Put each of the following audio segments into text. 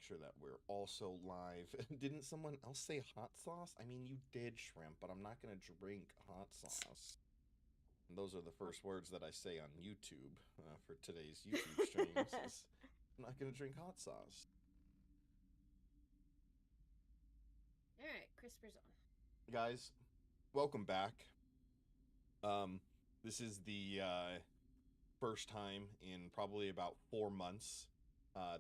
sure that we're also live. Didn't someone else say hot sauce? I mean, you did, Shrimp, but I'm not going to drink hot sauce. And those are the first words that I say on YouTube for today's YouTube streams. Is, I'm not going to drink hot sauce. All right, CRISPR's on. Guys, welcome back. This is the first time in probably about 4 months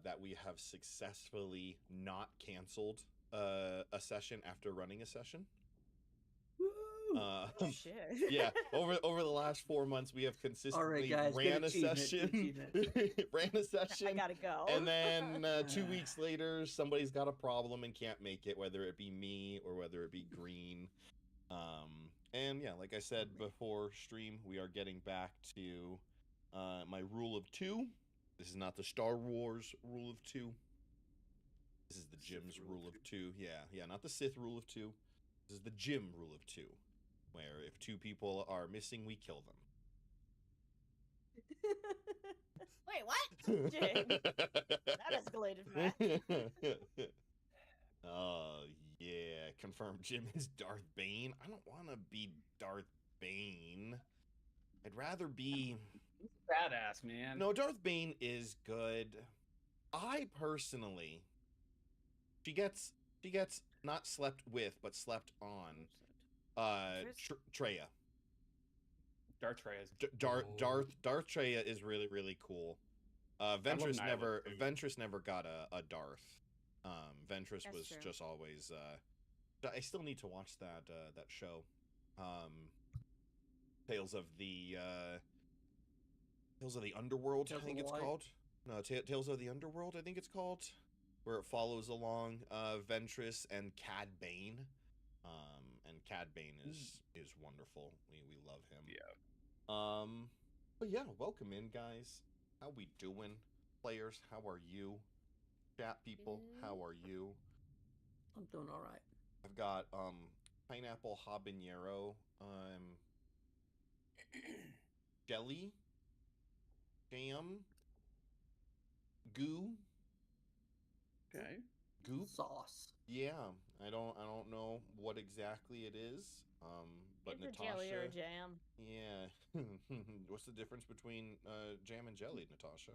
that we have successfully not canceled a session after running a session. Shit. Yeah, over the last 4 months, we have consistently guys, ran a session, ran a session. I gotta go. And then 2 weeks later, somebody's got a problem and can't make it, whether it be me or whether it be Green. And yeah, like I said before stream, we are getting back to my rule of 2. This is not the Star Wars rule of 2. This is the Jim's rule of 2. Yeah, not the Sith rule of 2. This is the Jim rule of 2, where if 2 people are missing, we kill them. Wait, what? Jim, that escalated fast. Oh, yeah. Confirmed Jim is Darth Bane. I don't want to be Darth Bane. I'd rather be... Badass, man. No, Darth Bane is good. I personally... She gets not slept with, but slept on. Traya. Darth Traya is Darth Traya is really, really cool. Ventress never got a Darth. Ventress That's was true. just always I still need to watch that show. Tales of the Underworld, I think it's called. No, Tales of the Underworld, I think it's called, where it follows along Ventress and Cad Bane. And Cad Bane is wonderful. We love him. Yeah. But yeah, welcome in, guys. How we doing? Players, how are you? Chat people, how are you? I'm doing all right. I've got pineapple habanero, jelly, jam, goo. Okay. Goop Sauce. Yeah, I don't know what exactly it is. But It's Natasha, a jelly or a jam. yeah. What's the difference between jam and jelly, Natasha?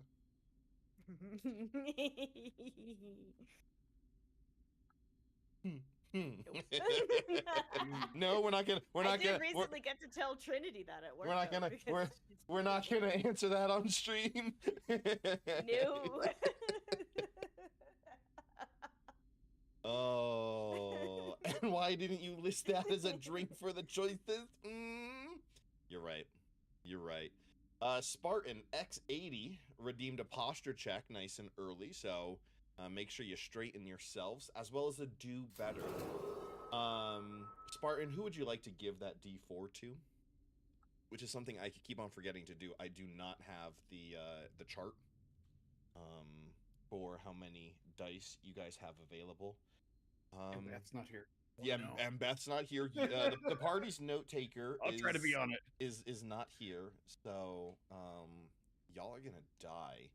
No, we're not gonna. I did recently get to tell Trinity that at work. We're not gonna answer that on stream. No. Oh, and why didn't you list that as a drink for the choices? You're right. Spartan X80 redeemed a posture check nice and early, so make sure you straighten yourselves, as well as a do better. Spartan, who would you like to give that D4 to? Which is something I keep on forgetting to do. I do not have the chart for how many dice you guys have available. And that's not here. Yeah, no. and Beth's not here. The party's note taker. I'll try to be on it. Is not here, so y'all are gonna die.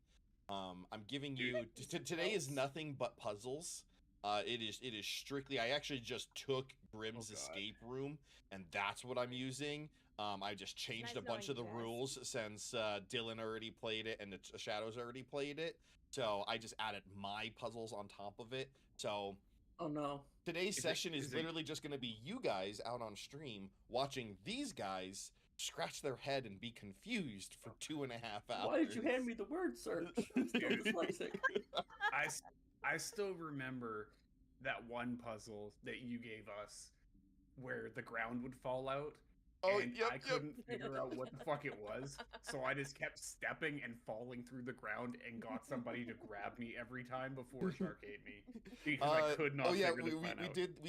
I'm giving you today is nothing but puzzles. It is strictly. I actually just took Grimm's escape room, and that's what I'm using. I just changed a bunch of the rules since Dylan already played it and the Shadows already played it. So I just added my puzzles on top of it. So. Oh no. Today's session is literally just going to be you guys out on stream watching these guys scratch their head and be confused for 2.5 hours. Why did you hand me the word search? I'm still dyslexic. I still remember that one puzzle that you gave us where the ground would fall out. Oh, and I couldn't figure out what the fuck it was, so I just kept stepping and falling through the ground and got somebody to grab me every time before a shark ate me because I could not. We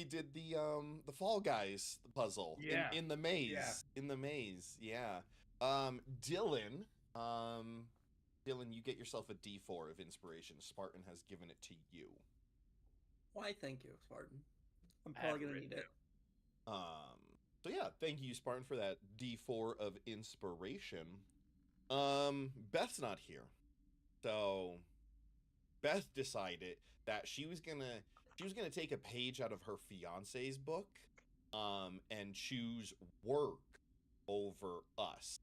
did the Fall Guys puzzle. Yeah. in the maze. Yeah. In the maze. Yeah. Dylan, you get yourself a D4 of inspiration. Spartan has given it to you. Why? Thank you, Spartan. I'm probably gonna need it. So yeah, thank you, Spartan, for that D4 of inspiration. Beth's not here, so Beth decided that she was gonna take a page out of her fiance's book, and choose work over us.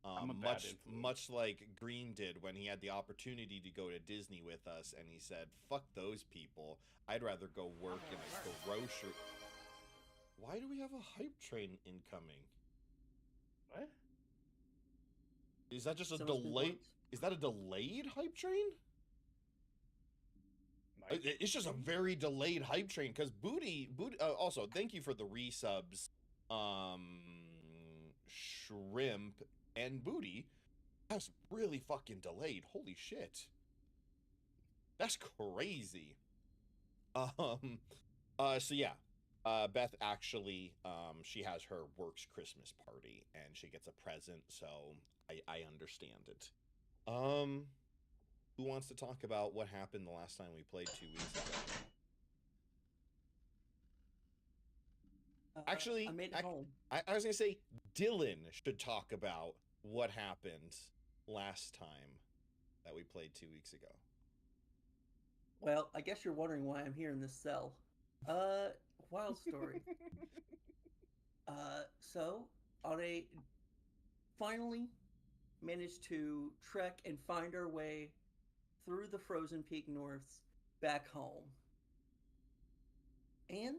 I'm a bad Much influence. like Green did when he had the opportunity to go to Disney with us, and he said, "Fuck those people. I'd rather go work in a grocery." Why do we have a hype train incoming? What? Is that just a Someone's been delay? booked? Is that a delayed hype train? Mike? It's just a very delayed hype train because Booty. Also, thank you for the resubs, Shrimp and Booty. That's really fucking delayed. Holy shit, that's crazy. Um, so yeah, Beth actually, she has her work's Christmas party and she gets a present, so I understand it. Um, who wants to talk about what happened the last time we played 2 weeks ago? Actually, I made it home. I was gonna say Dylan should talk about what happened last time that we played 2 weeks ago. Well, I guess you're wondering why I'm here in this cell. Wild story. So on a finally managed to trek and find our way through the frozen peak norths back home, and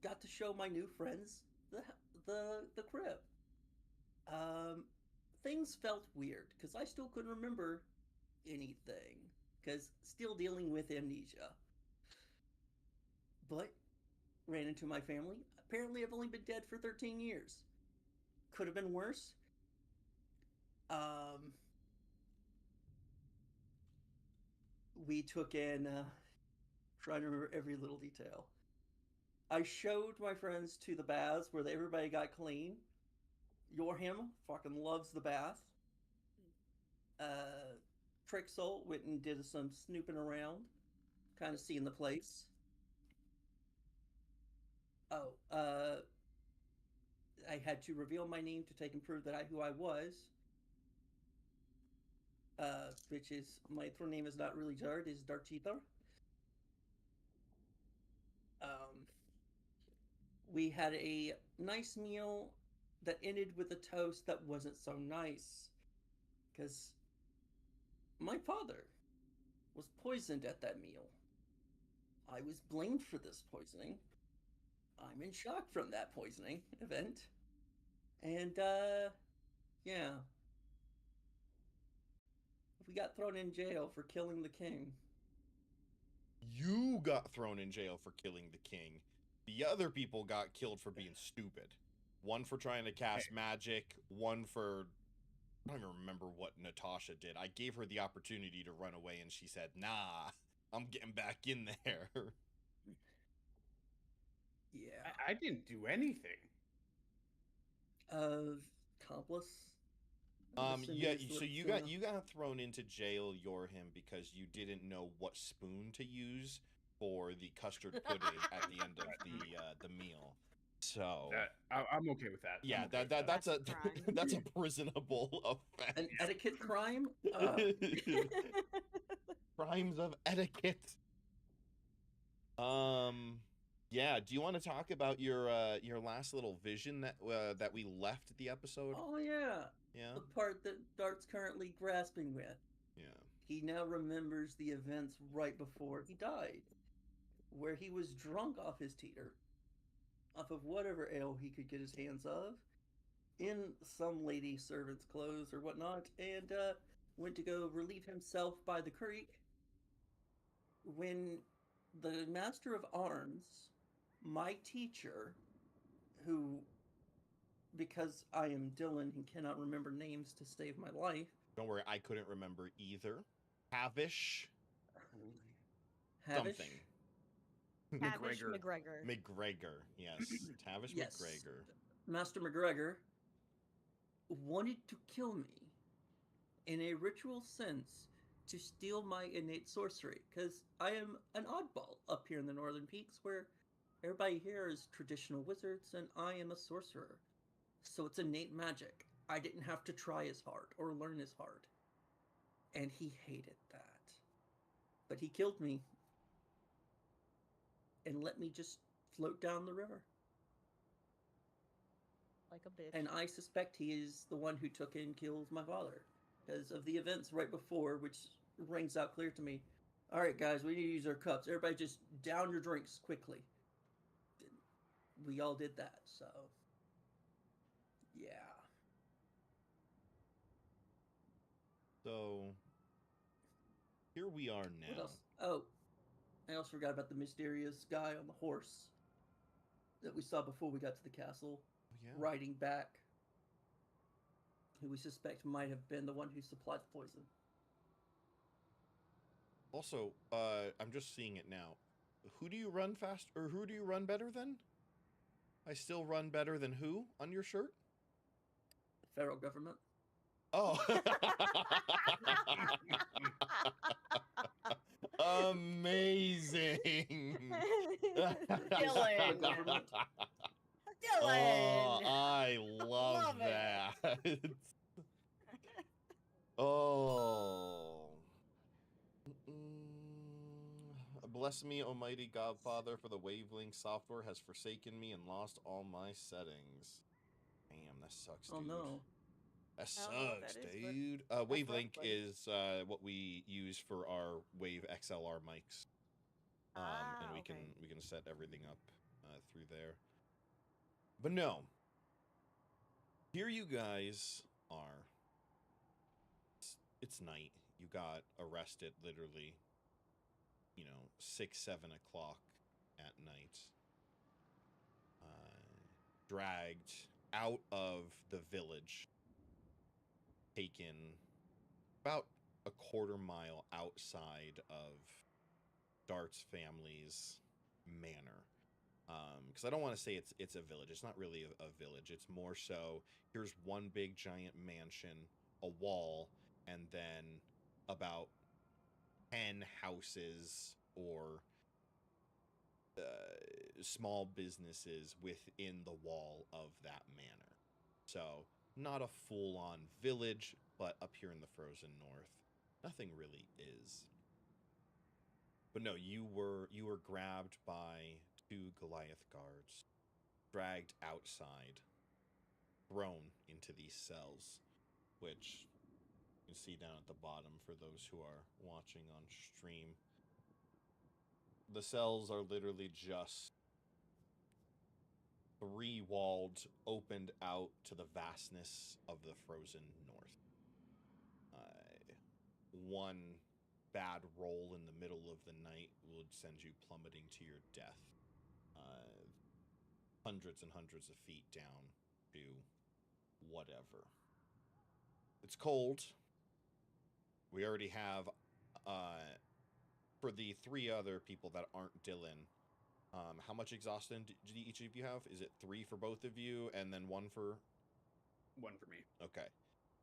got to show my new friends the crib. Um, Things felt weird because I still couldn't remember anything because still dealing with amnesia. But ran into my family. Apparently, I've only been dead for 13 years. Could have been worse. Um, we took in, trying to remember every little detail. I showed my friends to the baths where everybody got clean. Yorhim fucking loves the bath. Trixel went and did some snooping around, kind of seeing the place. Oh, I had to reveal my name to take and prove that who I was. Which is my throne name is not really Jard, is Darchita. We had a nice meal that ended with a toast that wasn't so nice because my father was poisoned at that meal. I was blamed for this poisoning. I'm in shock from that poisoning event. And, yeah. We got thrown in jail for killing the king. You got thrown in jail for killing the king. The other people got killed for being stupid. One for trying to cast magic, one for... I don't even remember what Natasha did. I gave her the opportunity to run away and she said, "Nah, I'm getting back in there." Yeah. I didn't do anything. Accomplice? Yeah, so you got thrown into jail, Yorhim, because you didn't know what spoon to use for the custard pudding at the end of the meal. So I'm okay with that. yeah, okay that's a crime. that's a prisonable offense. An etiquette crime? Crimes of etiquette. Yeah, do you want to talk about your last little vision that we left the episode? Oh, yeah. Yeah. The part that Dart's currently grasping with. Yeah. He now remembers the events right before he died, where he was drunk off his teeter, off of whatever ale he could get his hands of, in some lady servant's clothes or whatnot, and went to go relieve himself by the creek when the Master of Arms, my teacher, who, because I am Dylan and cannot remember names to save my life. Don't worry, I couldn't remember either. Havish. Havish? Something. Tavish McGregor. McGregor. Yes. Tavish Yes. McGregor. Master McGregor wanted to kill me in a ritual sense to steal my innate sorcery, because I am an oddball up here in the Northern Peaks where everybody here is traditional wizards and I am a sorcerer. So it's innate magic. I didn't have to try as hard or learn as hard. And he hated that. But he killed me and let me just float down the river. Like a bitch. And I suspect he is the one who took and killed my father because of the events right before, which rings out clear to me. All right, guys, we need to use our cups. Everybody just down your drinks quickly. We all did that, so yeah. So here we are What now. else? Oh, I also forgot about the mysterious guy on the horse that we saw before we got to the castle, Yeah. riding back, who we suspect might have been the one who supplied the poison. Also, I'm just seeing it now. Who do you run fast, or who do you run better than? I still run better than who on your shirt? The federal government. Oh. Amazing. Dylan. Government. Oh, Dylan. I love Love it. that. Oh. Bless me, Almighty Godfather, for the Wavelink software has forsaken me and lost all my settings. Damn, that sucks, dude. Oh no. That I don't know what sucks, that is, but dude. that's Wavelink rough, is what we use for our Wave XLR mics, and we okay. can set everything up through there. But no, here you guys are. It's night. You got arrested literally, 6, 7 o'clock at night. Dragged out of the village. Taken about a quarter mile outside of Dart's family's manor. Because I don't want to say it's a village. It's not really a village. It's more so, here's one big giant mansion, a wall, and then about 10 houses or small businesses within the wall of that manor. So, not a full-on village, but up here in the frozen north, nothing really is. But no, you were grabbed by 2 Goliath guards, dragged outside, thrown into these cells, which you can see down at the bottom for those who are watching on stream. The cells are literally just 3-walled, opened out to the vastness of the frozen north. One bad roll in the middle of the night would send you plummeting to your death. Hundreds and hundreds of feet down to whatever. It's cold. We already have, for the 3 other people that aren't Dylan, how much exhaustion do each of you have? Is it 3 for both of you, and then 1 for... 1 for me. Okay.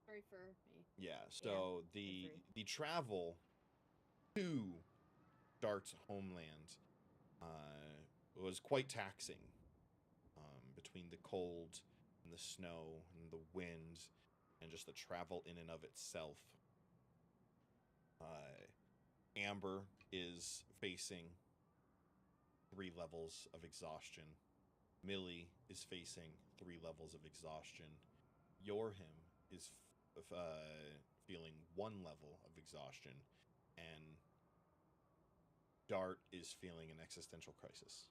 3 for me. Yeah, so the travel to Dart's homeland was quite taxing. Between the cold and the snow and the wind and just the travel in and of itself. Amber is facing 3 levels of exhaustion. Millie is facing 3 levels of exhaustion. Yorhim is feeling 1 level of exhaustion, and Dart is feeling an existential crisis.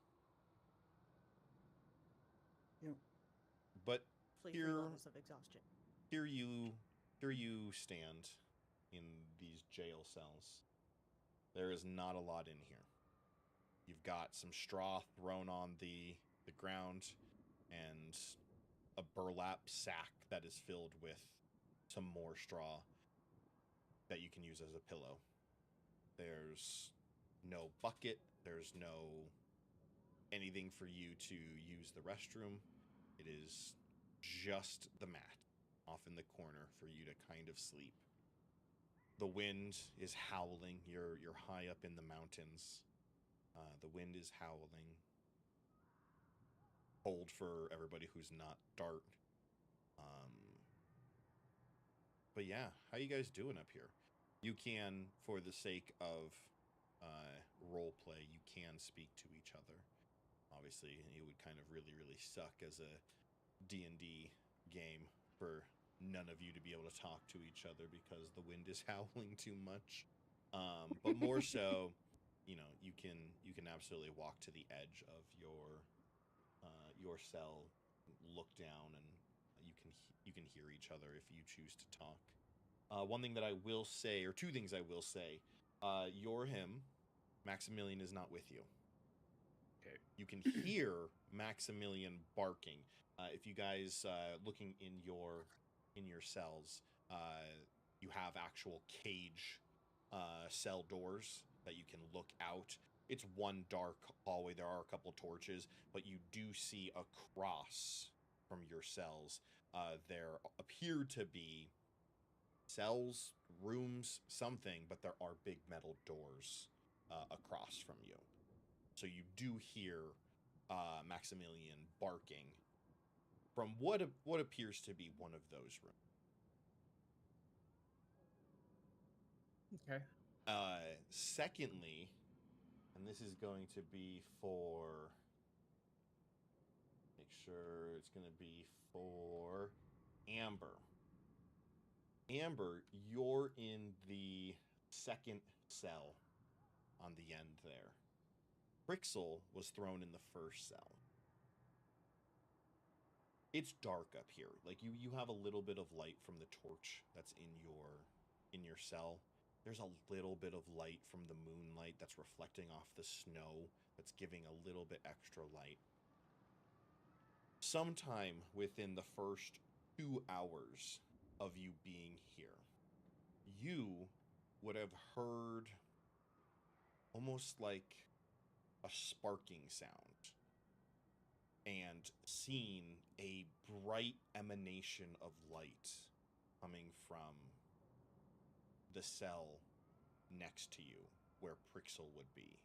Yep. Flee But 3 here, levels of exhaustion. here you stand in these jail cells. There is not a lot in here. You've got some straw thrown on the ground and a burlap sack that is filled with some more straw that you can use as a pillow. There's no bucket. There's no anything for you to use the restroom. It is just the mat off in the corner for you to kind of sleep. The wind is howling. You're high up in the mountains. The wind is howling. Cold for everybody who's not Dart. But yeah, how you guys doing up here? You can, for the sake of role play, you can speak to each other. Obviously, it would kind of really, really suck as a D&D game for none of you to be able to talk to each other because the wind is howling too much. But more so, you know, you can absolutely walk to the edge of your cell, look down, and you can hear each other if you choose to talk. One thing that I will say, or two things I will say, him, Maximilian is not with you. Okay. You can hear Maximilian barking. If you guys looking in your cells, you have actual cage cell doors that you can look out. It's one dark hallway. There are a couple torches, but you do see across from your cells. There appear to be cells, rooms, something, but there are big metal doors across from you. So you do hear Maximilian barking from what appears to be one of those rooms. Okay. Secondly, and this is going to be for, make sure it's going to be for Amber. Amber, you're in the second cell on the end there. Prixel was thrown in the first cell. It's dark up here. Like you have a little bit of light from the torch that's in your cell. There's a little bit of light from the moonlight that's reflecting off the snow that's giving a little bit extra light. Sometime within the first 2 hours of you being here, you would have heard almost like a sparking sound and seen a bright emanation of light coming from the cell next to you where Prixel would be.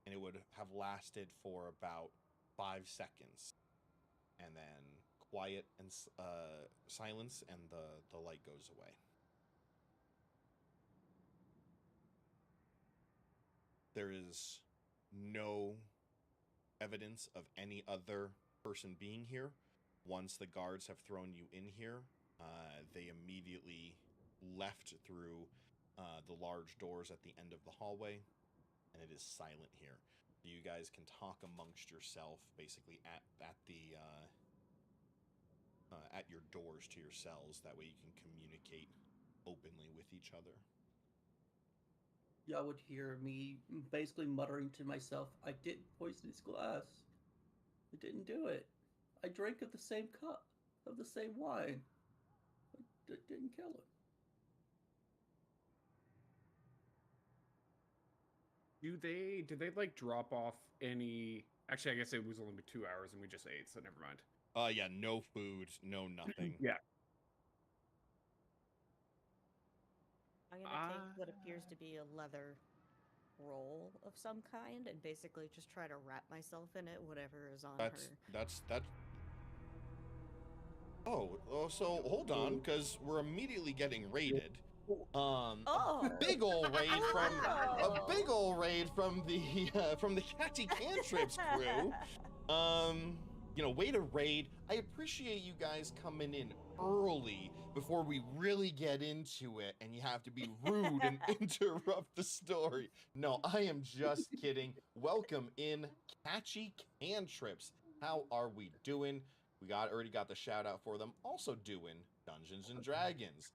And it would have lasted for about 5 seconds, and then quiet and silence, and the light goes away. There is no evidence of any other person being here. Once the guards have thrown you in here, they immediately left through the large doors at the end of the hallway, and it is silent here. You guys can talk amongst yourself, basically at your doors to your cells. That way you can communicate openly with each other. Y'all would hear me basically muttering to myself, I didn't poison his glass. I didn't do it. I drank of the same cup, of the same wine. I didn't kill him. Did they like drop off any? Actually, I guess it was only 2 hours and we just ate, so never mind. Yeah, no food, no nothing. Yeah. I'm gonna take what appears to be a leather roll of some kind and basically just try to wrap myself in it, whatever is on her. That's. Oh, so hold on, because we're immediately getting raided. Big ol' raid from a big ol' raid from the Catchy Cantrips crew. Way to raid. I appreciate you guys coming in early before we really get into it, and you have to be rude and interrupt the story. No, I am just kidding. Welcome in, Catchy Cantrips. How are we doing? We already got the shout out for them. Also doing Dungeons and Dragons.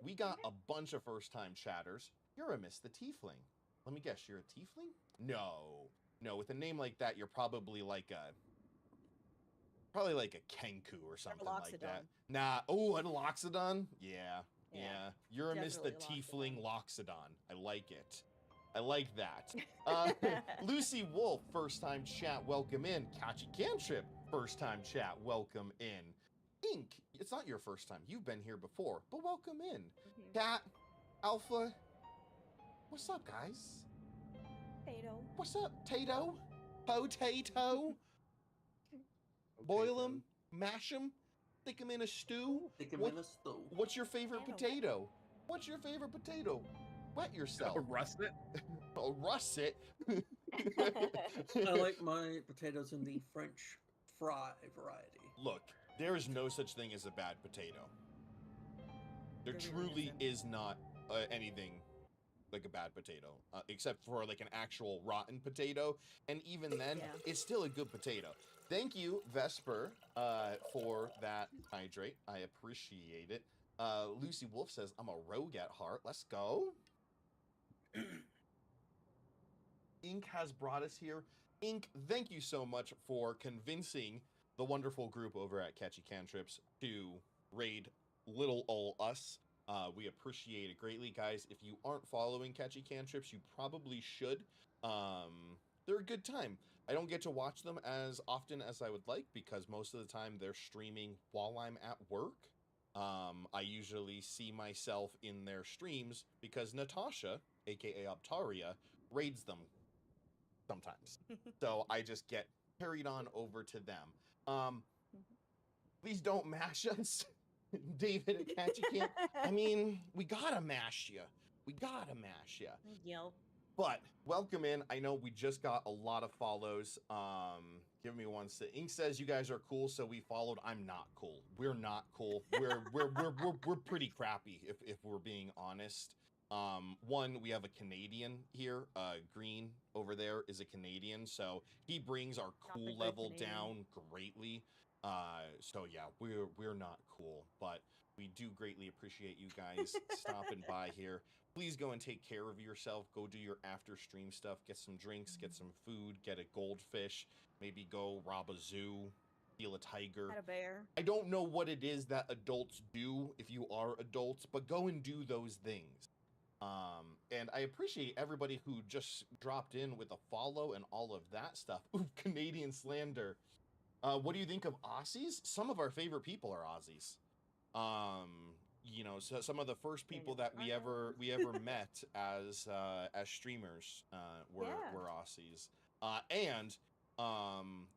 We got a bunch of first-time chatters. You're a Miss the Tiefling. Let me guess, you're a Tiefling? No, with a name like that, you're probably like a Kenku or something like that. Nah, an Loxodon? Yeah. You're a Miss the Tiefling Loxodon. I like it. I like that. Lucy Wolf, first-time chat, welcome in. Catchy Cantrip, first-time chat, welcome in. Ink, it's not your first time. You've been here before, but welcome in. Cat, Alpha, what's up, guys? Tato. What's up, Tato? Potato? Boil them, mash them, stick them in a stew. Stick him in a stew. What's your favorite potato? What's your favorite potato? Wet yourself. Russet? Oh, russet. I like my potatoes in the French fry variety. Look, there is no such thing as a bad potato. There There really truly isn't. is not anything like a bad potato, except for like an actual rotten potato, and even then, Yeah. it's still a good potato. Thank you, Vesper, for that hydrate. I appreciate it. Lucy Wolf says, "I'm a rogue at heart. Let's go." Ink has brought us here. Ink, thank you so much for convincing the wonderful group over at Catchy Cantrips to raid little ol' us. We appreciate it greatly, guys. If you aren't following Catchy Cantrips, you probably should. They're a good time. I don't get to watch them as often as I would like because most of the time they're streaming while I'm at work. I usually see myself in their streams because Natasha, aka Optaria, raids them sometimes. So I just get carried on over to them. Please don't mash us, David and Catchy Camp. I mean, we gotta mash you. We gotta mash you. Yep. But welcome in. I know we just got a lot of follows. Give me one sec. Ink says you guys are cool, so we followed. I'm not cool. We're not cool. We're pretty crappy if we're being honest. One, we have a Canadian here. Green over there is a Canadian, so he brings our Not cool the good level Canadian. down greatly. So yeah, we're not cool, but we do greatly appreciate you guys stopping by here. Please go and take care of yourself. Go do your after stream stuff. Get some drinks, get some food, get a goldfish. Maybe go rob a zoo, steal a tiger. Had a bear. I don't know what it is that adults do if you are adults, but go and do those things. And I appreciate everybody who just dropped in with a follow and all of that stuff. Ooh, Canadian slander. What do you think of Aussies? Some of our favorite people are Aussies. You know, so some of the first people that we ever met as streamers were Aussies. And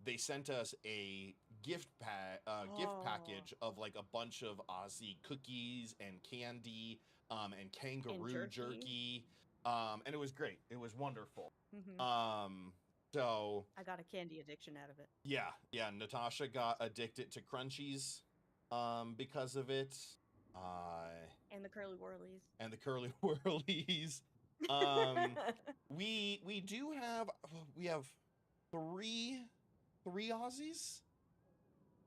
they sent us a gift package of like a bunch of Aussie cookies and candy and kangaroo jerky. And it was great. It was wonderful. So I got a candy addiction out of it. yeah, Natasha got addicted to crunchies because of it. And the curly whirlies. And the curly whirlies. We do have three Aussies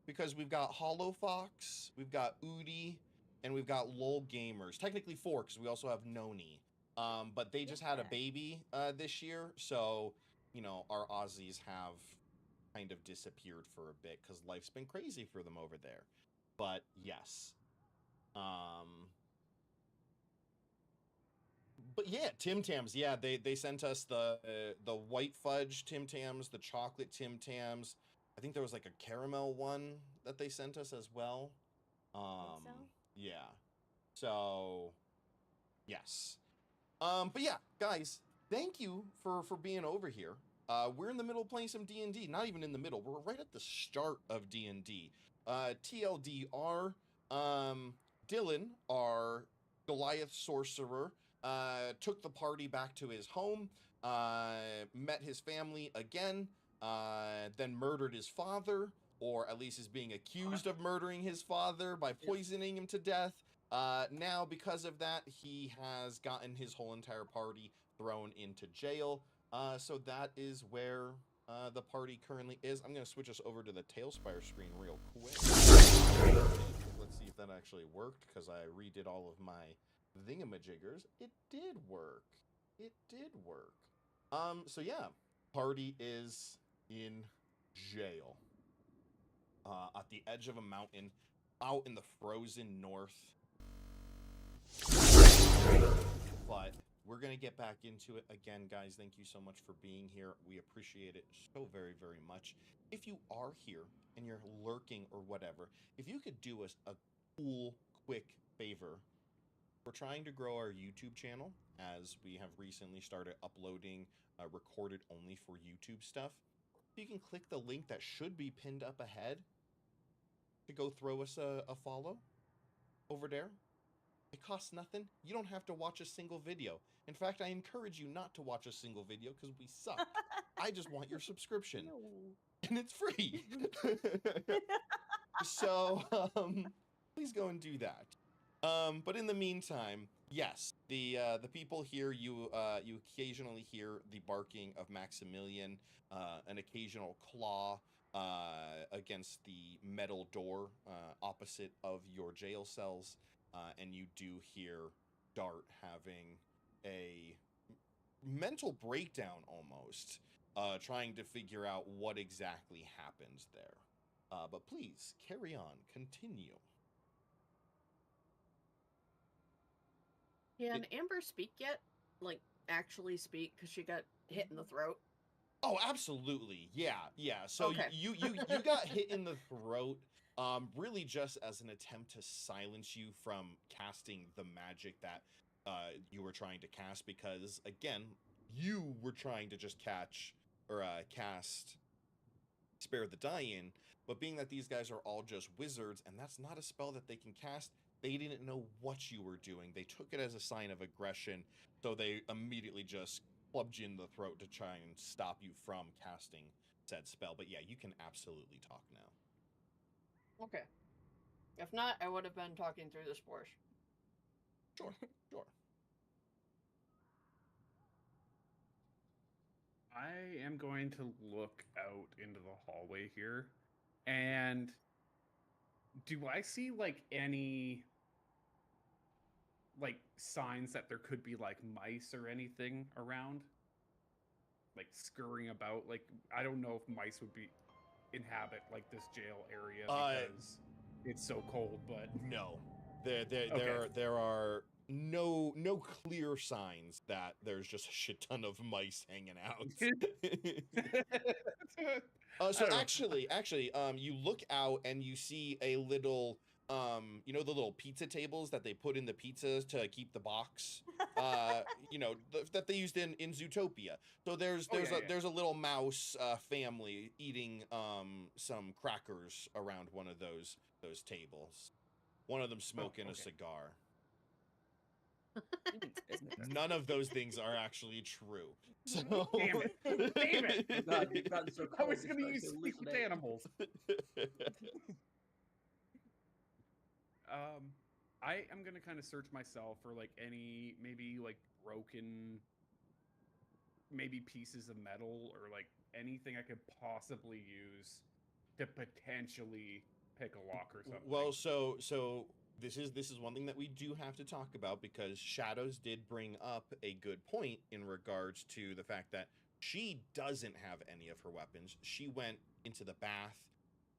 because we've got Hollow Fox, we've got Udi, and we've got LOL Gamers. Technically four because we also have Noni. But they just had a baby this year, so you know our Aussies have kind of disappeared for a bit because life's been crazy for them over there. But yes. But yeah, Tim Tams. Yeah, they sent us the white fudge Tim Tams, the chocolate Tim Tams. I think there was like a caramel one that they sent us as well. So? Yeah. So yes. But yeah, guys, thank you for being over here. We're in the middle of playing some D&D. Not even in the middle. We're right at the start of D&D. TLDR. Dylan, our Goliath sorcerer, took the party back to his home, met his family again, then murdered his father, or at least is being accused of murdering his father by poisoning him to death. Now, because of that, he has gotten his whole entire party thrown into jail. So that is where the party currently is. I'm going to switch us over to the Tailspire screen real quick. Let's see if that actually worked, because I redid all of my thingamajiggers. It did work. It did work. So yeah, party is in jail. At the edge of a mountain, out in the frozen north. But we're going to get back into it again, guys. Thank you so much for being here. We appreciate it so very, very much. If you are here and you're lurking or whatever, if you could do us a cool, quick favor. We're trying to grow our YouTube channel as we have recently started uploading recorded only for YouTube stuff. You can click the link that should be pinned up ahead to go throw us a follow over there. It costs nothing. You don't have to watch a single video. In fact, I encourage you not to watch a single video because we suck. I just want your subscription. No. And it's free. So, please go and do that. But in the meantime, yes, the people here, you occasionally hear the barking of Maximilian, an occasional claw against the metal door opposite of your jail cells, and you do hear Dart having a mental breakdown almost, trying to figure out what exactly happens there. But please, carry on, continue. Can Amber speak yet? Like, actually speak, because she got hit in the throat? Oh, absolutely. Yeah. So Okay. you got hit in the throat, really just as an attempt to silence you from casting the magic that you were trying to cast, because again, you were trying to just cast Spare the Dying, but being that these guys are all just wizards and that's not a spell that they can cast, they didn't know what you were doing. They took it as a sign of aggression, so they immediately just clubbed you in the throat to try and stop you from casting said spell. But yeah, you can absolutely talk now. Okay. If not, I would have been talking through the spores. Sure. I am going to look out into the hallway here, and do I see like any like signs that there could be like mice or anything around, like scurrying about? Like, I don't know if mice would be inhabit like this jail area because it's so cold, but No, there are no clear signs that there's just a shit ton of mice hanging out. So actually, you look out and you see a little, you know, the little pizza tables that they put in the pizzas to keep the box, you know, that they used in Zootopia. So there's a little mouse family eating some crackers around one of those tables. One of them smoking a cigar. None of those things are actually true. So... Damn it! Oh God, you've gotten so I cold. was it's going to starting use to speak with hallucinate. animals. I am gonna kind of search myself for like any maybe like broken, maybe pieces of metal or like anything I could possibly use to potentially pick a lock or something. Well, so this is one thing that we do have to talk about, because Shadows did bring up a good point in regards to the fact that she doesn't have any of her weapons. She went into the bath,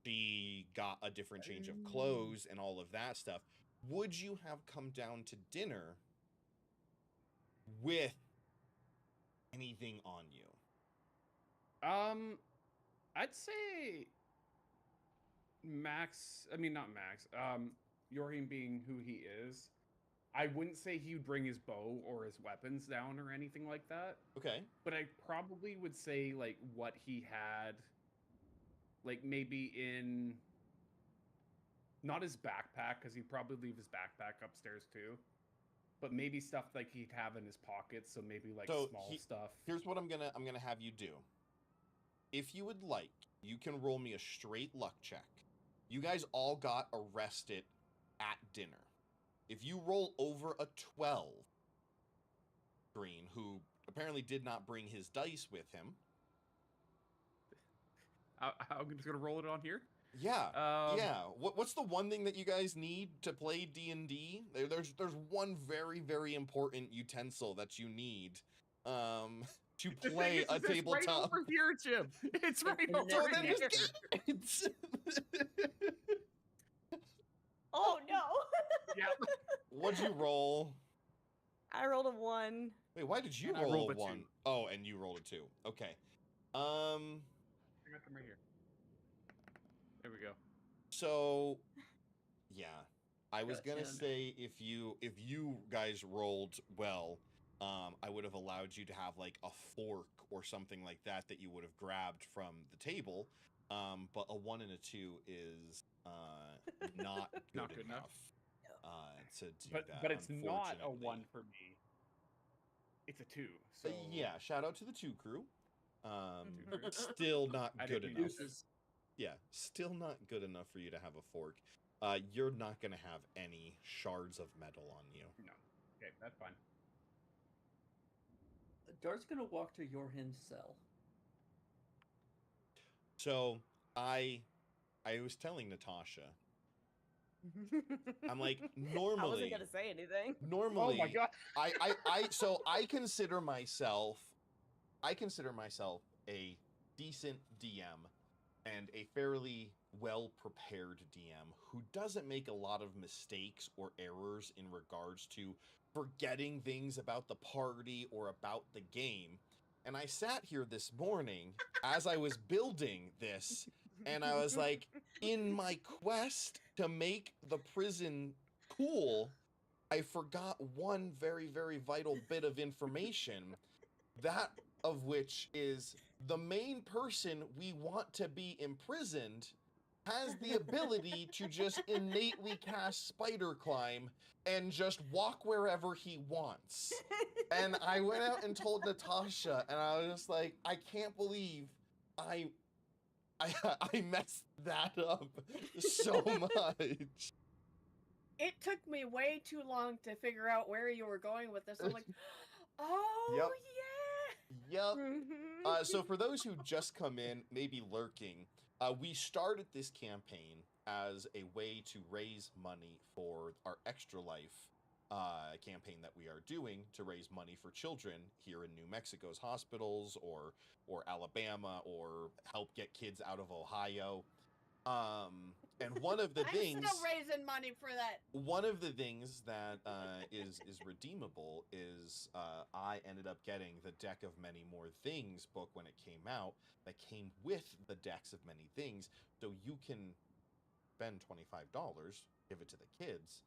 she got a different change of clothes and all of that stuff. Would you have come down to dinner with anything on you? I'd say Max. I mean, not Max. Yorhim being who he is, I wouldn't say he would bring his bow or his weapons down or anything like that. Okay. But I probably would say like what he had, like maybe in not his backpack, because he'd probably leave his backpack upstairs too. But maybe stuff like he'd have in his pockets, so maybe like small stuff. Here's what I'm gonna have you do. If you would like, you can roll me a straight luck check. You guys all got arrested at dinner. If you roll over a 12, Green, who apparently did not bring his dice with him. I'm just gonna roll it on here. Yeah, yeah. What's the one thing that you guys need to play D&D? There's one very, very important utensil that you need to play a tabletop. Right over here, Jim. It's right over So then here. just get it. Oh no! Yeah. What'd you roll? I rolled a 1. Wait, why did you And I roll rolled a a 1? 2. Oh, and you rolled a 2. Okay. I got them right here. There we go. So, yeah, I was Gotcha. gonna say if you guys rolled well, I would have allowed you to have like a fork or something like that you would have grabbed from the table. But a 1 and a 2 is not good Not good enough. to do but that. but it's not a unfortunately. 1 for me. It's a 2. So Yeah, shout out to the 2 crew. Mhm. Still not I good didn't enough. mean Deuces. Yeah, still not good enough for you to have a fork. You're not gonna have any shards of metal on you. No. Okay, that's fine. Dart's gonna walk to Yorhin's cell. So I was telling Natasha, I'm like, I normally, wasn't gonna say anything. normally, Oh my god. so I consider myself a decent DM and a fairly well prepared DM who doesn't make a lot of mistakes or errors in regards to forgetting things about the party or about the game. And I sat here this morning as I was building this, and I was like, in my quest to make the prison cool, I forgot one very, very vital bit of information, that of which is the main person we want to be imprisoned has the ability to just innately cast spider climb and just walk wherever he wants. And I went out and told Natasha, and I was just like, I can't believe I messed that up so much. It took me way too long to figure out where you were going with this. I'm like, oh Yep. yeah. Yep. Mhm. So for those who just come in, maybe lurking, we started this campaign as a way to raise money for our Extra Life campaign that we are doing to raise money for children here in New Mexico's hospitals or Alabama, or help get kids out of Ohio. And one of the I'm things still raising money for that. one of the things that is redeemable is I ended up getting the Deck of Many More Things book when it came out that came with the Decks of Many Things, so you can spend $25, give it to the kids,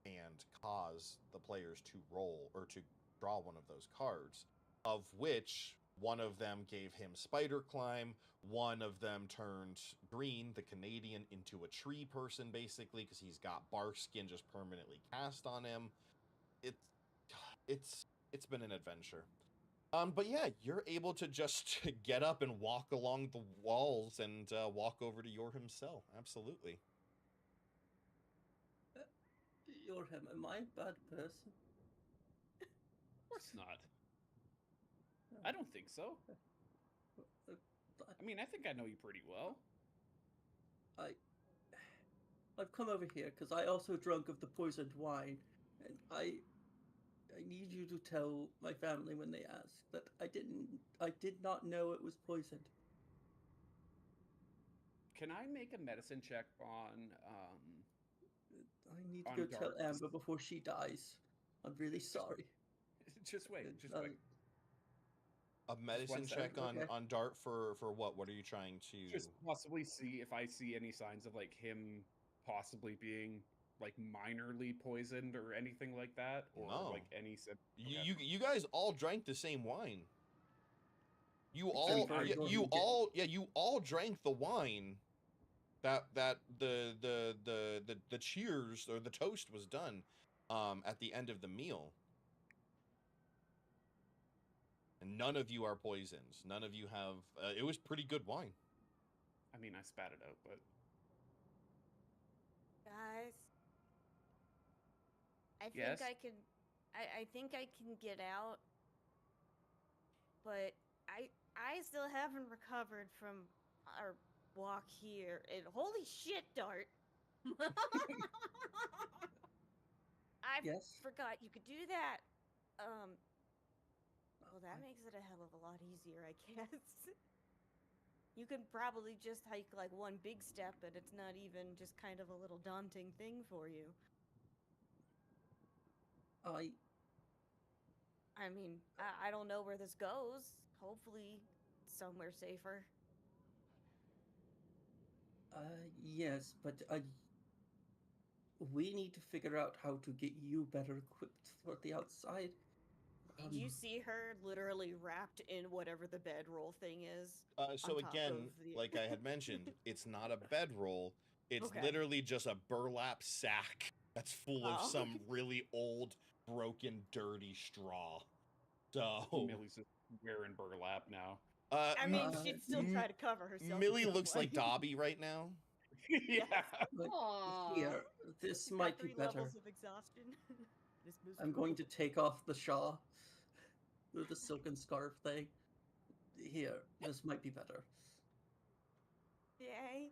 and cause the players to roll or to draw one of those cards, of which one of them gave him Spider Climb, one of them turned Green, the Canadian, into a tree person, basically, because he's got bark skin just permanently cast on him. It's been an adventure. But yeah, you're able to just get up and walk along the walls and walk over to Yorham cell. Absolutely. Yorhim, am I a bad person? Of course not. I don't think so. I mean, I think I know you pretty well. I've come over here because I also drunk of the poisoned wine, and I need you to tell my family when they ask that I did not know it was poisoned. Can I make a medicine check on I need to On go tell Dart's- Amber before she dies. I'm really sorry. just wait, just Uh, wait. A medicine check second, okay. on Dart for what? What are you trying to? Just possibly see if I see any signs of like him possibly being like minorly poisoned or anything like that, or No. like any You guys all drank the same wine. You Except for you all drank the wine that the cheers or the toast was done at the end of the meal. And none of you are poisons. None of you have it was pretty good wine. I mean, I spat it out, but Guys, I Yes? think I can. I think I can get out, but I still haven't recovered from our walk here. And holy shit, Dart! I Yes. forgot you could do that. Well, that makes it a hell of a lot easier, I guess. You can probably just hike like one big step, and it's not even just kind of a little daunting thing for you. I mean, I don't know where this goes. Hopefully, somewhere safer. Yes, but we need to figure out how to get you better equipped for the outside. Did you see her literally wrapped in whatever the bedroll thing is? So on top again, of the- like I had mentioned, it's not a bedroll. It's Okay. literally just a burlap sack that's full of Oh. some really old, broken, dirty straw. So, Millie's just wearing burlap now. I mean, Uh, she'd still try to cover herself. Millie in some looks like way. Dobby right now. Yeah. But Aw. here, this She's got might be 3 better. levels of exhaustion. This I'm going to take off the shawl, the silken scarf thing. Here, this might be better. Yay.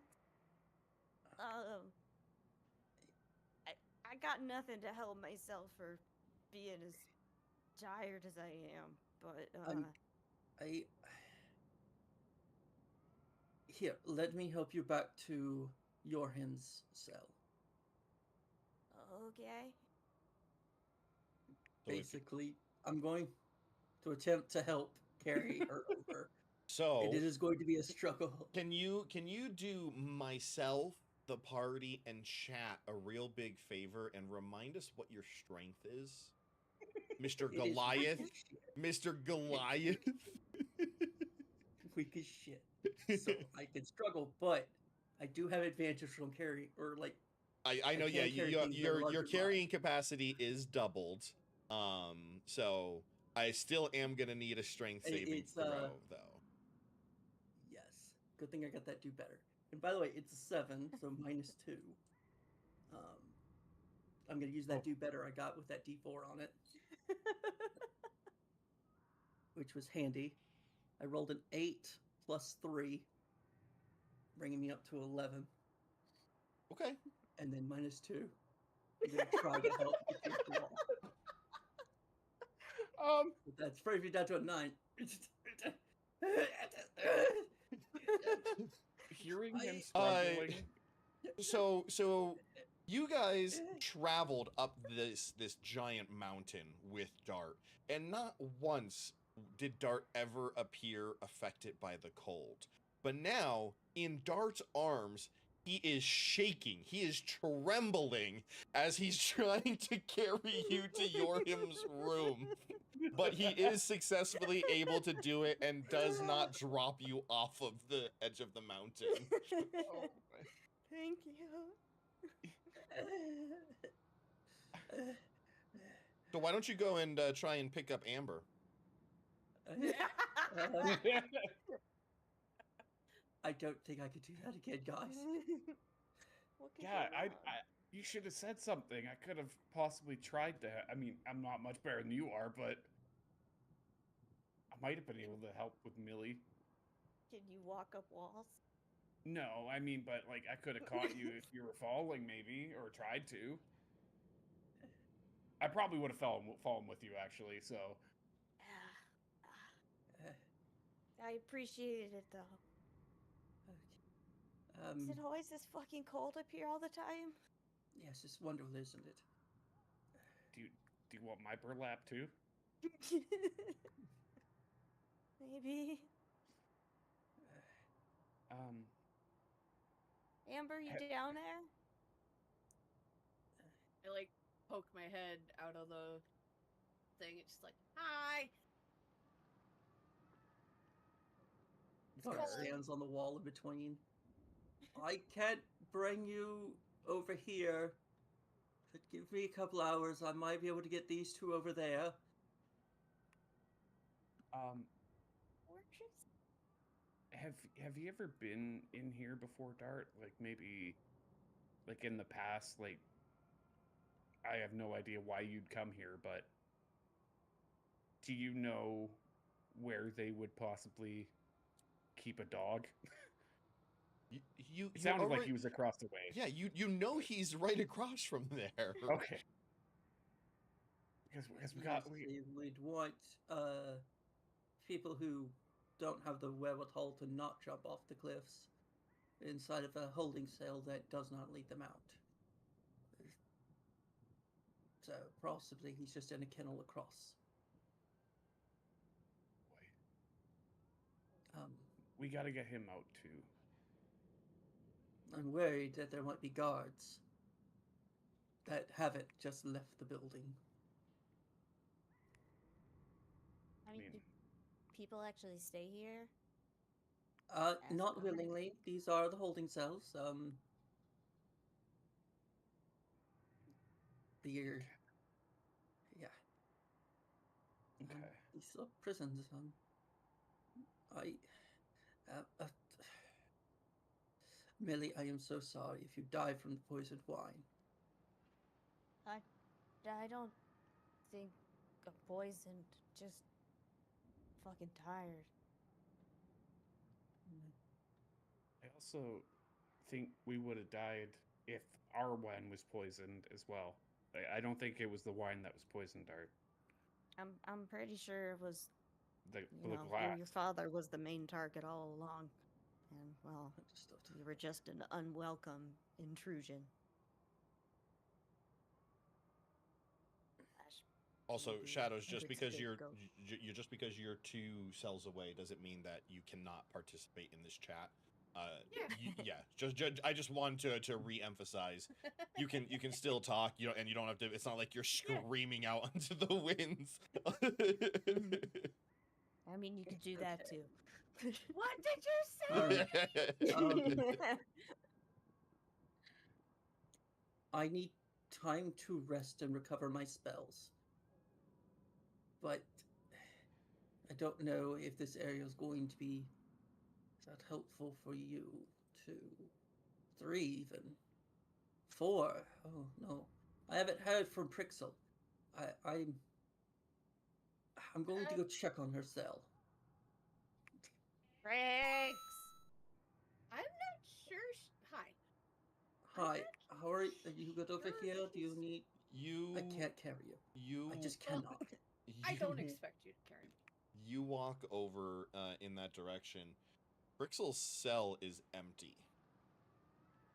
I got nothing to help myself for being as tired as I am, but I Here, let me help you back to Jorgen's cell. okay. So if- Basically, I'm going to attempt to help carry her over. So, And it is going to be a struggle. can you do myself, the party, and chat a real big favor and remind us what your strength is, Mr. It is Goliath? weak as shit. Mr. Goliath. Weak as shit. So I can struggle, but I do have advantage from carrying, or like, I know, I yeah, can't carry things that are your larger than carrying capacity is doubled. So I still am gonna need a strength saving It's, throw, though. yes. Good thing I got that do better. And by the way, it's a 7, so -2. I'm gonna use that do better I got with that D4 on it, which was handy. I rolled an 8 plus 3, bringing me up to 11, Okay. and then -2. I'm gonna try to help you take the wall. But that's bringing me down to a 9. Hearing him I- struggling. So you guys traveled up this giant mountain with Dart, and not once did Dart ever appear affected by the cold. But now, in Dart's arms, he is shaking. He is trembling as he's trying to carry you to Yorhim's room. But he is successfully able to do it and does not drop you off of the edge of the mountain. Oh, Thank you. So why don't you go and try and pick up Amber? I don't think I could do that again, guys. What could yeah, go I, wrong? you should have said something. I could have possibly tried to. I mean, I'm not much better than you are, but I might have been able to help with Millie. Can you walk up walls? No, I mean, but like I could have caught you if you were falling, maybe, or tried to. I probably would have fallen with you actually. So I appreciated it though. Is it always this fucking cold up here all the time? Yes, it's wonderful, isn't it? do you want my burlap too? Maybe. Amber, you down there? I like poke my head out of the thing. It's just like, hi. Dart cold. stands on the wall in between. I can't bring you over here. But give me a couple hours. I might be able to get these two over there. Gorgeous. Have you ever been in here before, Dart? Like maybe, like in the past, like I have no idea why you'd come here, but do you know where they would possibly keep a dog? It sounded like he was across the way. Yeah, you know he's right across from there. Okay. Because we got Yes, we'd want people who don't have the wherewithal to not jump off the cliffs inside of a holding cell that does not lead them out. So possibly he's just in a kennel across. we got to get him out too. I'm worried that there might be guards that haven't just left the building. I mean, do people actually stay here? Not guards? willingly. These are the holding cells. Beer. Yeah. Okay. These little prisons. I. Millie, I am so sorry if you died from the poisoned wine. I don't think I'm poisoned. Just fucking tired. I also think we would have died if our wine was poisoned as well. I don't think it was the wine that was poisoned, Art. I'm pretty sure it was, The you know, glass. your father was the main target all along. And, well, Understood. you were just an unwelcome intrusion. Also, Maybe Shadows, a just good because you're scapegoat. just because you're 2 cells away doesn't mean that you cannot participate in this chat. I just want to re-emphasize, you can still talk, and you don't have to. It's not like you're screaming out into the winds. I mean, you could do that too. What did you say? I need time to rest and recover my spells. But I don't know if this area is going to be that helpful for you. 2, 3 even. 4. Oh no. I haven't heard from Prixel. I'm going to go check on her cell. Rex! I'm not sure. Hi. Hi, how are you good over sure here? Do you she's- need... You I can't carry you. you I just Well, cannot. I don't you- expect you to carry me. You walk over in that direction. Brixel's cell is empty.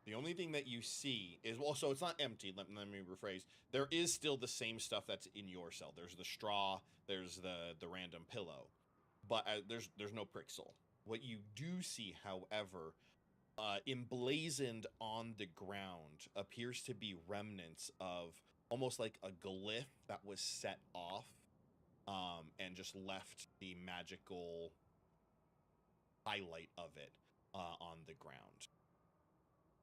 The only thing that you see is, well, so it's not empty. Let me rephrase. There is still the same stuff that's in your cell. There's the straw. There's the random pillow, but there's no Brixel. What you do see, however, emblazoned on the ground appears to be remnants of almost like a glyph that was set off, and just left the magical highlight of it on the ground.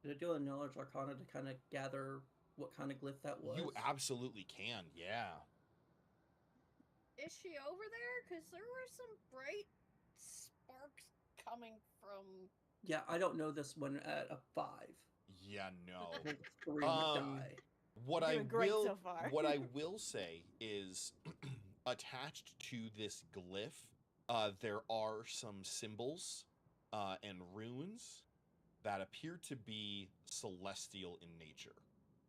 Did I do a knowledge arcana to kind of gather what kind of glyph that was? You absolutely can, yeah. Is she over there? Because there were some bright sparks coming from. Yeah, I don't know this one at a 5. Yeah, no. I think 3 would die. What You're I doing great will so far. what I will say is attached to this glyph, there are some symbols and runes that appear to be celestial in nature.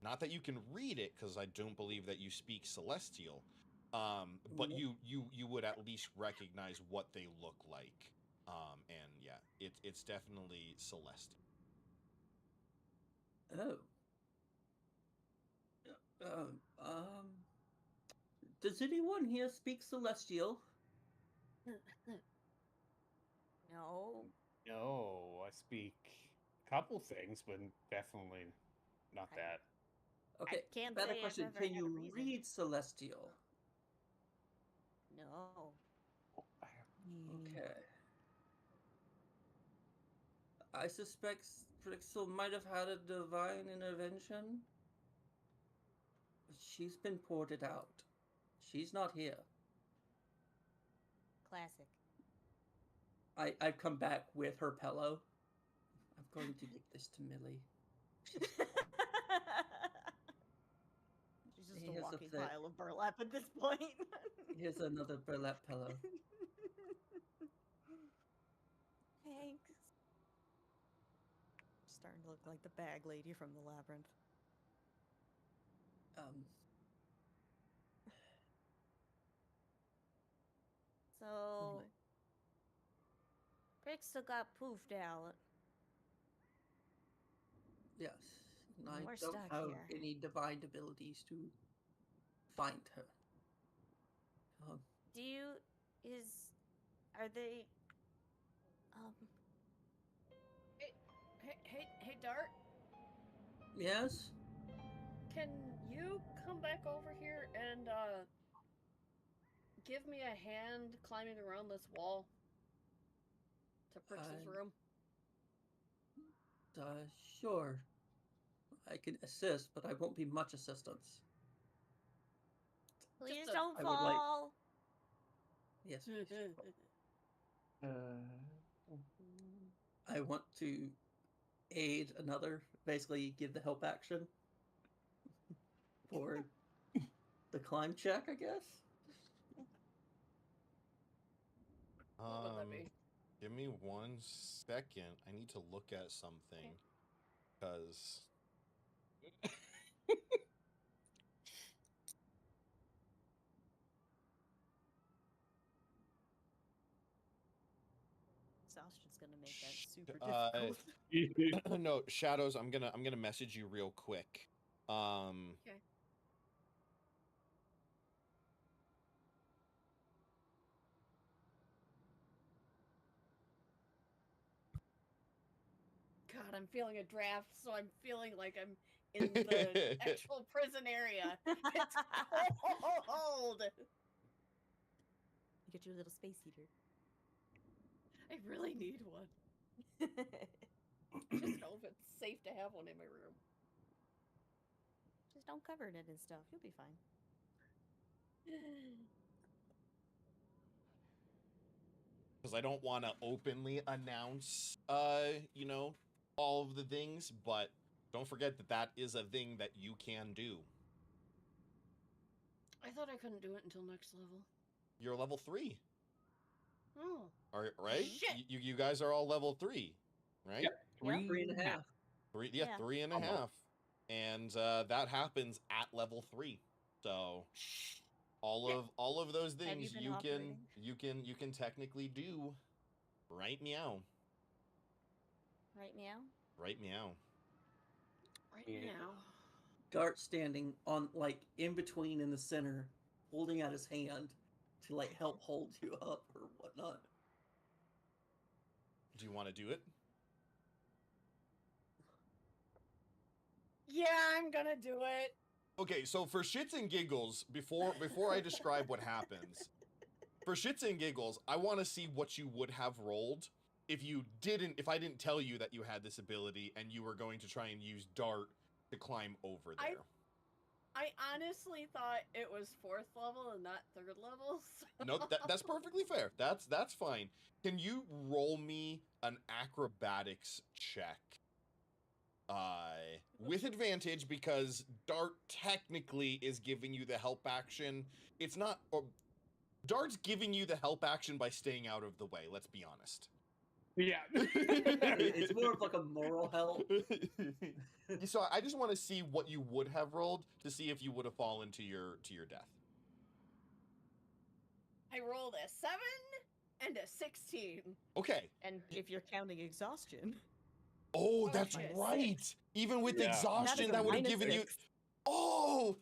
Not that you can read it, because I don't believe that you speak celestial, but Nope. you would at least recognize what they look like. And yeah, it's definitely celestial. Oh. Does anyone here speak Celestial? No. No, I speak a couple things, but definitely not I- that. Okay, can't better say I've question. ever Can had a you reason. read Celestial? No. Okay. I suspect Prixel might have had a divine intervention. She's been ported out. She's not here. Classic. I've come back with her pillow. I'm going to give this to Millie. She's just a Here's the walking thing. pile of burlap at this point. Here's another burlap pillow. Thanks. Starting to look like the bag lady from the labyrinth. So, Rick still got poofed out. Yes. And I We're don't stuck have here. any divine abilities to find her. Do you are they Hey, Dart. Yes? Can you come back over here and give me a hand climbing around this wall to Prixel's room? Sure. I can assist, but I won't be much assistance. Please a- don't I would like- fall. Yes. I want to aid another, basically give the help action for the climb check, I guess. What would that be? Give me 1 second. I need to look at something because Exhaustion's gonna make that super difficult. no, Shadows, I'm gonna message you real quick. Okay. God, I'm feeling a draft, so I'm feeling like I'm in the actual prison area. It's cold. You get your little space heater. I really need one. Just know if it's safe to have one in my room. Just don't cover it in stuff. You'll be fine. because I don't want to openly announce, you know, all of the things, but don't forget that that is a thing that you can do. I thought I couldn't do it until next level. You're level 3. Oh. Right? Shit. You guys are all level 3, right? Yep. Yeah. 3.5. 3, Yeah. 3.5. Almost. And that happens at level 3. So all of those Have you things been you can technically do right meow. Right meow? Right meow. Right Yeah. now. Dart standing on, like, in between in the center, holding out his hand to, like, help hold you up or whatnot. Do you want to do it? Yeah, I'm gonna do it. Okay, so for shits and giggles, before I describe what happens, for shits and giggles, I want to see what you would have rolled if I didn't tell you that you had this ability and you were going to try and use Dart to climb over there. I honestly thought it was 4th level and not 3rd level. So... No, that's perfectly fair. That's fine. Can you roll me an acrobatics check? With advantage, because Dart technically is giving you the help action. It's not... Dart's giving you the help action by staying out of the way, let's be honest. Yeah. It's more of like a moral help. So I just want to see what you would have rolled to see if you would have fallen to your death. I rolled a 7 and a 16. Okay. And if you're counting exhaustion. Oh, Oh, that's shit. right. Even with Yeah. exhaustion, That is a that would have given you... -6. Oh!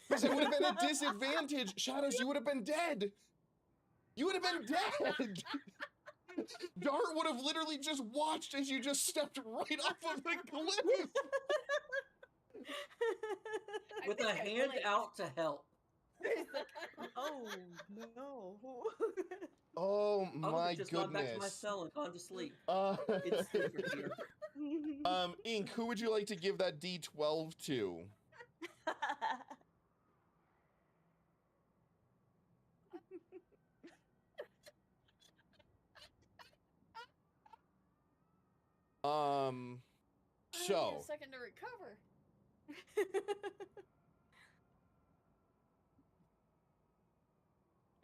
Because it would have been a disadvantage. Shadows, you would have been dead. You would have been dead. Dart would have literally just watched as you just stepped right off of the cliff. I With think a I hand blinked. out to help. Oh, no. Oh I would my have just gone back to my goodness. cell and gone to sleep. It's It's safer here. Ink, who would you like to give that D12 to? I need So a second to recover.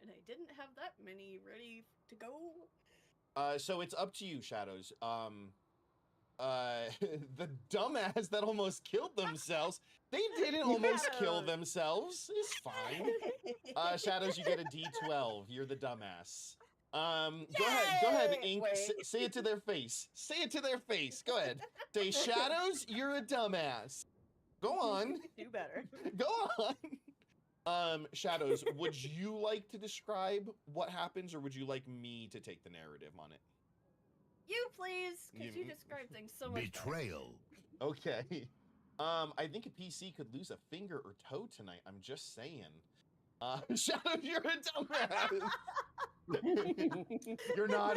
And I didn't have that many ready to go. so it's up to you, Shadows. The dumbass that almost killed themselves, they didn't almost kill Shadows. themselves. It's fine. Shadows, you get a D12. You're the dumbass. Go ahead, Yay! Ink. Wait. Say it to their face. Say it to their face. Go ahead. Say, Shadows, you're a dumbass. Go on. Do better. Go on. Shadows, would you like to describe what happens, or would you like me to take the narrative on it? You please, because you You- describe things so much better. Betrayal. Okay. I think a PC could lose a finger or toe tonight. I'm just saying. Shadow, you're a dumbass. You're not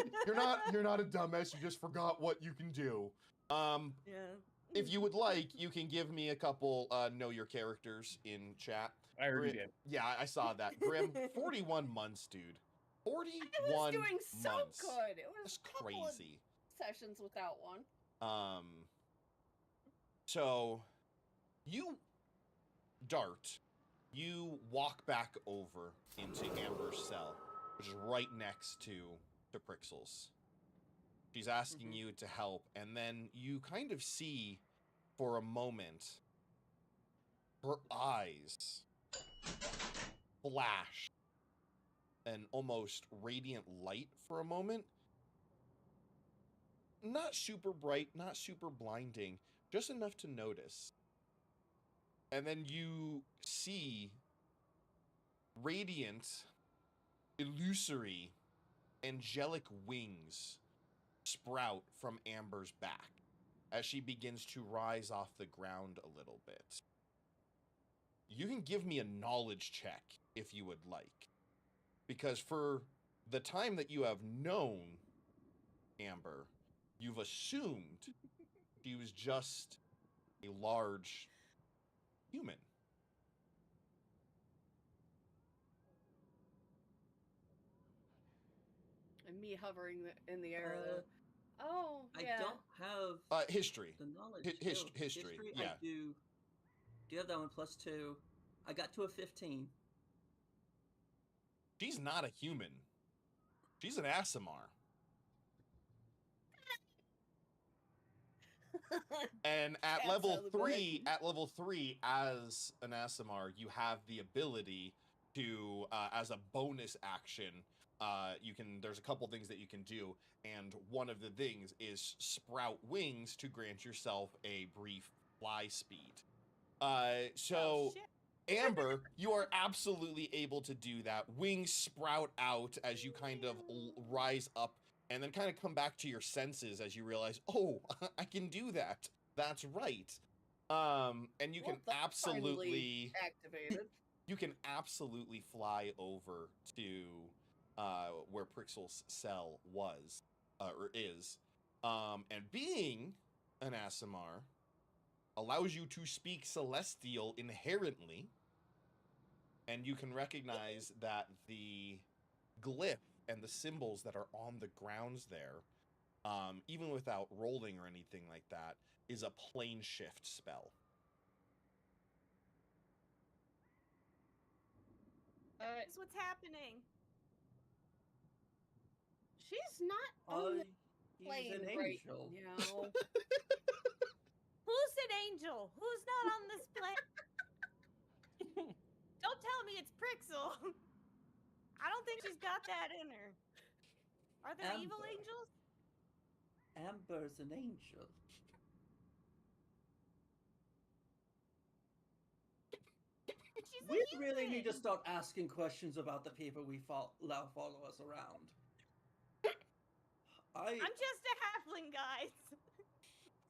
a dumbass. You just forgot what you can do. Yeah. if you would like, you can give me a couple know your characters in chat. I already did. Yeah, I saw that. Grim, 41 months, dude. 41 I was doing so months. good. It was That's a couple crazy. of sessions without one. So you walk back over into Amber's cell, which is right next to Prixels. She's asking you to help, and then you kind of see for a moment her eyes flash an almost radiant light for a moment. Not super bright, not super blinding, just enough to notice. And then you see radiant, illusory, angelic wings sprout from Amber's back as she begins to rise off the ground a little bit. You can give me a knowledge check if you would like, because for the time that you have known Amber, you've assumed she was just a large human. And me hovering in the air. Oh, yeah. I don't have History. the knowledge. History. Yeah. I do. Do you have that one +2? I got to a 15. She's not a human. She's an Ashmire. And at Cats level out of the three, bag. as an Ashmire, you have the ability to, as a bonus action, there's a couple things that you can do, and one of the things is sprout wings to grant yourself a brief fly speed. So Amber, you are absolutely able to do that. Wings sprout out as you kind of rise up and then kind of come back to your senses as you realize, oh, I can do that. That's right. And you can Well, that's finally absolutely activated. you can absolutely fly over to where Prixel's cell was or is. And being an Ashmire allows you to speak Celestial inherently, and you can recognize that the glyph and the symbols that are on the grounds there, even without rolling or anything like that, is a plane shift spell. That's what's happening. She's not on the He's plane an right angel. now. Who's an angel? Who's not on this plane? Don't tell me it's Prixel. I don't think she's got that in her. Are there evil Amber. angels? Amber's an angel. She's We a really need to human. start asking questions about the people we allow follow us around. I'm just a halfling, guys.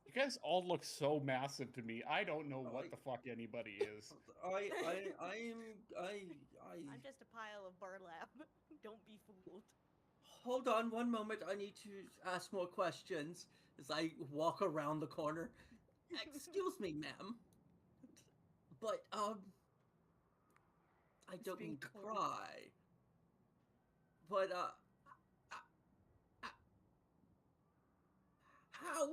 You guys all look so massive to me. I don't know what the fuck anybody is. I'm just a pile of burlap. Don't be fooled. Hold on one moment. I need to ask more questions as I walk around the corner. Excuse me, ma'am. But, I don't mean to pry. But, how...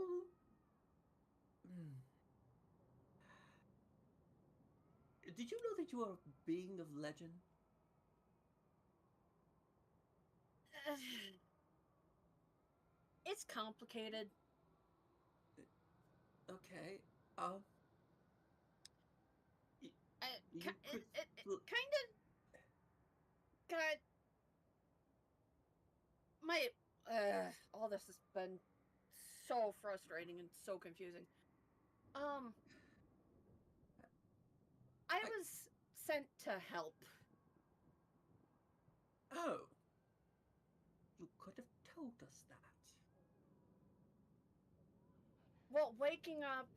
Did you know that you are a being of legend? It's complicated. Okay, It You kind of got my all this has been so frustrating and so confusing. I was sent to help. Oh. You could have told us that. Well, waking up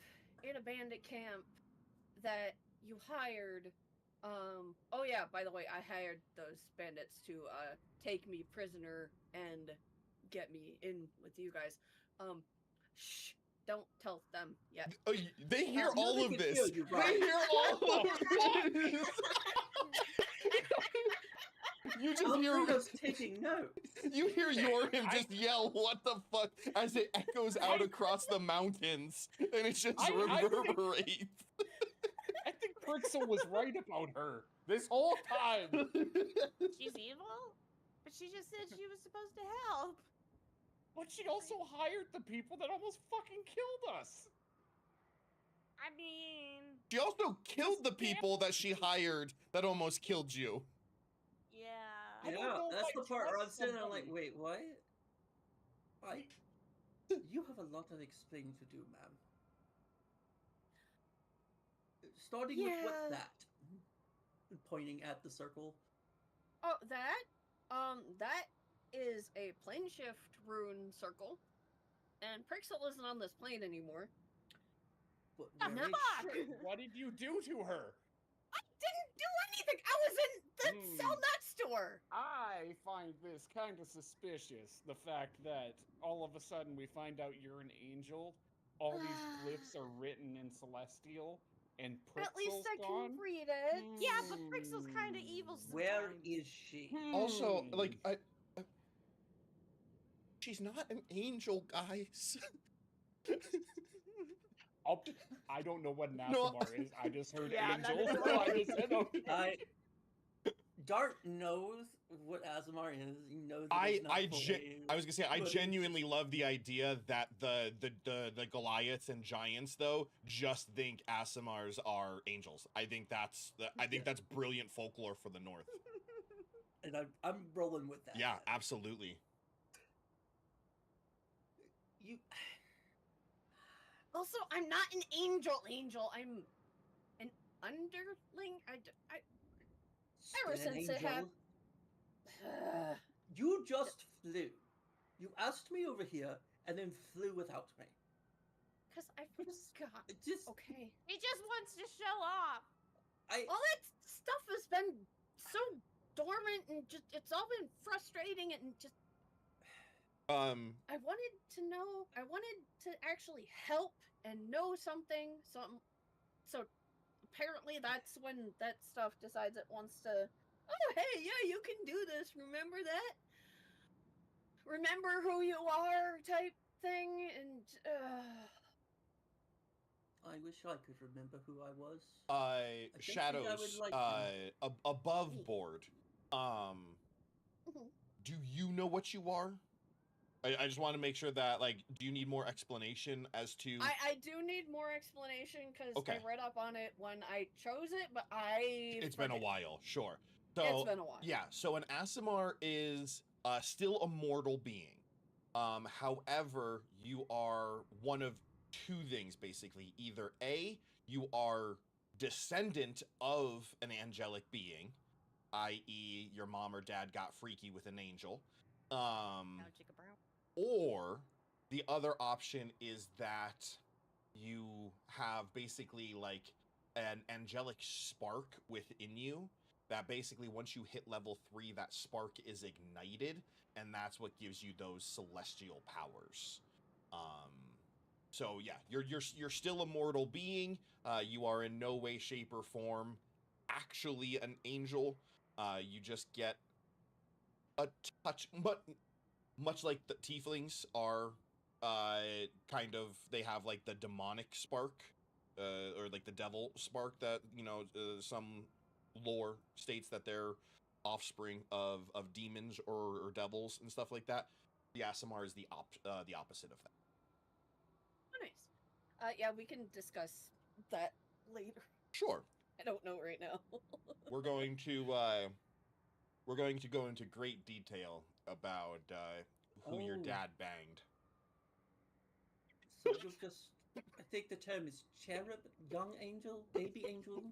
in a bandit camp that you hired. Oh yeah, by the way, I hired those bandits to take me prisoner and get me in with you guys. Shh. don't tell them yet. Oh, they hear No, all they of can this. kill you, They Brian. hear all of this. You just hear Alfredo's taking notes. you hear Yorim just yell, "What the fuck?" as it echoes out across the mountains, and it just I think- reverberates. I think Prixel was right about her this whole time. She's evil? But she just said she was supposed to help. But she also hired the people that almost fucking killed us. I mean, She also killed the people that she hired that almost killed you. yeah. I don't Yeah, know if that's I the part where I'm trust sitting there like, somebody. wait, what? You have a lot of explaining to do, ma'am. Starting with what's Yeah. that? Pointing at the circle. Oh, that is a plane shift rune circle, and Prixel isn't on this plane anymore. But The where is fuck? she? What did you do to her? I didn't do anything. I was in the Cell Nut store. I find this kind of suspicious. The fact that all of a sudden we find out you're an angel, all these glyphs are written in Celestial, and Prixel's At least I gone. can read it. Yeah, but Prixel's kind of evil sometimes. Where is she? Also, Hmm. like, she's not an angel, guys. I don't know what an No. Asimar is. I just heard Yeah, angel. neither do so I. I just said, okay. Dart knows what Azamar is. He knows that it's not I fully- was gonna say I but genuinely love the idea that the Goliaths and giants though just think Asimars are angels. I think that's that's brilliant folklore for the North. and I'm rolling with that. Yeah, absolutely. You. Also, I'm not an angel. I'm an underling. Ever Still an since it happened. angel. You just flew. You asked me over here and then flew without me. Because I forgot. It just. Okay. He just wants to show off. All that stuff has been so dormant and just it's all been frustrating and just I wanted to know, I wanted to actually help and know something. So apparently that's when that stuff decides it wants to, oh, hey, yeah, you can do this. Remember that? Remember who you are type thing. And I wish I could remember who I was. think I Shadows would like above board. Do you know what you are? I just want to make sure that, like, do you need more explanation as to? I do need more explanation because Okay. I read up on it when I chose it, but It's been a while, sure. So It's been a while. yeah, so an Asimar is still a mortal being. However, you are one of two things basically. Either A, you are descendant of an angelic being, i.e., your mom or dad got freaky with an angel. Now, chicka brown. Or the other option is that you have basically like an angelic spark within you that basically once you hit level 3, that spark is ignited, and that's what gives you those celestial powers. So yeah, you're still a mortal being. You are in no way, shape, or form actually an angel. You just get a touch, but much like the tieflings are kind of, they have like the demonic spark or like the devil spark that, you know, some lore states that they're offspring of demons or devils and stuff like that. The Asimar is the opposite of that. Oh, nice. Yeah, we can discuss that later. Sure. I don't know right now. We're going to go into great detail about who your Oh. dad banged. So you'll just. I think the term is cherub, young angel, baby angel.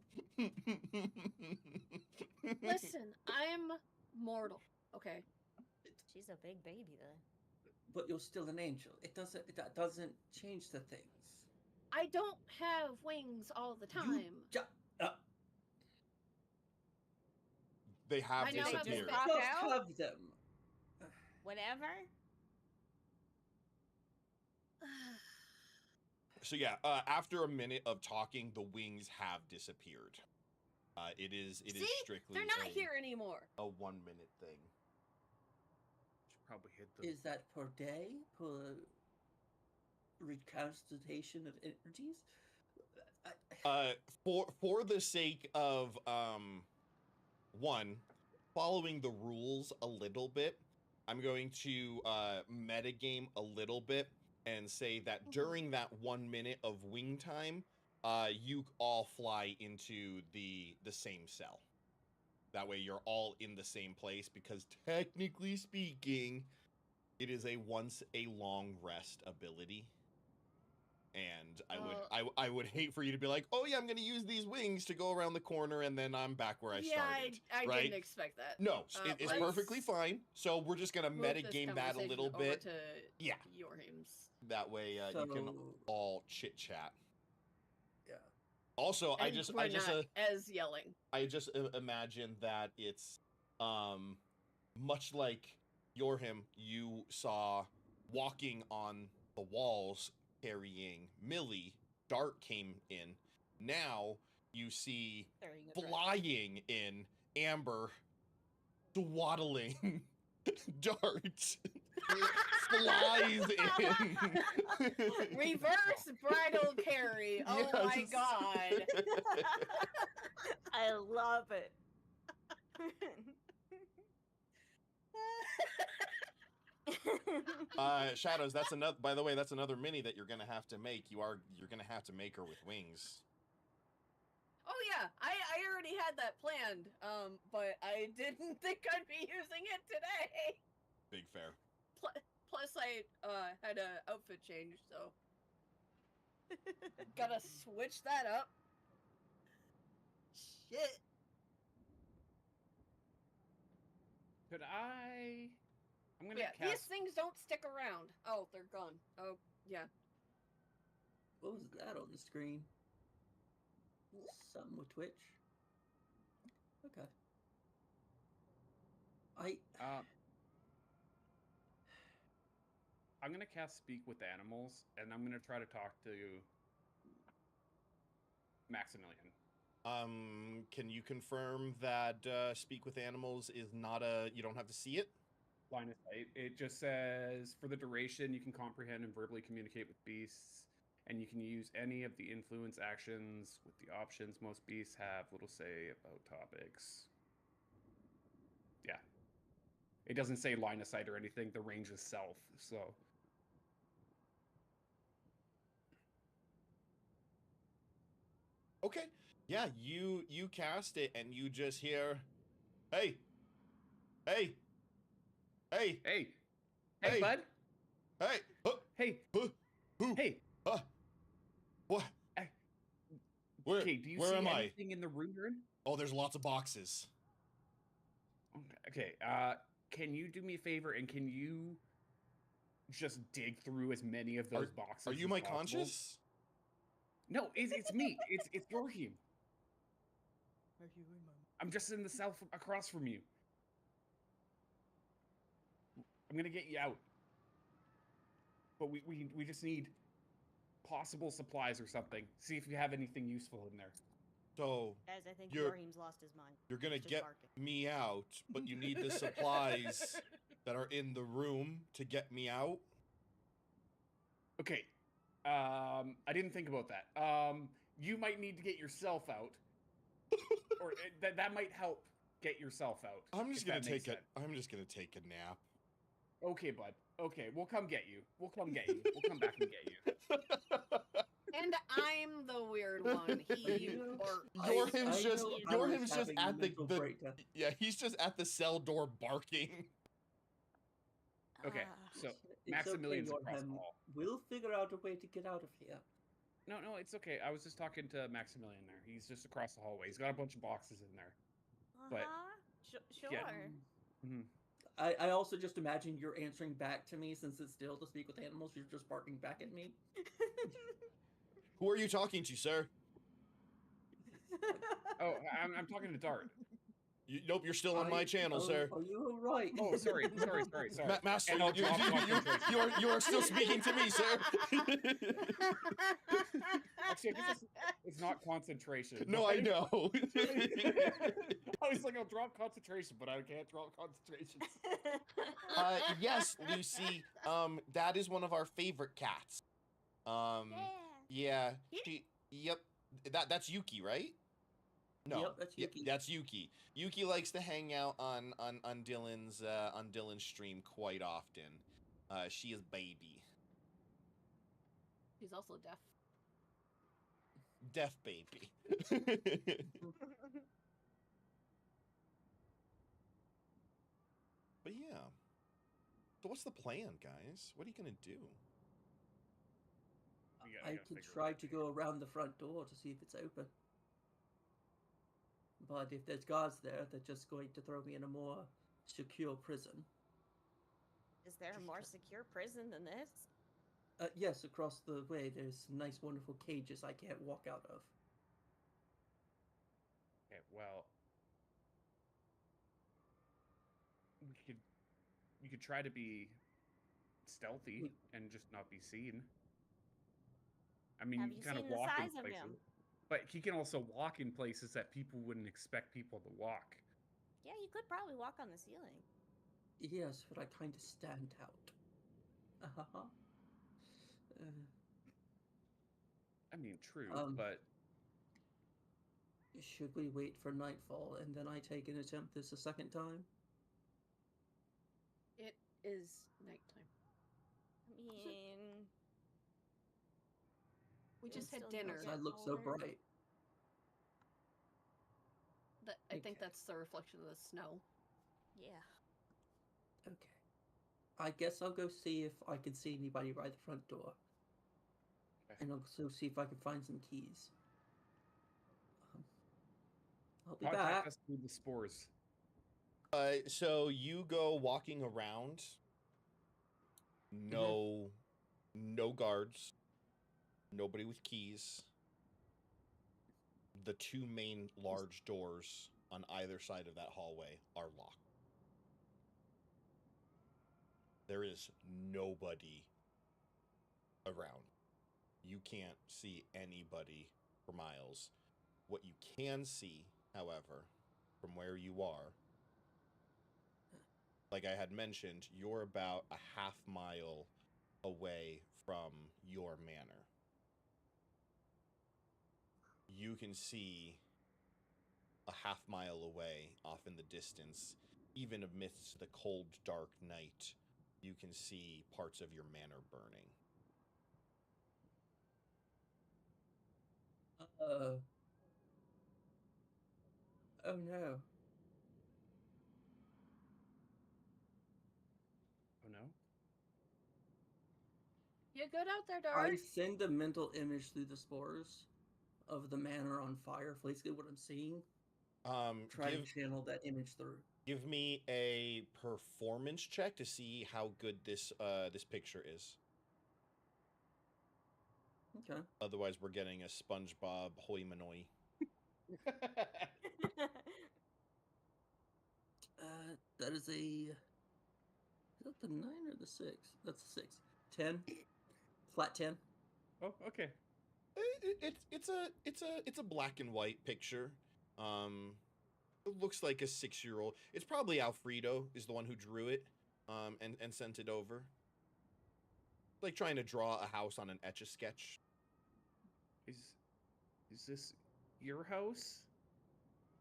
Listen, I'm mortal. Okay. She's a big baby, though. But you're still an angel. That doesn't change the things. I don't have wings all the time. They have I know how to disappeared. spell. Just out? have them. Whatever. So yeah, after a minute of talking, the wings have disappeared. It is See? strictly They're not here anymore. a 1 minute thing. Should probably hit the. Is that per day? Per reconstitution of energies? For the sake of one, following the rules a little bit, I'm going to metagame a little bit and say that during that 1 minute of wing time, you all fly into the same cell. That way you're all in the same place, because technically speaking, it is a once a long rest ability. And I would hate for you to be like, oh yeah, I'm gonna use these wings to go around the corner and then I'm back where I started. I right? didn't expect that. No, it's let's perfectly fine. So we're just gonna move this metagame that a conversation little over bit. To Yeah. Yorheim's. That way you can So- all chit chat. Yeah. Also, And we're not as yelling. I just imagine that it's much like Yorhim, you saw walking on the walls carrying Millie. Dart came in. Now you see Carrying a dragon. flying in Amber, swaddling Dart. Flies in. Reverse bridal carry. Oh my Yes. god. I love it. Shadows, that's another, by the way, that's another mini that you're gonna have to make. You're gonna have to make her with wings. Oh yeah, I already had that planned. But I didn't think I'd be using it today. Big fair. Plus I had a outfit change, so gotta switch that up. Shit. Could I? I'm gonna Yeah, these cast. things don't stick around. Oh, they're gone. Oh, yeah. What was that on the screen? Something with Twitch. Okay. I'm gonna cast Speak with Animals, and I'm gonna try to talk to Maximilian. Can you confirm that Speak with Animals is not you don't have to see it? Line of sight. It just says for the duration you can comprehend and verbally communicate with beasts, and you can use any of the influence actions with the options. Most beasts have little say about topics. Yeah. It doesn't say line of sight or anything. The range is self, so. Okay. Yeah, you cast it and you just hear, hey, hey, hey, Hey, Hey. bud. hey, Hey, who, hey. what? Hey. Where, Okay, do you where see am I? anything in the room you're in? Oh, there's lots of boxes. Okay, can you do me a favor and can you just dig through as many of those boxes? Are you as my possible? conscious? No, it's me. It's Yorheim. Are you in my... I'm just in the cell across from you. I'm gonna get you out. But we just need possible supplies or something. See if you have anything useful in there. So Guys, I think You're- Yorheim's lost his mind. you're gonna He's just get barking. me out, but you need the supplies that are in the room to get me out. Okay. I didn't think about that. You might need to get yourself out. Or that might help get yourself out. I'm just if gonna that makes take sense. I'm just gonna take a nap. Okay, bud. Okay, we'll come get you. We'll come get you. We'll come back and get you. And I'm the weird one. He you- barks. Yorhim's just know I was Yorhim's just having a at the mental breakdown. yeah, he's just at the cell door barking. Okay, Ah. so It's Maximilian's okay, across the Yorheim. hall. We'll figure out a way to get out of here. No, it's okay. I was just talking to Maximilian there. He's just across the hallway. He's got a bunch of boxes in there. But- Sure. Yeah. Mhm. I also just imagine you're answering back to me since it's still to speak with animals. You're just barking back at me. Who are you talking to, sir? Oh, I'm talking to Dart. Nope, you're still on my channel, sir. Are you all right? Oh, sorry. Master, And I'll drop concentration. you are still speaking to me, sir. Actually, I guess it's not concentration. No, I know. I was like, I'll drop concentration, but I can't drop concentration. Yes, Lucy. That is one of our favorite cats. Yeah. Yep. That's Yuki, right? No. Yep, that's Yuki. That's Yuki. Yuki likes to hang out on Dylan's stream quite often. She is baby. He's also deaf. Deaf baby. But yeah. So what's the plan, guys? What are you gonna do? I could try to go around the front door to see if it's open. But if there's guards there, they're just going to throw me in a more secure prison. Is there a more secure prison than this? Yes, across the way there's some nice, wonderful cages I can't walk out of. Okay, well, we could try to be stealthy and just not be seen. I mean, Have you you kind of seen the walk in size of places, him? but he can also walk in places that people wouldn't expect people to walk. Yeah, you could probably walk on the ceiling. Yes, but I kind of stand out. I mean, true, but should we wait for nightfall and then I take an attempt this a second time? It is nighttime. I mean, We just had still dinner. not I look so colder. bright. I think Okay. that's the reflection of the snow. yeah. Okay. I guess I'll go see if I can see anybody by the front door. Okay. And also see if I can find some keys. I'll be contact back. us through the spores. So you go walking around. No guards. Nobody with keys. The two main large doors on either side of that hallway are locked. There is nobody around. You can't see anybody for miles. What you can see, however, from where you are, like I had mentioned, you're about a half mile away from your manor. You can see a half mile away off in the distance, even amidst the cold, dark night, you can see parts of your manor burning. Oh no. Oh no. You good out there, I Dart? send a mental image through the spores of the manor on fire, basically what I'm seeing. Try to channel that image through. Give me a performance check to see how good this picture is. Okay. Otherwise, we're getting a SpongeBob hoi manoi. That is a. Is that the 9 or the 6? That's the 6. 10. Flat 10. Oh, okay. It's a black and white picture. It looks like a 6-year-old. It's probably Alfredo is the one who drew it, and sent it over. Like trying to draw a house on an Etch-a-Sketch. Is this your house?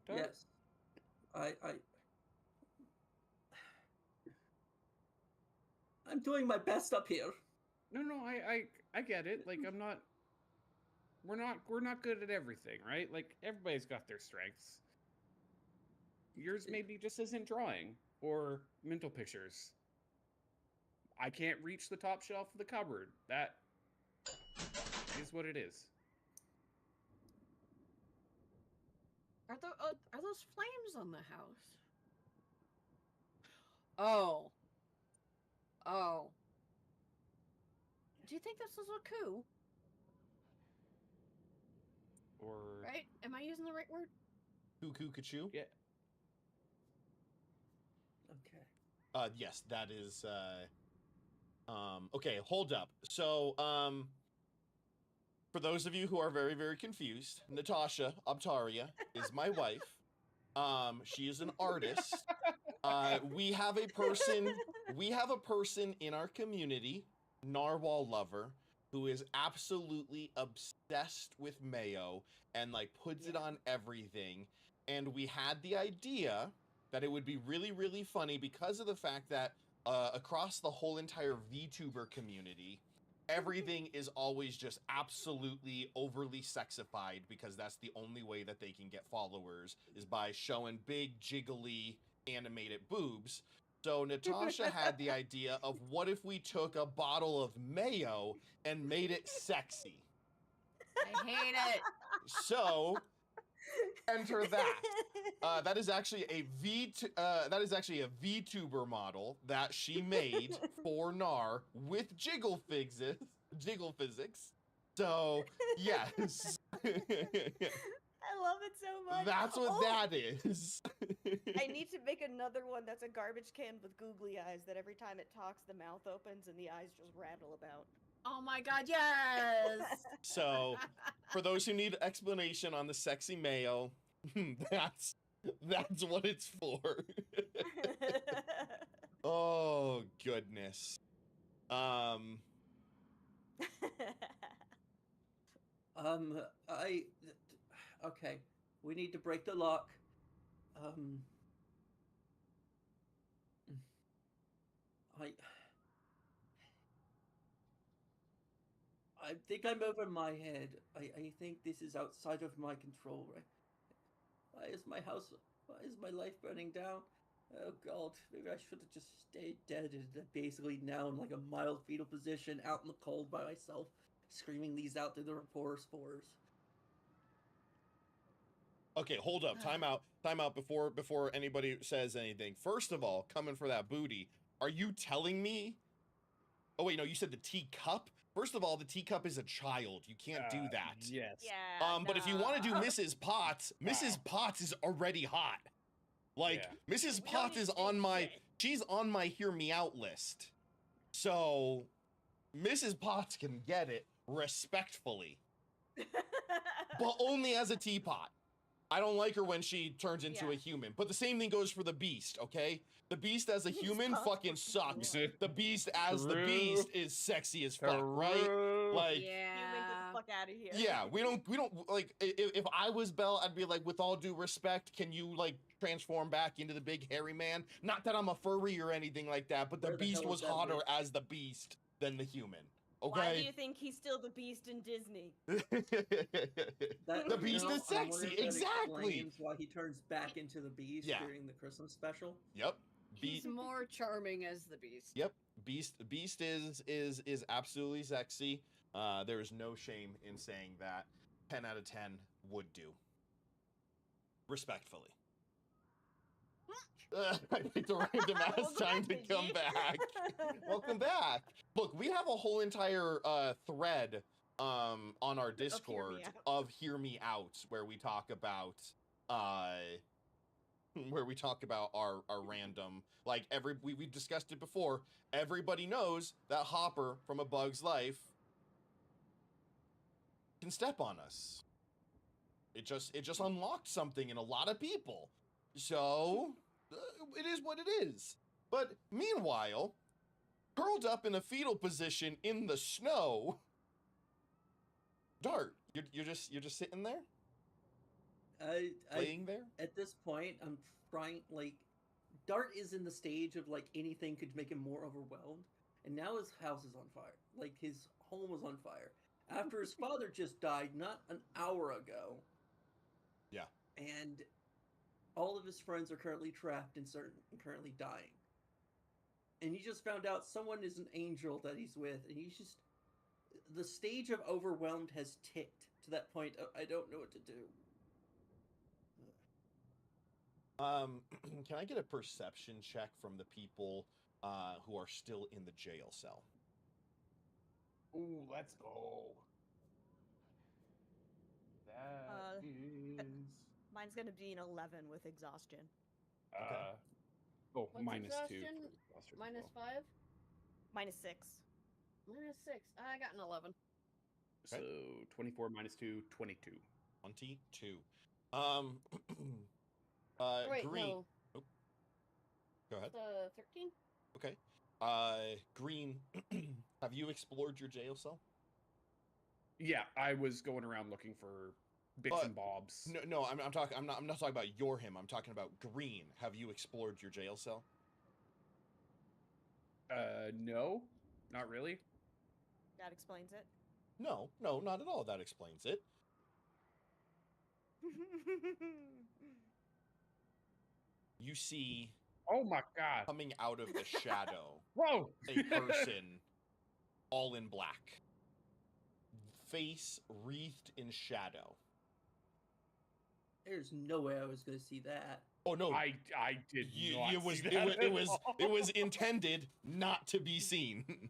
Dart? Yes. I'm doing my best up here. No, I get it. Like we're not good at everything, right? Like everybody's got their strengths. Yours maybe just isn't drawing or mental pictures. I can't reach the top shelf of the cupboard. That is what it is. Are those flames on the house? Oh. Oh. Do you think this is a coup? Or Right? Am I using the right word? Cuckoo, yeah. Yes, that is. Okay, hold up. So, for those of you who are very, very confused, Natasha Abtaria is my wife. She is an artist. We have a person. We have a person in our community, Narwhal Lover, who is absolutely obsessed with mayo and like puts it on everything. And we had the idea that it would be really, really funny because of the fact that across the whole entire VTuber community, everything is always just absolutely overly sexified because that's the only way that they can get followers is by showing big jiggly animated boobs. So Natasha had the idea of what if we took a bottle of mayo and made it sexy. I hate it. So enter that. That is actually a VTuber model that she made for Nar with jiggle physics. So yes. I love it so much. That's what that is. I need to make another one that's a garbage can with googly eyes that every time it talks, the mouth opens and the eyes just rattle about. Oh my god, yes! So, for those who need explanation on the sexy mayo, that's what it's for. Oh goodness. Okay, we need to break the lock. I think I'm over my head. I think this is outside of my control, right? Why is my life burning down? Oh god, maybe I should have just stayed dead and basically now in like a mild fetal position out in the cold by myself, screaming these out through the forest spores. Okay, hold up. Time out before anybody says anything. First of all, coming for that booty, are you telling me? Oh wait, no, you said the teacup? First of all, the teacup is a child. You can't do that. Yes. Yeah. But if you want to do Mrs. Potts, Mrs. Potts is already hot. Like, Mrs. We don't Potts need is to on do my, shit. she's on my hear me out list. So, Mrs. Potts can get it respectfully, but only as a teapot. I don't like her when she turns into a human. But the same thing goes for the Beast, okay? The Beast as a human fucking sucks. The Beast as the Beast is sexy as fuck, right? Like, Human, get the fuck out of here. yeah, we don't like. If I was Belle, I'd be like, with all due respect, can you like transform back into the big hairy man? Not that I'm a furry or anything like that, but the Where the Beast hell was is that hotter witch? as the Beast than the human. Why do you Okay. think he's still the Beast in Disney? The Beast is I wonder sexy, if that exactly. explains why he turns back into the Beast during the Christmas special. Yep. He's more charming as the Beast. Yep. Beast is absolutely sexy. There is no shame in saying that. 10 out of 10 would do. Respectfully. I picked a random ass time to come back. Welcome back. Look, we have a whole entire thread on our Discord of Hear Me Out where we talk about our random, like, we discussed it before. Everybody knows that Hopper from A Bug's Life can step on us. It just unlocked something in a lot of people. So it is what it is. But meanwhile, curled up in a fetal position in the snow, Dart, you're just sitting there, laying there. At this point, I'm trying, like, Dart is in the stage of like anything could make him more overwhelmed, and now his house is on fire. Like, his home was on fire after his father just died not an hour ago. Yeah. And all of his friends are currently trapped and currently dying. And he just found out someone is an angel that he's with, and he's just, the stage of overwhelmed has ticked to that point of, I don't know what to do. Can I get a perception check from the people who are still in the jail cell? Ooh, let's go. That is. Mine's gonna be an 11 with exhaustion. Okay. Oh, What's -2. exhaustion? for exhaustion as -5? well. -6. -6. I got an 11. So 24 -2, 22. 22. Wait, Green. no. Oh, go ahead. 13? Okay. Green. Have you explored your jail cell? Yeah, I was going around looking for bits and bobs. No. I'm talking. I'm not talking about him. I'm talking about Green. Have you explored your jail cell? No, not really. That explains it. No, not at all. That explains it. You see, Oh my god! coming out of the shadow, Whoa! a person all in black, face wreathed in shadow. There's no way I was going to see that. Oh no! I did not. It was see that it was intended not to be seen.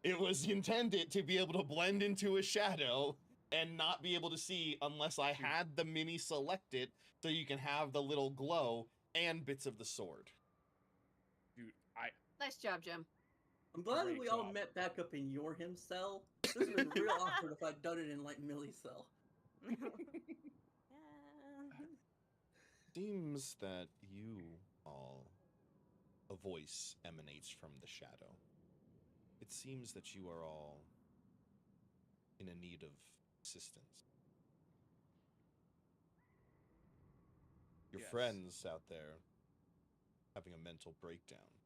It was intended to be able to blend into a shadow and not be able to see unless I had the mini selected, so you can have the little glow and bits of the sword. Dude, Nice job, Jim. I'm glad Great we all job. met back up in your him cell. This would have been real awkward if I'd done it in, like, Millie's cell. Seems that you all, a voice emanates from the shadow. It seems that you are all in a need of assistance. Your Yes. friends out there having a mental breakdown.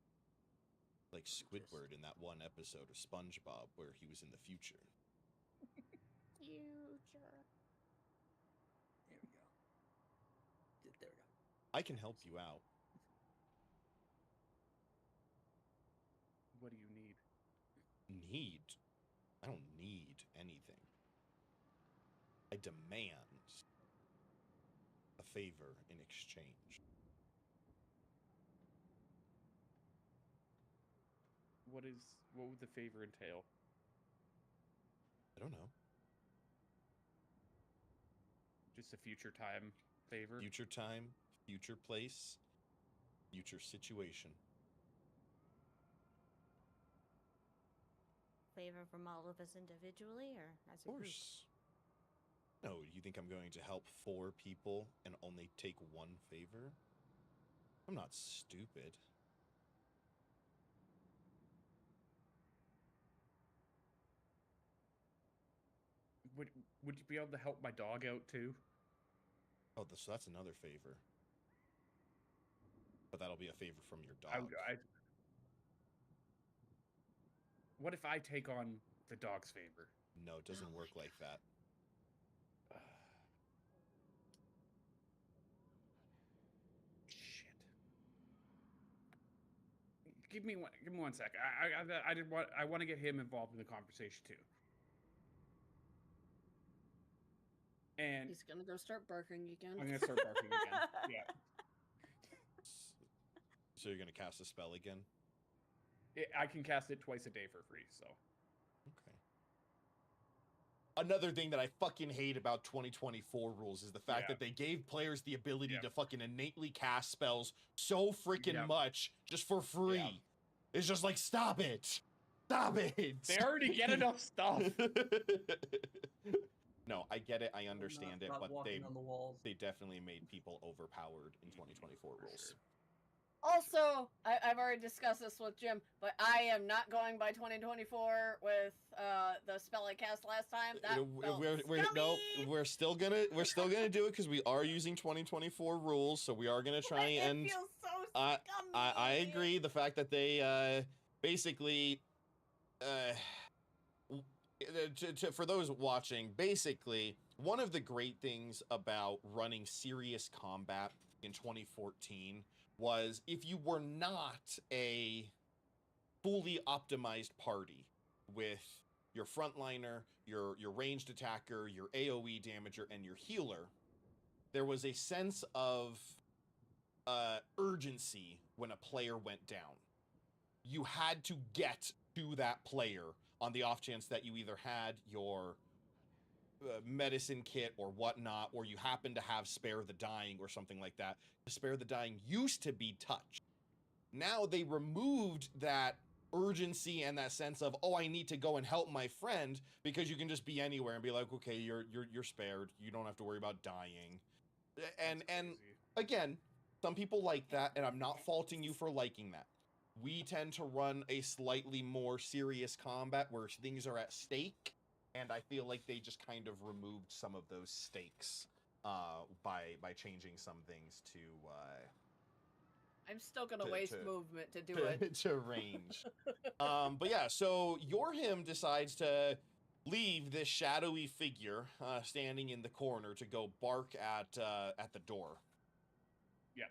Like Squidward in that one episode of SpongeBob where he was in the future. Future. There we go. There we go. I can help you out. what do you need? Need? I don't need anything. I demand a favor in exchange. What would the favor entail? I don't know. Just a future time favor? Future time, future place, future situation. Favor from all of us individually or as a Of group? course. No, you think I'm going to help 4 people and only take 1 favor? I'm not stupid. Would you be able to help my dog out too? Oh, so that's another favor. But that'll be a favor from your dog. What if I take on the dog's favor? No, it doesn't work like that. Shit. Give me one sec. I want to get him involved in the conversation too. And He's gonna go start barking again. I'm gonna start barking again. Yeah. So you're gonna cast a spell again? I can cast it twice a day for free, so. Okay. Another thing that I fucking hate about 2024 rules is the fact that they gave players the ability to fucking innately cast spells so freaking much just for free. Yeah. It's just like, stop it! Stop it! They already get enough stuff. No, I get it, I understand it, but walking on the walls. they definitely made people overpowered in 2024 rules. Also, I've already discussed this with Jim, but I am not going by 2024 with the spell I cast last time. That We're still gonna do it because we are using 2024 rules, so we are gonna try and. It feels so scummy. I agree. The fact that they basically, for those watching, basically one of the great things about running serious combat in 2014 was if you were not a fully optimized party with your frontliner, your ranged attacker, your AoE damager, and your healer, there was a sense of urgency when a player went down. You had to get to that player on the off chance that you either had your medicine kit or whatnot, or you happen to have Spare the Dying or something like that. Spare the Dying used to be touch. Now they removed that urgency and that sense of, oh, I need to go and help my friend, because you can just be anywhere and be like, okay, you're spared. You don't have to worry about dying. And again, some people like that, and I'm not faulting you for liking that. We tend to run a slightly more serious combat where things are at stake, and I feel like they just kind of removed some of those stakes by changing some things to I'm still gonna waste movement to do it. to range. But yeah, so Yorhim decides to leave this shadowy figure standing in the corner to go bark at the door. Yeah.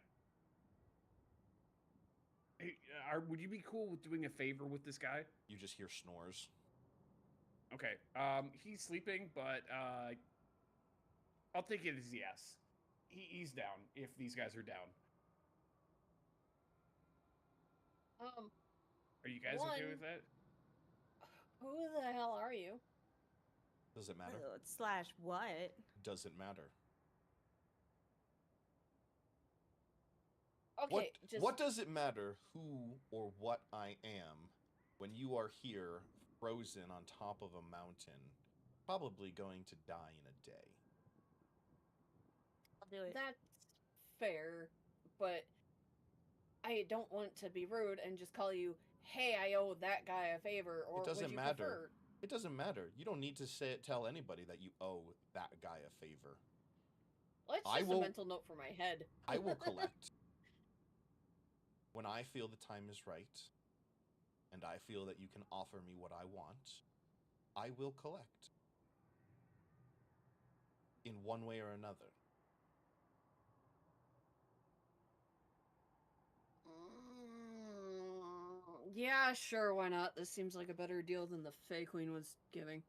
Hey, would you be cool with doing a favor with this guy? You just hear snores. Okay. He's sleeping, but I'll take it as yes. He's down if these guys are down. Are you guys okay with that? Who the hell are you? Does it matter? / what? Doesn't matter. Okay, what does it matter who or what I am when you are here, frozen on top of a mountain, probably going to die in a day? I'll do it. That's fair, but I don't want to be rude and just call you, hey, I owe that guy a favor, or it doesn't would you matter. Prefer? It doesn't matter. You don't need to tell anybody that you owe that guy a favor. Well, it's just a mental note for my head. I will collect. When I feel the time is right, and I feel that you can offer me what I want, I will collect. In one way or another. Yeah, sure, why not? This seems like a better deal than the Fae Queen was giving.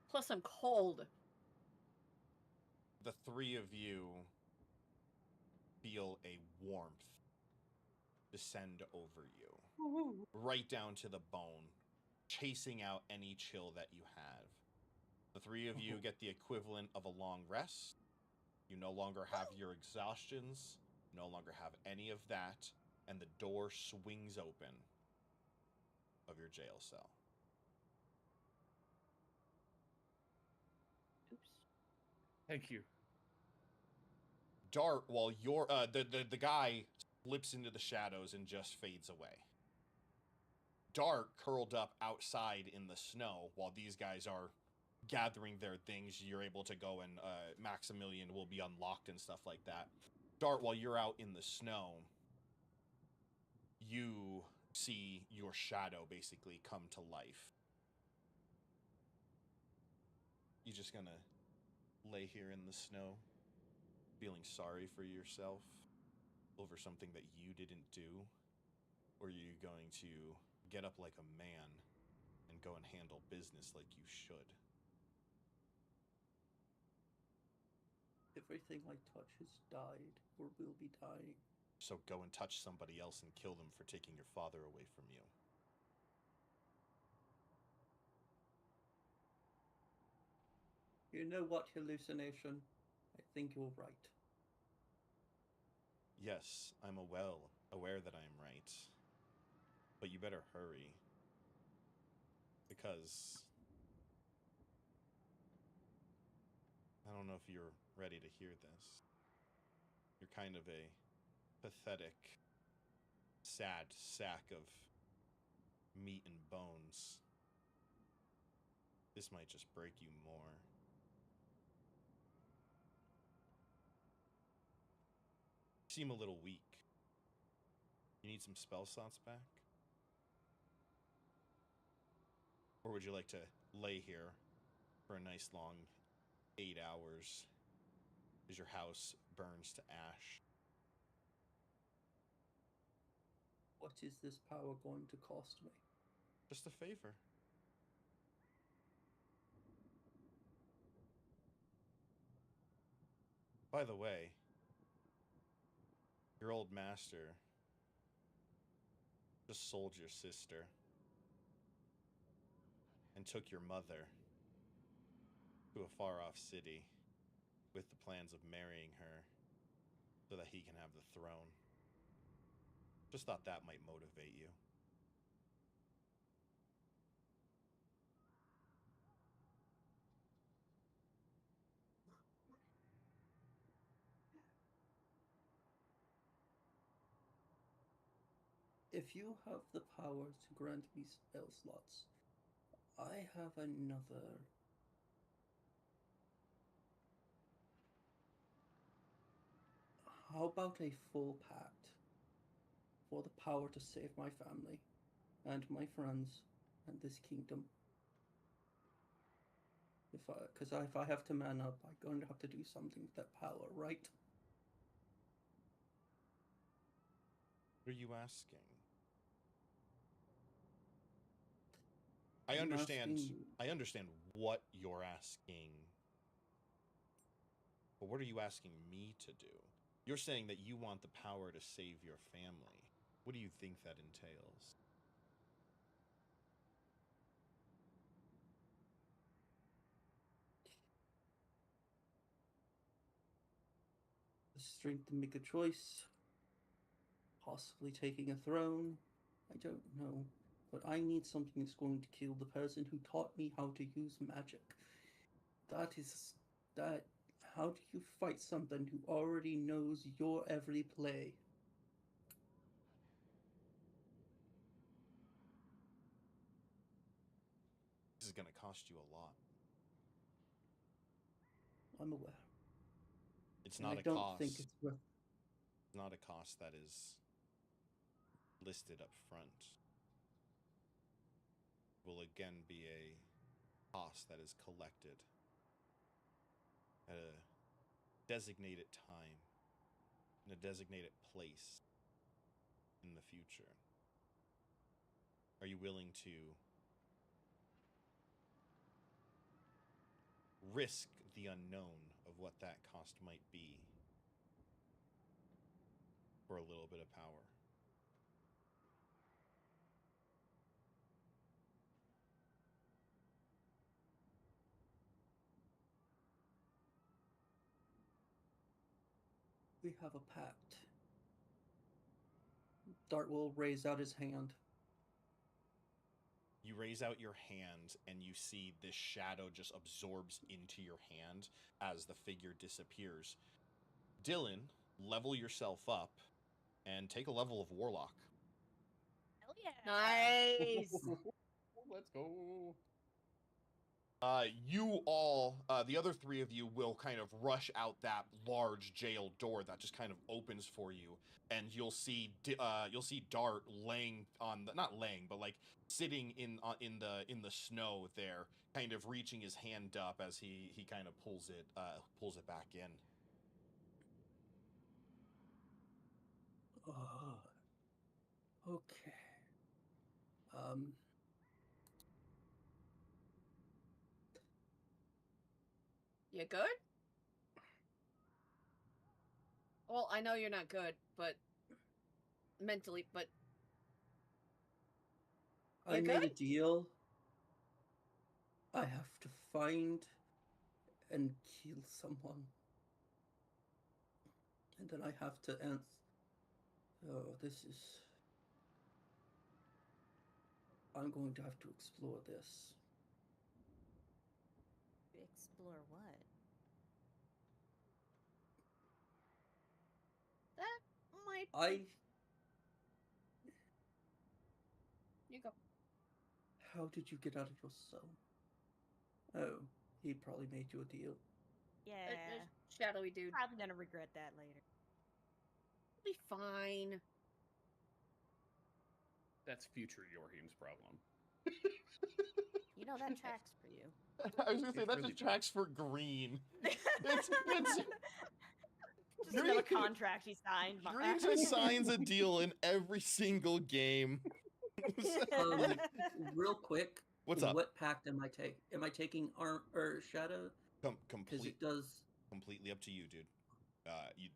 Plus, I'm cold. The three of you feel a warmth descend over you, right down to the bone, chasing out any chill that you have. The three of you get the equivalent of a long rest. You no longer have your exhaustions, no longer have any of that, and the door swings open of your jail cell. Oops. Thank you. Dart, while you're the guy slips into the shadows and just fades away. Dart curled up outside in the snow while these guys are gathering their things. You're able to go and Maximilian will be unlocked and stuff like that. Dart, while you're out in the snow, you see your shadow basically come to life. You just gonna lay here in the snow, feeling sorry for yourself over something that you didn't do? Or are you going to get up like a man and go and handle business like you should? Everything I touch has died or will be dying. So go and touch somebody else and kill them for taking your father away from you. You know what, hallucination? I think you're right. Yes, I'm aware that I am right. But you better hurry. Because I don't know if you're ready to hear this. You're kind of a pathetic, sad sack of meat and bones. This might just break you more. You seem a little weak. You need some spell slots back? Or would you like to lay here for a nice long 8 hours as your house burns to ash? What is this power going to cost me? Just a favor. By the way, your old master just sold your sister. and took your mother to a far-off city with the plans of marrying her so that he can have the throne. Just thought that might motivate you. If you have the power to grant me spell slots, I have another. How about a full pact for the power to save my family and my friends and this kingdom? Because if I have to man up, I'm going to have to do something with that power, right? What are you asking? I'm I understand. asking you. I understand what you're asking. But what are you asking me to do? You're saying that you want the power to save your family. What do you think that entails? The strength to make a choice, possibly taking a throne. I don't know, but I need something that's going to kill the person who taught me how to use magic. That. How do you fight someone who already knows your every play? This is going to cost you a lot. I'm aware. It's And not I a don't cost. think it's worth. It's not a cost that is listed up front. It will again be a cost that is collected at a designated time, in a designated place in the future. Are you willing to risk the unknown of what that cost might be for a little bit of power? We have a pact. Dart will raise out his hand. You raise out your hand and you see this shadow just absorbs into your hand as the figure disappears. Dylan, level yourself up and take a level of Warlock. Hell yeah. Nice. Let's go. You all, the other three of you will kind of rush out that large jail door that just kind of opens for you, and you'll see Dart laying on the, not laying, but like sitting in the snow there, kind of reaching his hand up as he kind of pulls it back in. Okay. You good? Well, I know you're not good, but mentally, but I You made a good? deal. I have to find and kill someone. And then I have to answer. Oh, this is. I'm going to have to explore this. Explore what? that might. You go. How did you get out of your cell? Oh, he probably made you a deal. Yeah. Shadowy dude. Probably gonna regret that later. Be fine. That's future Yorheim's problem. You know that tracks for you. I was gonna say It that really just tracks for green. It's just another contract he signed. Green just signs a deal in every single game. Real quick. What's up? What pact am I taking? Am I taking or Shadow? Because it does. Completely up to you, dude.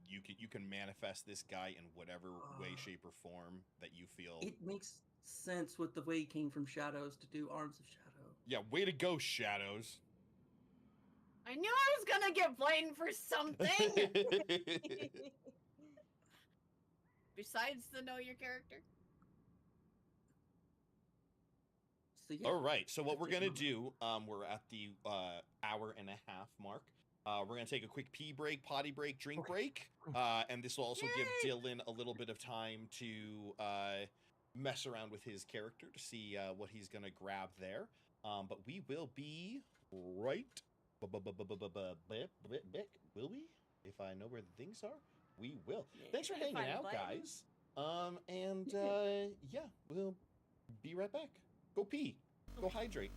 You can manifest this guy in whatever way, shape, or form that you feel. It makes sense with the way he came from shadows to do Arms of Shadow. Yeah, way to go, Shadows. I knew I was gonna get blamed for something besides the know your character. So yeah. All right, so what we're That's gonna it. do, we're at the hour and a half mark. We're gonna take a quick pee break, potty break, drink break, and this will also give Dylan a little bit of time to mess around with his character to see what he's gonna grab there. But we will be right. Will we? If I know where the things are, we will. Thanks for If I hanging out, invite guys. Yeah, we'll be right back. Go pee. Go hydrate.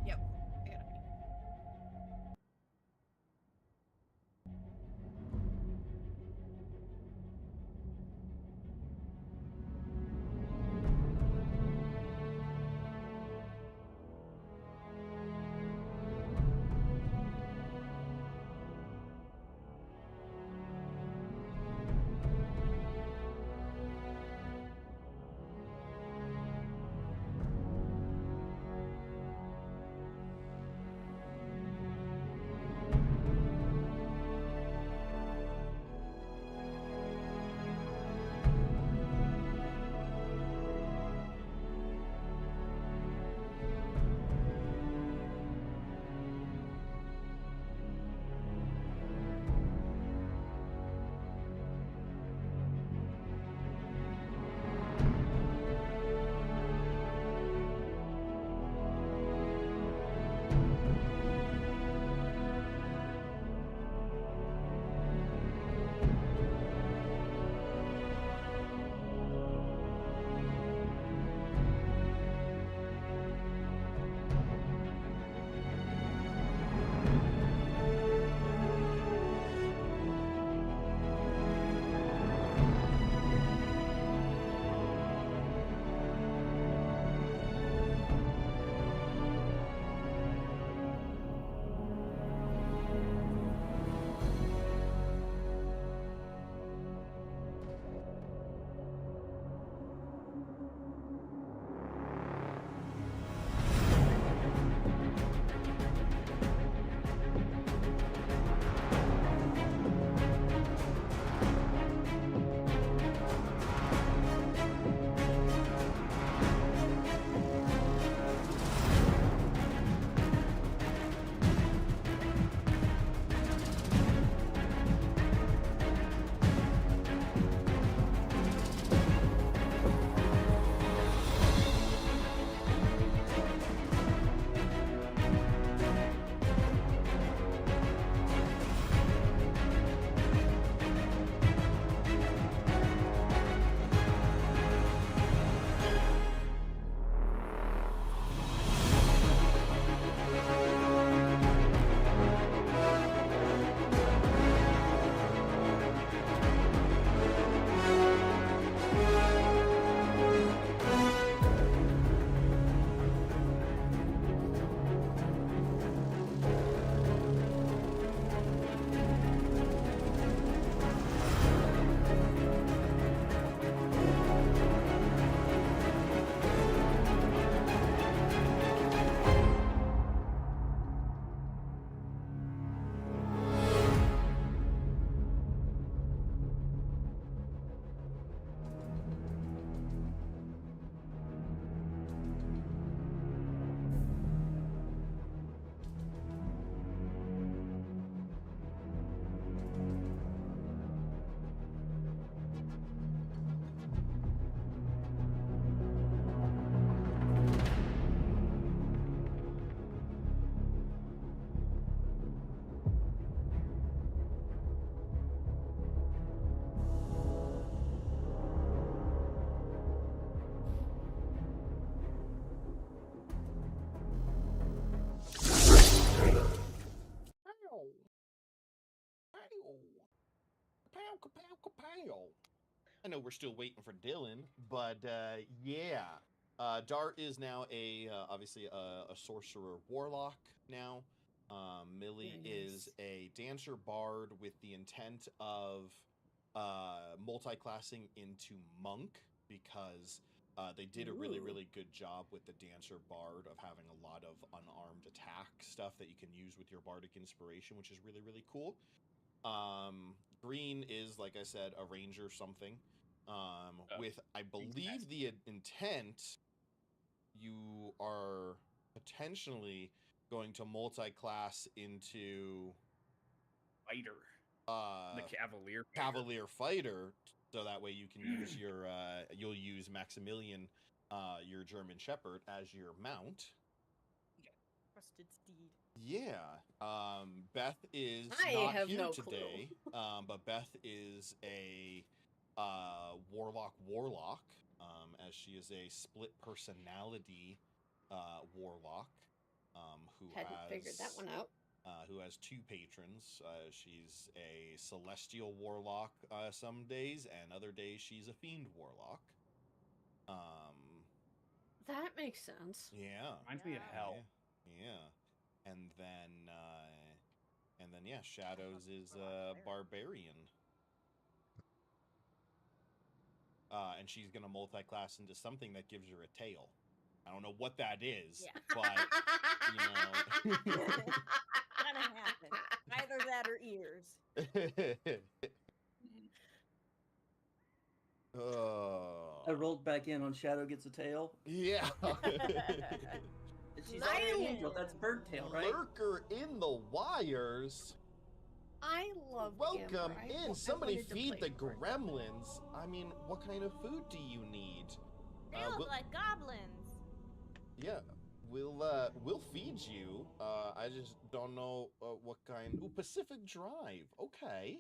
Yep. I gotta pee. I know we're still waiting for Dylan, but yeah. Dart is now obviously a sorcerer warlock now. Millie Very nice. is a dancer bard with the intent of multi-classing into monk because They did a really good job with the Dancer Bard of having a lot of unarmed attack stuff that you can use with your Bardic Inspiration, which is really cool. Green is, like I said, a ranger something. With, I believe, the intent, you are potentially going to multi-class into Fighter. The Cavalier Fighter. Cavalier Fighter, so that way you can use your you'll use Maximilian, your German Shepherd, as your mount. Trusted steed. Yeah. Beth is I not have here no today. But Beth is a warlock, as she is a split personality warlock. Who Hadn't figured that one out. Who has 2 patrons. She's a celestial warlock some days, and other days she's a fiend warlock. That makes sense. Yeah. Reminds me of hell. Yeah. And then yeah, Shadows is a barbarian. And she's gonna multi-class into something that gives her a tail. I don't know what that is, but you know. Gonna happen. Either that or ears. I rolled back in on Shadow Gets a Tail. Yeah. She's already an angel. That's bird tail, right? Lurker in the wires. I love Welcome Amber. in. Somebody wanted to feed play the for it. gremlins. I mean, what kind of food do you need? They look like goblins. Yeah, we'll feed you. I just don't know what kind. Ooh, Pacific Drive. Okay.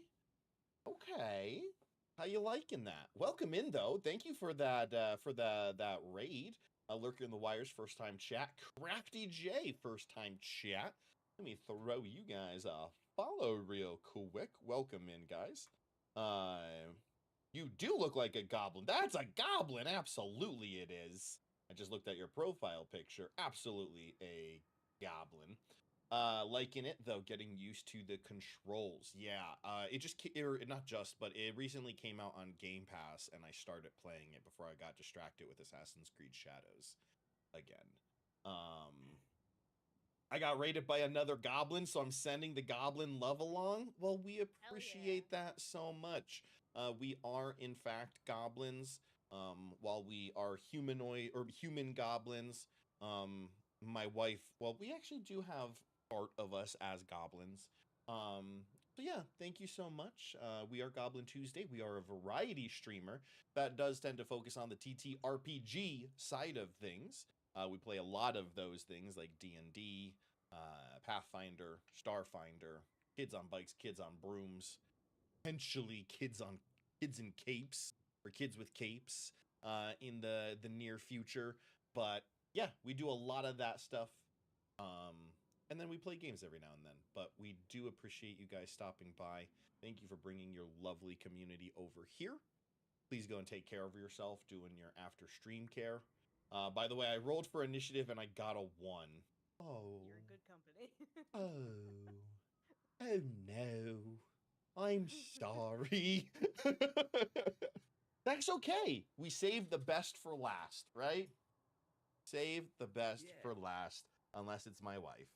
How you liking that? Welcome in, though. Thank you for that that raid. Lurker in the Wires, first time chat. Crafty J, first time chat. Let me throw you guys a follow real quick. Welcome in, guys. You do look like a goblin. That's a goblin. Absolutely it is. I just looked at your profile picture. Absolutely a goblin. Liking it, though, getting used to the controls. Yeah, it just, not just, but it recently came out on Game Pass, and I started playing it before I got distracted with Assassin's Creed Shadows again. I got raided by another goblin, so I'm sending the goblin love along. Well, we appreciate that so much. We are, in fact, goblins. While we are humanoid or human goblins, my wife, well, we actually do have part of us as goblins. So yeah, thank you so much. We are Goblin Tuesday. We are a variety streamer that does tend to focus on the TTRPG side of things. We play a lot of those things like D&D, Pathfinder, Starfinder, Kids on Bikes, Kids on Brooms, potentially Kids in Capes, or Kids with Capes in the near future. But yeah, we do a lot of that stuff. And then we play games every now and then. But we do appreciate you guys stopping by. Thank you for bringing your lovely community over here. Please go and take care of yourself, doing your after stream care. By the way, I rolled for initiative and I got a 1. Oh. You're in good company. Oh no. I'm sorry. That's okay. We saved the best for last, right? Save the best for last, unless it's my wife.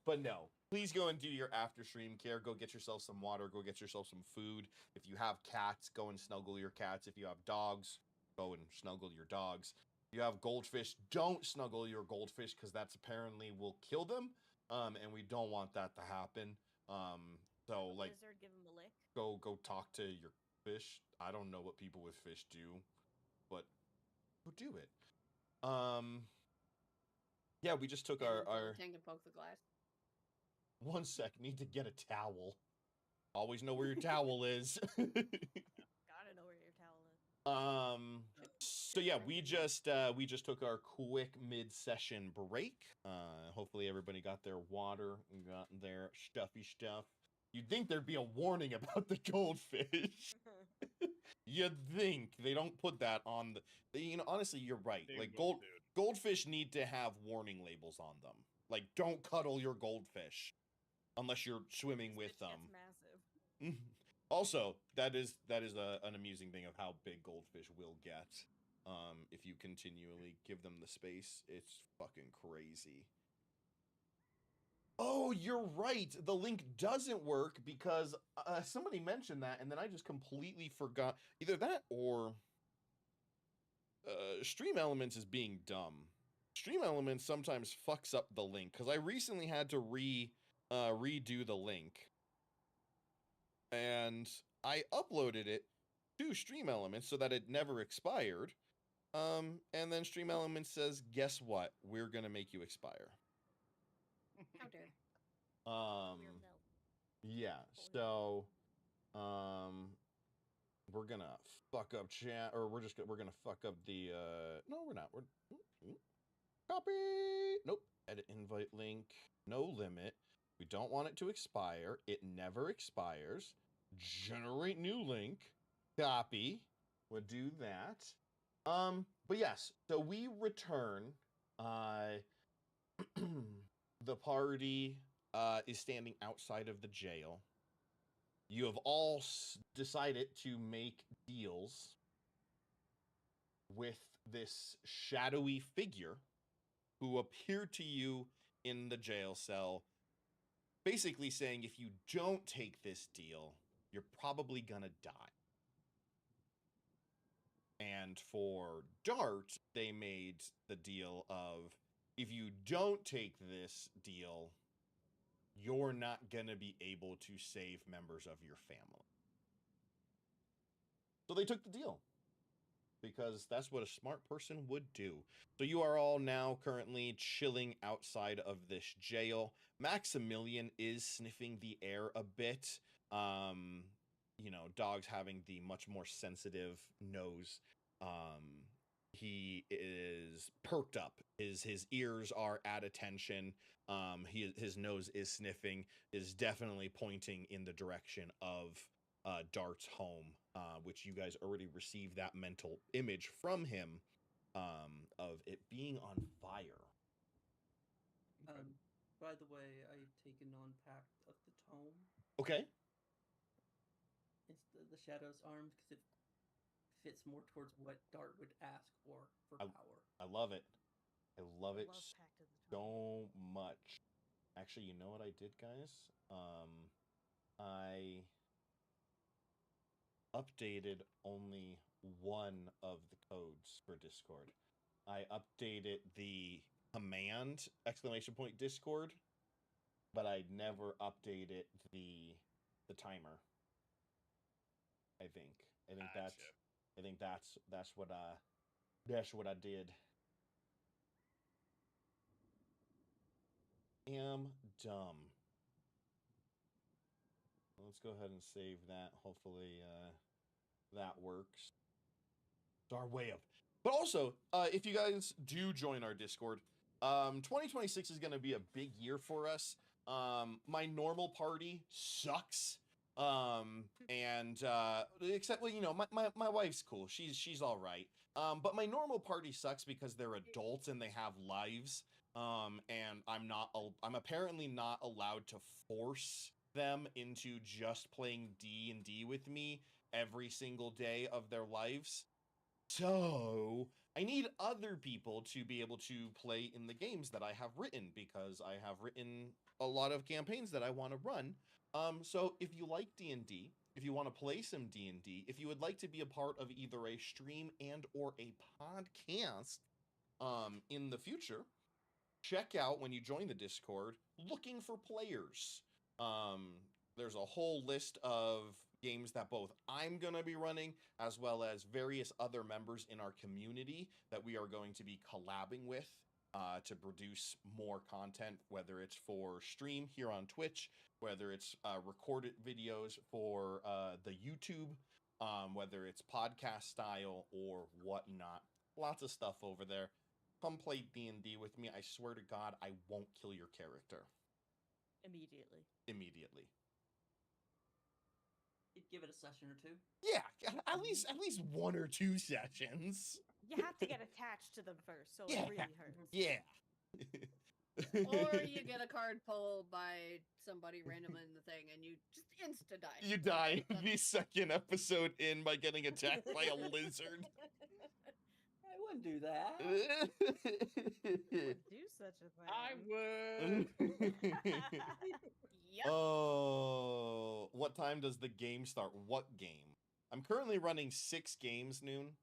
But no. Please go and do your after stream care. Go get yourself some water. Go get yourself some food. If you have cats, go and snuggle your cats. If you have dogs, go and snuggle your dogs. If you have goldfish, don't snuggle your goldfish because that's apparently will kill them. And we don't want that to happen. So like, Lizard, give him a lick. go talk to your fish. I don't know what people with fish do, but go do it. Yeah, we just took our Tank and poke the glass. 1 sec, need to get a towel. Always know where your towel is. Gotta know where your towel is. So yeah, we just took our quick mid-session break. Hopefully everybody got their water and got their stuffy stuff. You'd think there'd be a warning about the goldfish. You'd think they don't put that on the. You know, honestly, you're right. They Like will, goldfish need to have warning labels on them. Like, don't cuddle your goldfish unless you're swimming with This them. bitch gets massive. Also, that is an amusing thing of how big goldfish will get. If you continually give them the space, it's fucking crazy. Oh, you're right. The link doesn't work because somebody mentioned that, and then I just completely forgot. Either that or Stream Elements is being dumb. Stream Elements sometimes fucks up the link because I recently had to redo the link, and I uploaded it to Stream Elements so that it never expired. And then Stream Elements says, "Guess what? We're gonna make you expire." How dare. Yeah. So, we're gonna fuck up chat, or we're gonna fuck up the. No, we're not. We're copy. Nope. Edit invite link. No limit. We don't want it to expire. It never expires. Generate new link. Copy. We'll do that. But yes, so we return. The party is standing outside of the jail. You have all decided to make deals with this shadowy figure who appeared to you in the jail cell, basically saying if you don't take this deal, you're probably gonna die. And for Dart, they made the deal of if you don't take this deal, you're not going to be able to save members of your family. So they took the deal because that's what a smart person would do. So you are all now currently chilling outside of this jail. Maximilian is sniffing the air a bit. You know, dogs having the much more sensitive nose. He is perked up. His ears are at attention. His nose is sniffing, is definitely pointing in the direction of Dart's home, which you guys already received that mental image from him of it being on fire. By the way, I've taken on Pact of the Tome. Okay. It's the Shadow's Arms because it fits more towards what Dart would ask for power. I love it. I love it Pact of the Tome. so much. Actually, you know what I did, guys? I updated only one of the codes for Discord. I updated the command ! Discord, but I never updated the timer. I think that's what I did. Am dumb. Let's go ahead and save that. Hopefully that works. It's our way of. But also, if you guys do join our Discord, 2026 is going to be a big year for us. My normal party sucks. And except, well, you know, my wife's cool. She's all right. But my normal party sucks because they're adults and they have lives. And I'm apparently not allowed to force them into just playing D&D with me every single day of their lives. So I need other people to be able to play in the games that I have written because I have written a lot of campaigns that I want to run. So if you like D&D, if you want to play some D&D, if you would like to be a part of either a stream and or a podcast in the future, check out when you join the Discord, looking for players. There's a whole list of games that both I'm going to be running, as well as various other members in our community that we are going to be collabing with to produce more content, whether it's for stream here on Twitch, whether it's recorded videos for the YouTube, whether it's podcast style or whatnot. Lots of stuff over there. Come play D&D with me. I swear to God, I won't kill your character. Immediately. You'd give it a session or two. Yeah, at least 1 or 2 sessions. You have to get attached to them first, so Yeah. it really hurts. Yeah. Or you get a card pulled by somebody random in the thing and you just insta die. You die the second episode in by getting attacked by a lizard. I wouldn't do that. Would do such a thing. I would. Yep. Oh, what time does the game start? What game? I'm currently running 6 games, Noon.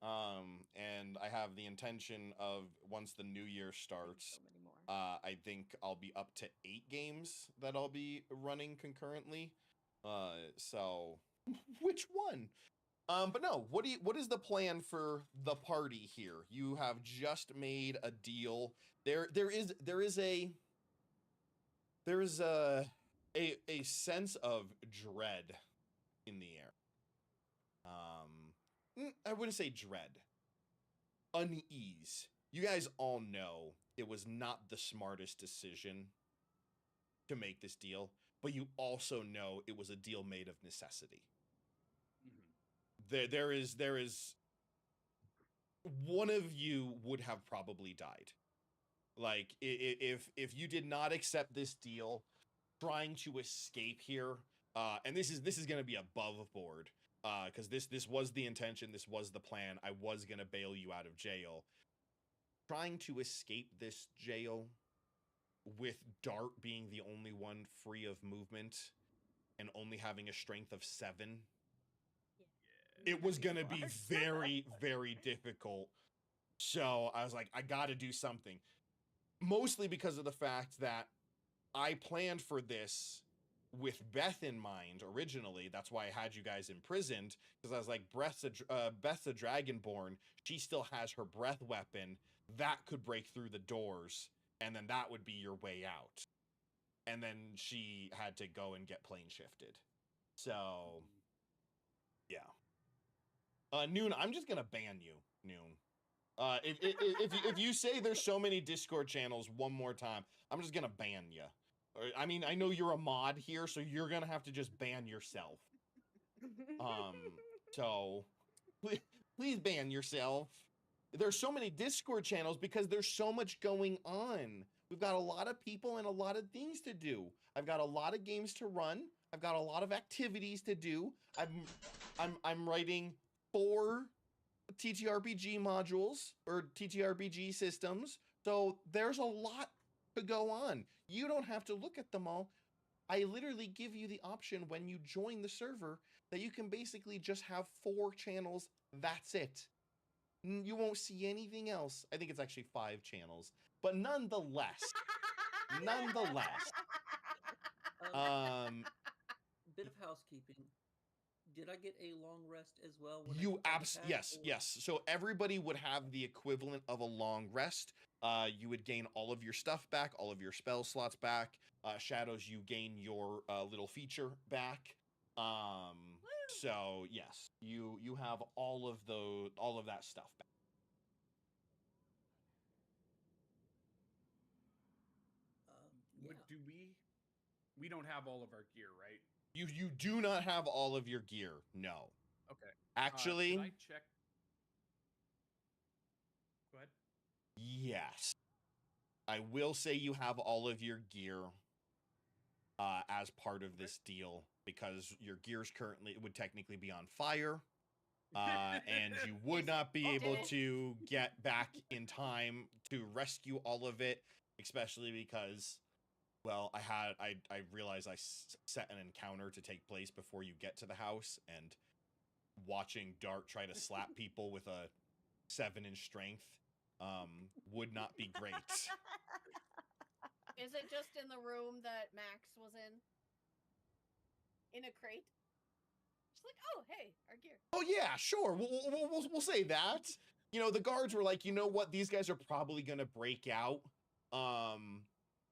And I have the intention of, once the new year starts, So many more. I think I'll be up to 8 games that I'll be running concurrently. So which one? But no, what is the plan for the party here? You have just made a deal. There is a sense of dread in the air. I wouldn't say dread. Unease. You guys all know it was not the smartest decision to make this deal, but you also know it was a deal made of necessity. Mhm. There is one of you would have probably died. Like, if you did not accept this deal, trying to escape here, and this is gonna be above board, because this was the intention, this was the plan. I was gonna bail you out of jail. Trying to escape this jail with Dart being the only one free of movement and only having a strength of 7, it was gonna be very, very difficult. So I was like, I gotta do something. Mostly because of the fact that I planned for this with Beth in mind originally. That's why I had you guys imprisoned, because I was like, Beth's a Dragonborn. She still has her breath weapon. That could break through the doors, and then that would be your way out. And then she had to go and get plane shifted. So, yeah. Noon, I'm just gonna ban you, Noon. If you say there's so many Discord channels one more time, I'm just gonna ban you. I mean, I know you're a mod here, so you're gonna have to just ban yourself. So please ban yourself. There's so many Discord channels because there's so much going on. We've got a lot of people and a lot of things to do. I've got a lot of games to run. I've got a lot of activities to do. I'm writing 4 TTRPG modules or TTRPG systems. So there's a lot to go on. You don't have to look at them all. I literally give you the option when you join the server that you can basically just have 4 channels. That's it. You won't see anything else. I think it's actually 5 channels, but nonetheless, Bit of housekeeping. Did I get a long rest as well? When you I took the attack, or- yes. So everybody would have the equivalent of a long rest. You would gain all of your stuff back, all of your spell slots back. Shadows, you gain your little feature back. So yes, you have all of that stuff back. Yeah. But we don't have all of our gear, right? You do not have all of your gear. No. Okay. Actually, Can I check? Go ahead. yes. I will say you have all of your gear as part of this deal, because your gears currently would technically be on fire. And you would not be able to get back in time to rescue all of it, especially because, well, I realized I set an encounter to take place before you get to the house, and watching Dart try to slap people with a 7 in strength would not be great. Is it just in the room that Max was in? In a crate? Just like, oh, hey, our gear. Oh yeah, sure. We'll say that. You know, the guards were like, you know what? These guys are probably gonna break out.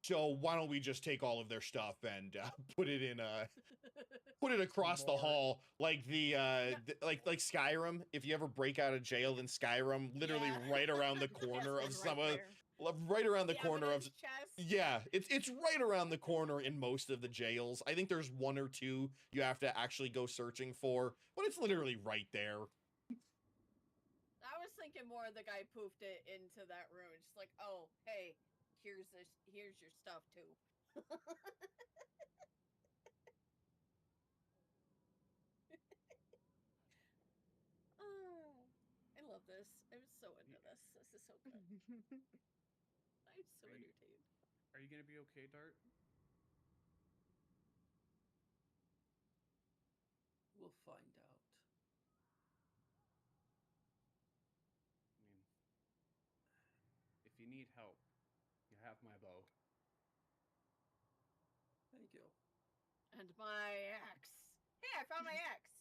So why don't we just take all of their stuff and put it across the hall, like like Skyrim. If you ever break out of jail in Skyrim, literally right around the corner of some of, right around the corner of. Yeah, it's right around the corner in most of the jails. I think there's 1 or 2 you have to actually go searching for, but it's literally right there. I was thinking more the guy poofed it into that room. Just like, oh, hey, here's your stuff too. I love this. I'm so into this. This is so good. I'm so Are you- entertained. Are you gonna be okay, Dart? We'll find out. I mean, if you need help, you have my bow Thank you. And my axe. Hey, I found my axe.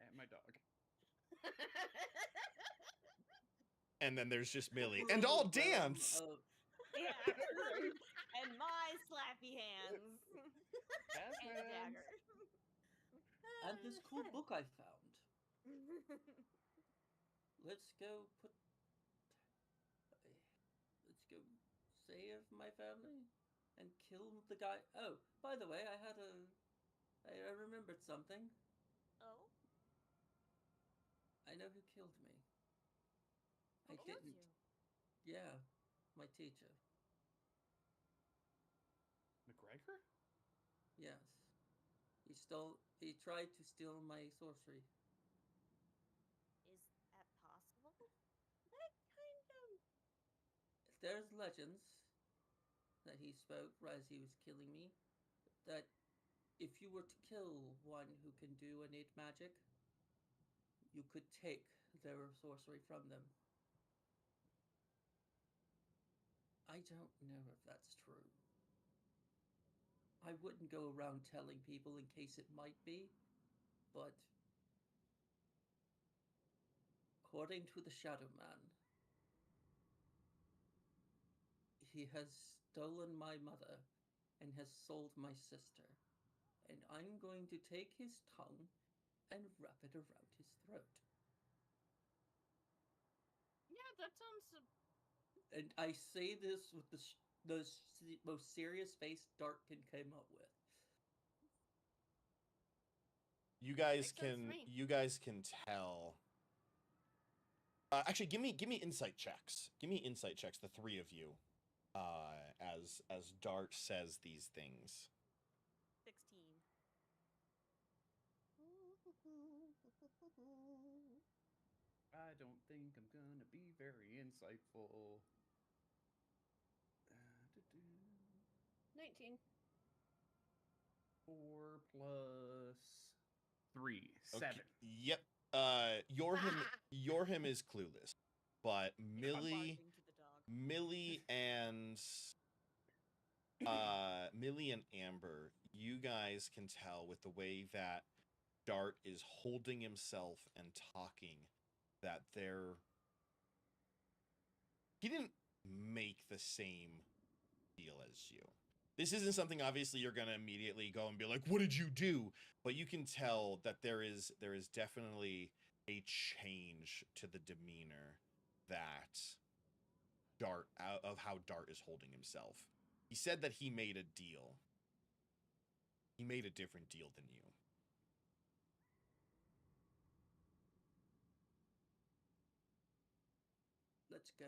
and my dog. And then there's just Millie. And all dance! Yeah. And my slappy hands. And a dagger. And this cool book I found. Let's go save my family and kill the guy. Oh, by the way, I remembered something. Oh? I know who killed me. I Who killed didn't. you? Yeah, my teacher. McGregor? Yes. He tried to steal my sorcery. Is that possible? That kind of. There's legends that he spoke as he was killing me, that if you were to kill one who can do innate magic, you could take their sorcery from them. I don't know if that's true. I wouldn't go around telling people in case it might be, but according to the Shadow Man, he has stolen my mother and has sold my sister, and I'm going to take his tongue and wrap it around his throat. Yeah, that sounds. And I say this with the most serious face Dart can come up with. You guys Makes sense to can me. tell. Actually, give me insight checks. Give me insight checks, the three of you, as Dart says these things. 16. I don't think I'm gonna be very insightful. 19. 4 plus 3, Okay, 7. yep. Yorhim is clueless, but Millie Barking to the dog. Millie and Amber, you guys can tell with the way that Dart is holding himself and talking that he didn't make the same deal as you. This isn't something obviously you're gonna immediately go and be like, what did you do? But you can tell that there is definitely a change to the demeanor that of how Dart is holding himself. He said that he made a deal. He made a different deal than you. Let's go.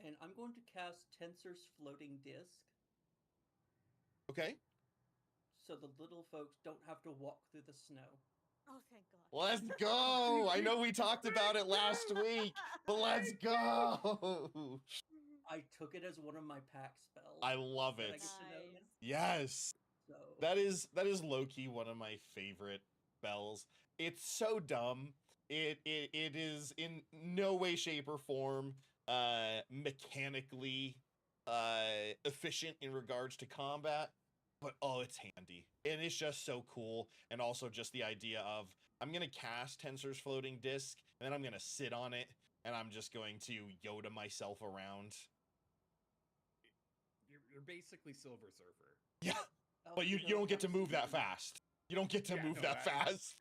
And I'm going to cast Tensor's floating disc Okay. so the little folks don't have to walk through the snow. Oh, thank God. Let's go. I know we talked about it last week, but let's go. I took it as one of my pack spells. I love that I it. get to know now. Nice. Yes. So That is low-key one of my favorite spells. It's so dumb. It is in no way, shape, or form mechanically efficient in regards to combat, but oh, it's handy. And it's just so cool. And also just the idea of I'm gonna cast Tensor's floating disc, and then I'm gonna sit on it, and I'm just going to Yoda myself around. You're basically Silver Surfer. Yeah. oh, But you no, don't get to move that absolutely. fast. You don't get to Yeah, move no, that that- fast.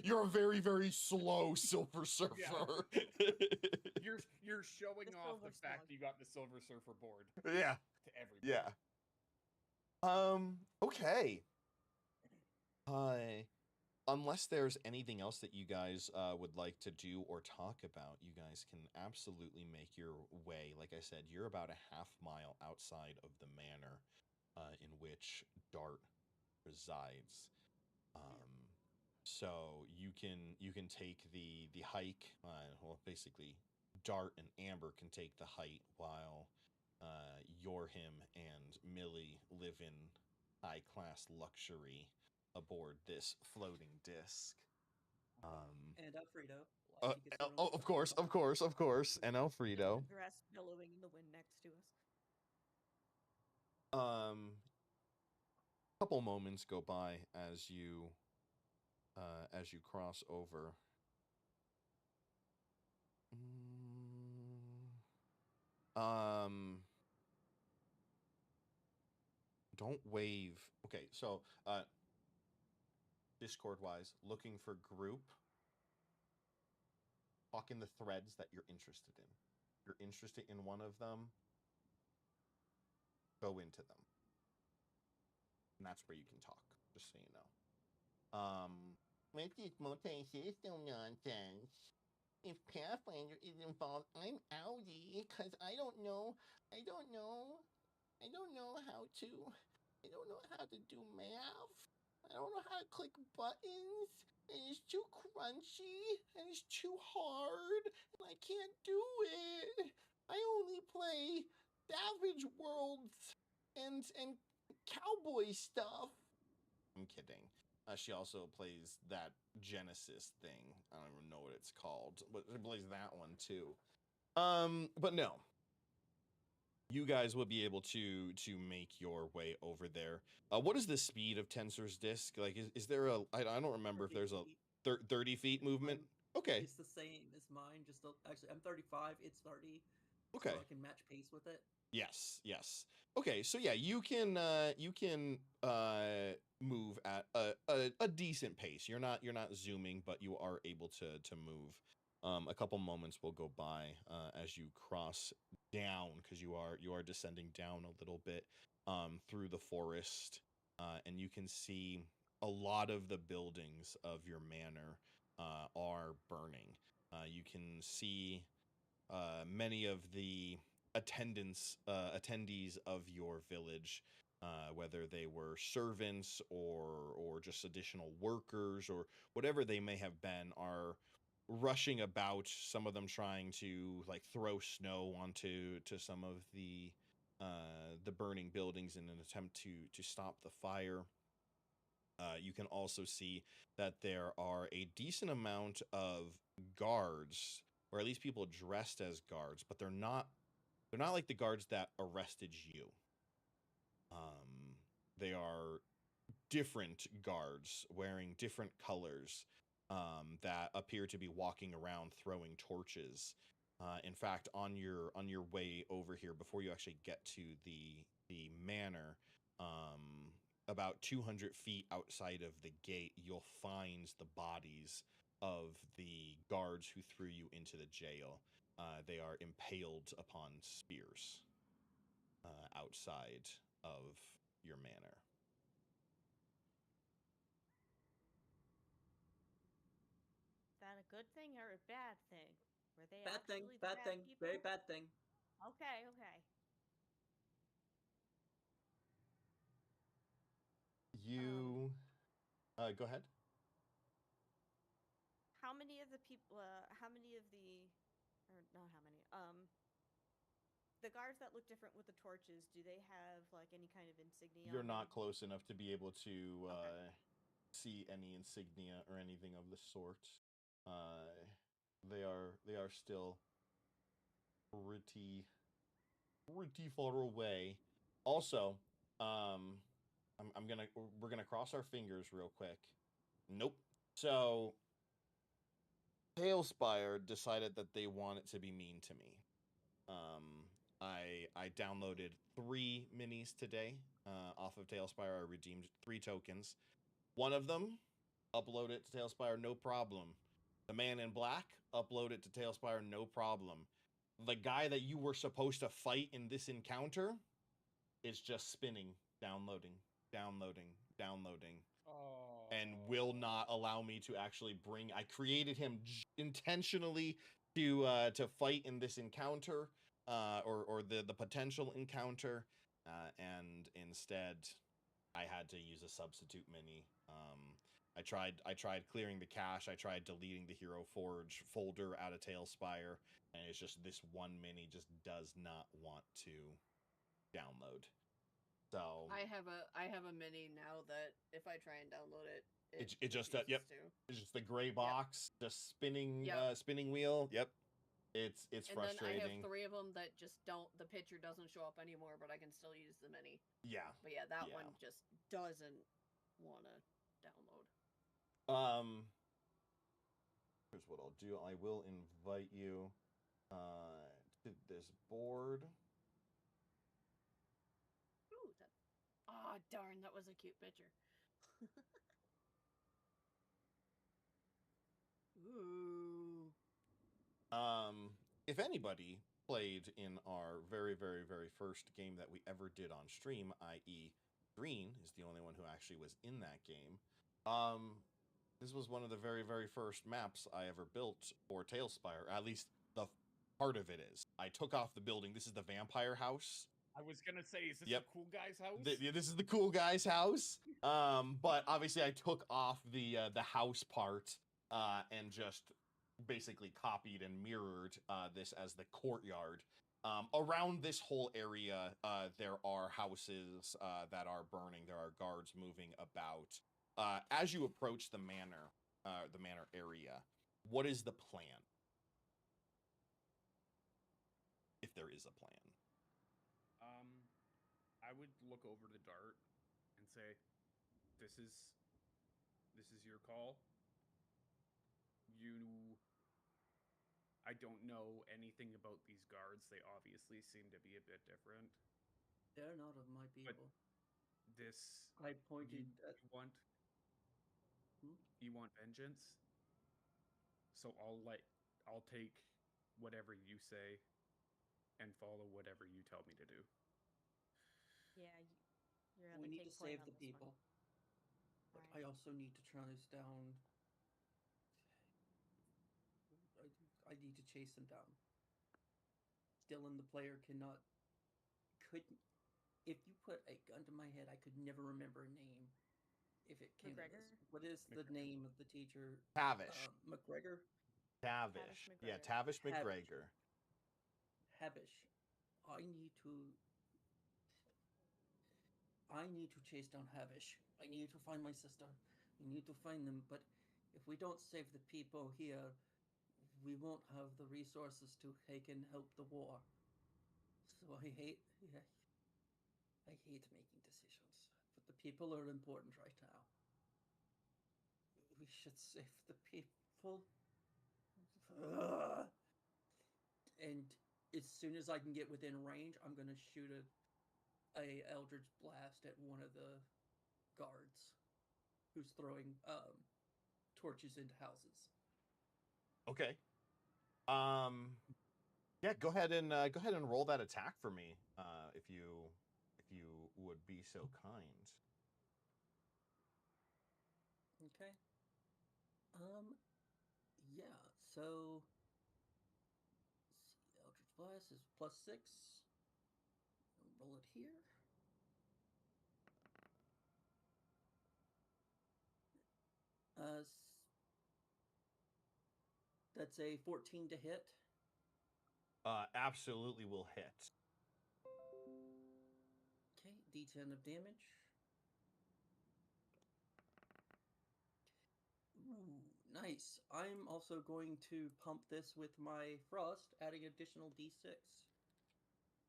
You're a very, very slow Silver Surfer. You're showing The off Silver the fact Slug. you got the Silver Surfer board Yeah. to everybody. Yeah. Okay. unless there's anything else that you guys would like to do or talk about, you guys can absolutely make your way. Like I said, you're about a half mile outside of the manor in which Dart resides. So you can take the hike. Well, basically, Dart and Amber can take the height while Yorhim and Millie live in high class luxury aboard this floating disc. And Alfredo. Of course, of course, of course, and Alfredo. The grass billowing in the wind next to us. Couple moments go by as you cross over. Don't wave. Okay, so Discord wise, looking for group. Talk in the threads that you're interested in. If you're interested in one of them, go into them. And that's where you can talk, just so you know. With this multi-system nonsense, if Pathfinder is involved, I'm outie, because I don't know how to do math. I don't know how to click buttons, and it's too crunchy, and it's too hard, and I can't do it. I only play Savage Worlds and cowboy stuff. I'm kidding. She also plays that Genesis thing. I don't even know what it's called, but she plays that one too. But no. You guys will be able to make your way over there. What is the speed of Tensor's disc? Like, is there a? I don't remember if there's a 30 feet movement. Okay. It's the same as mine. Actually, I'm 35. It's 30. Okay. So I can match pace with it. Yes. Okay, so yeah, you can move at a decent pace. You're not zooming, but you are able to move. A couple moments will go by as you cross down, because you are descending down a little bit through the forest, and you can see a lot of the buildings of your manor are burning. You can see many of the attendees of your village, whether they were servants or just additional workers or whatever they may have been, are rushing about. Some of them trying to like throw snow onto some of the burning buildings in an attempt to stop the fire. You can also see that there are a decent amount of guards, or at least people dressed as guards, but they're not like the guards that arrested you. They are different guards wearing different colors that appear to be walking around throwing torches. In fact, on your way over here, before you actually get to the manor, about 200 feet outside of the gate, you'll find the bodies of the guards who threw you into the jail. They are impaled upon spears outside of your manor. Is that a good thing or a bad thing? Were they Bad thing. actually the Bad thing. people? Very bad thing. Okay. You go ahead. How many of the people? How many of the, or not how many? The guards that look different with the torches. Do they have like any kind of insignia? You're on not them? close enough to be able to Okay. see any insignia or anything of the sort. They are still pretty far away. Also, we're gonna cross our fingers real quick. Nope. So Tailspire decided that they wanted to be mean to me. I downloaded 3 minis today off of Tailspire. I redeemed 3 tokens. One of them, upload it to Tailspire, no problem. The man in black, upload it to Tailspire, no problem. The guy that you were supposed to fight in this encounter is just spinning, downloading. Oh. and will not allow me to actually bring. I created him intentionally to fight in this encounter, or the potential encounter, and instead I had to use a substitute mini. I tried clearing the cache. I tried deleting the Hero Forge folder out of Tailspire, and it's just this one mini just does not want to download. So I have a mini now that if I try and download it, it just refuses to. it's just the gray box, just spinning Yep. spinning wheel. Yep, it's And frustrating. then I have 3 of them that just don't. The picture doesn't show up anymore, but I can still use the mini. Yeah. But yeah, that Yeah. one just doesn't want to download. Here's what I'll do. I will invite you to this board. Ooh, that. Oh darn, that was a cute picture. Ooh. If anybody played in our very, very, very first game that we ever did on stream, i.e. Green is the only one who actually was in that game. This was one of the very, very first maps I ever built for Tailspire. At least the part of it is. I took off the building. This is the vampire house. I was gonna say, is this Yep. a cool guy's house? This is the cool guy's house. But obviously I took off the house part and just basically copied and mirrored this as the courtyard. Around this whole area, there are houses that are burning. There are guards moving about. As you approach the manor area, what is the plan? If there is a plan. I would look over to Dart and say, this is your call. I don't know anything about these guards. They obviously seem to be a bit different. They're not of my people. This I pointed at. You want vengeance? So I'll take whatever you say and follow whatever you tell me to do. Yeah, you're on We the need to king point save on the this one. people. But Alright. I also need to trace down. I need to chase them down. Dylan, the player, couldn't. If you put a gun to my head, I could never remember a name. If it came to McGregor? this. What is the name of the teacher? Tavish. McGregor? Tavish. Yeah, McGregor. Tavish Tavish. McGregor. Habish. I need to chase down Havish. I need to find my sister. We need to find them, but if we don't save the people here, we won't have the resources to take and help the war. So I hate making decisions, but the people are important right now. We should save the people. Ugh. And as soon as I can get within range, I'm gonna shoot a Eldritch Blast at one of the guards who's throwing torches into houses. Okay. Yeah, go ahead and roll that attack for me, if you would be so kind. Okay. Yeah. So, let's see. Eldritch Blast is +6. I'll roll it here. That's a 14 to hit. Absolutely will hit. Okay, D10 of damage. Ooh, nice. I'm also going to pump this with my Frost, adding additional D6.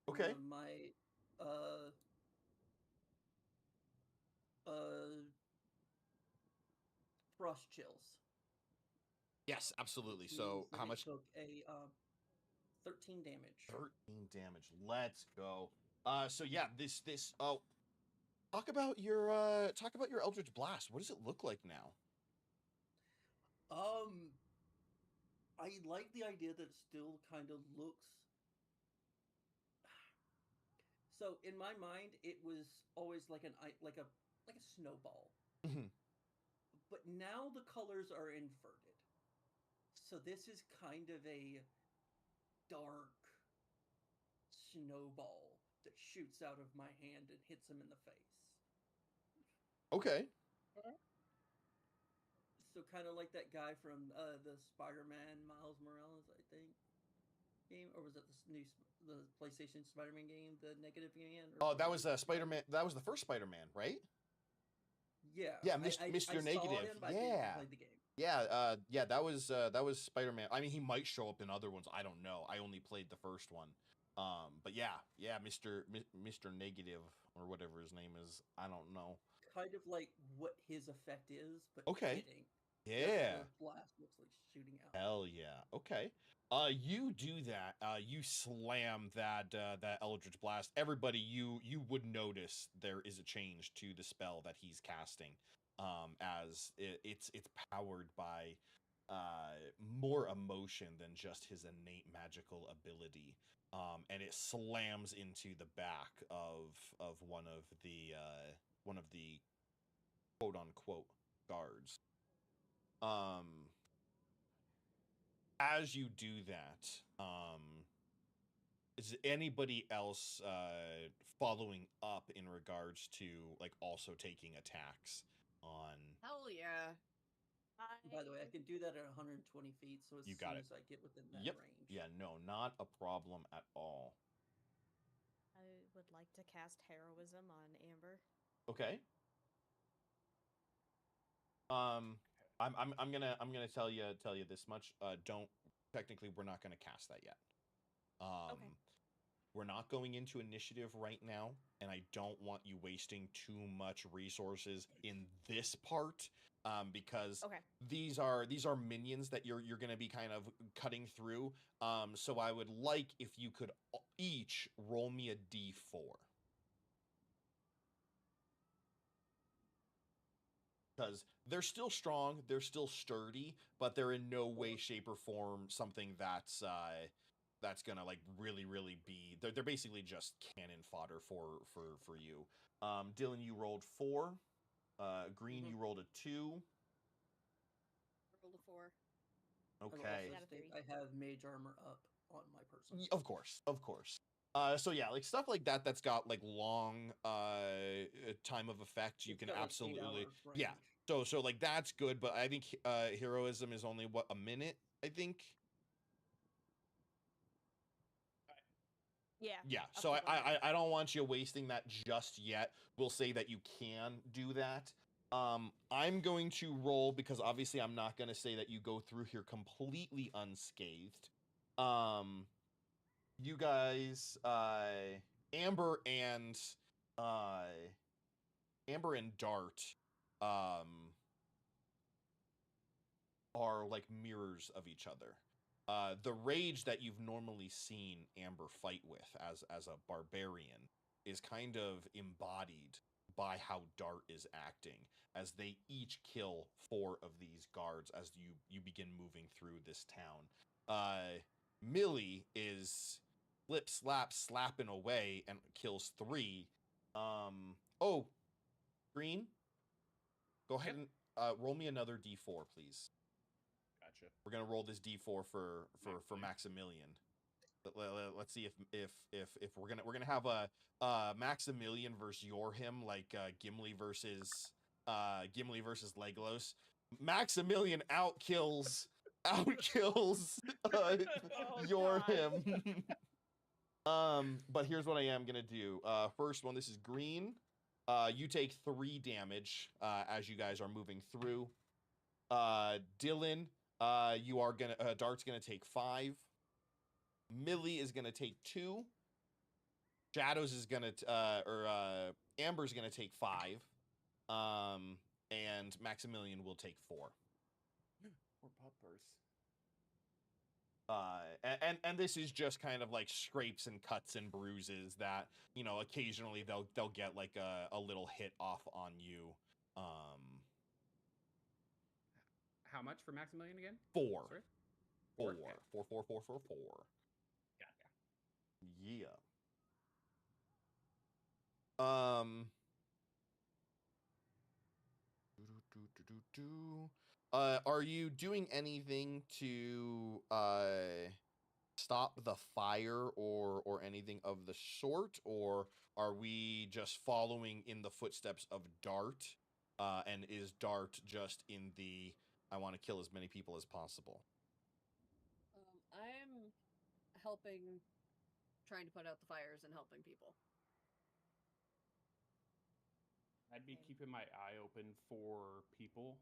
Okay. My Frost chills. Yes, absolutely. Which So means that how it much? took a 13 damage. 13 damage. Let's go. So yeah, this talk about your Eldritch Blast. What does it look like now? I like the idea that it still kind of looks. So in my mind, it was always like a snowball. Mhm. but now the colors are inverted. So this is kind of a dark snowball that shoots out of my hand and hits him in the face. Okay. So kind of like that guy from the Spider-Man Miles Morales, I think, game, or was it the PlayStation Spider-Man game, the negative game? Oh, that was Spider-Man. That was the first Spider-Man, right? Yeah. Yeah, I Mr. saw Negative. him, but I Yeah. didn't play the game. Yeah, that was Spider-Man. I mean, he might show up in other ones. I don't know. I only played the first one. But yeah, Mr. Negative or whatever his name is. I don't know. Kind of like what his effect is, but Okay. hitting. Yeah. The blast looks like shooting out. Hell yeah. Okay. You do that. You slam that Eldritch Blast. Everybody, you would notice there is a change to the spell that he's casting. As it's powered by more emotion than just his innate magical ability. And it slams into the back of one of the quote unquote guards. As you do that, is anybody else following up in regards to like also taking attacks on? Hell yeah. By the way, I can do that at 120 feet, so as You soon got it. as I get within that Yep. range. Yeah, no, not a problem at all. I would like to cast Heroism on Amber. Okay. I'm gonna tell you this much. Don't technically we're not gonna cast that yet. Okay. We're not going into initiative right now, and I don't want you wasting too much resources in this part, because Okay. these are minions that you're gonna be kind of cutting through. So I would like if you could each roll me a d4. Because they're still strong, they're still sturdy, but they're in no way, shape, or form something that's gonna like really be. They're basically just cannon fodder for you. Dylan, you rolled 4. Green, you rolled a 2. Rolled a 4. I will Okay. also state I have mage armor up on my person. Of course. So yeah, like stuff like that that's got like long time of effect, you It's can got, like, 8 absolutely hours yeah. range. So like that's good, but I think heroism is only what, a minute, I think. Yeah. Yeah, up so to 1 minute. I don't want you wasting that just yet. We'll say that you can do that. I'm going to roll, because obviously I'm not going to say that you go through here completely unscathed. You guys, Amber and Dart, are like mirrors of each other. The rage that you've normally seen Amber fight with as a barbarian is kind of embodied by how Dart is acting, as they each kill 4 of these guards as you begin moving through this town. Millie is slapping away and kills 3. Oh, Green, go ahead and roll me another d4, please. Gotcha. We're gonna roll this d4 for Maximilian. Let's see if we're gonna have a Maximilian versus Yorhim, like Gimli versus Legolas. Maximilian outkills Yorhim. But here's what I am gonna do. First one, this is Green. You take 3 damage as you guys are moving through. Dylan, you are gonna Dart's gonna take 5. Millie is gonna take 2. Shadows is gonna Amber's gonna take 5. And Maximilian will take 4. Poor puppers. And this is just kind of like scrapes and cuts and bruises that, you know, occasionally they'll get like a little hit off on you. How much for Maximilian again? 4. Sorry? 4. Okay. 4. Yeah. Yeah. Are you doing anything to stop the fire or anything of the sort, or are we just following in the footsteps of Dart? And is Dart just in the I want to kill as many people as possible? I'm helping, trying to put out the fires and helping people. I'd be keeping my eye open for people,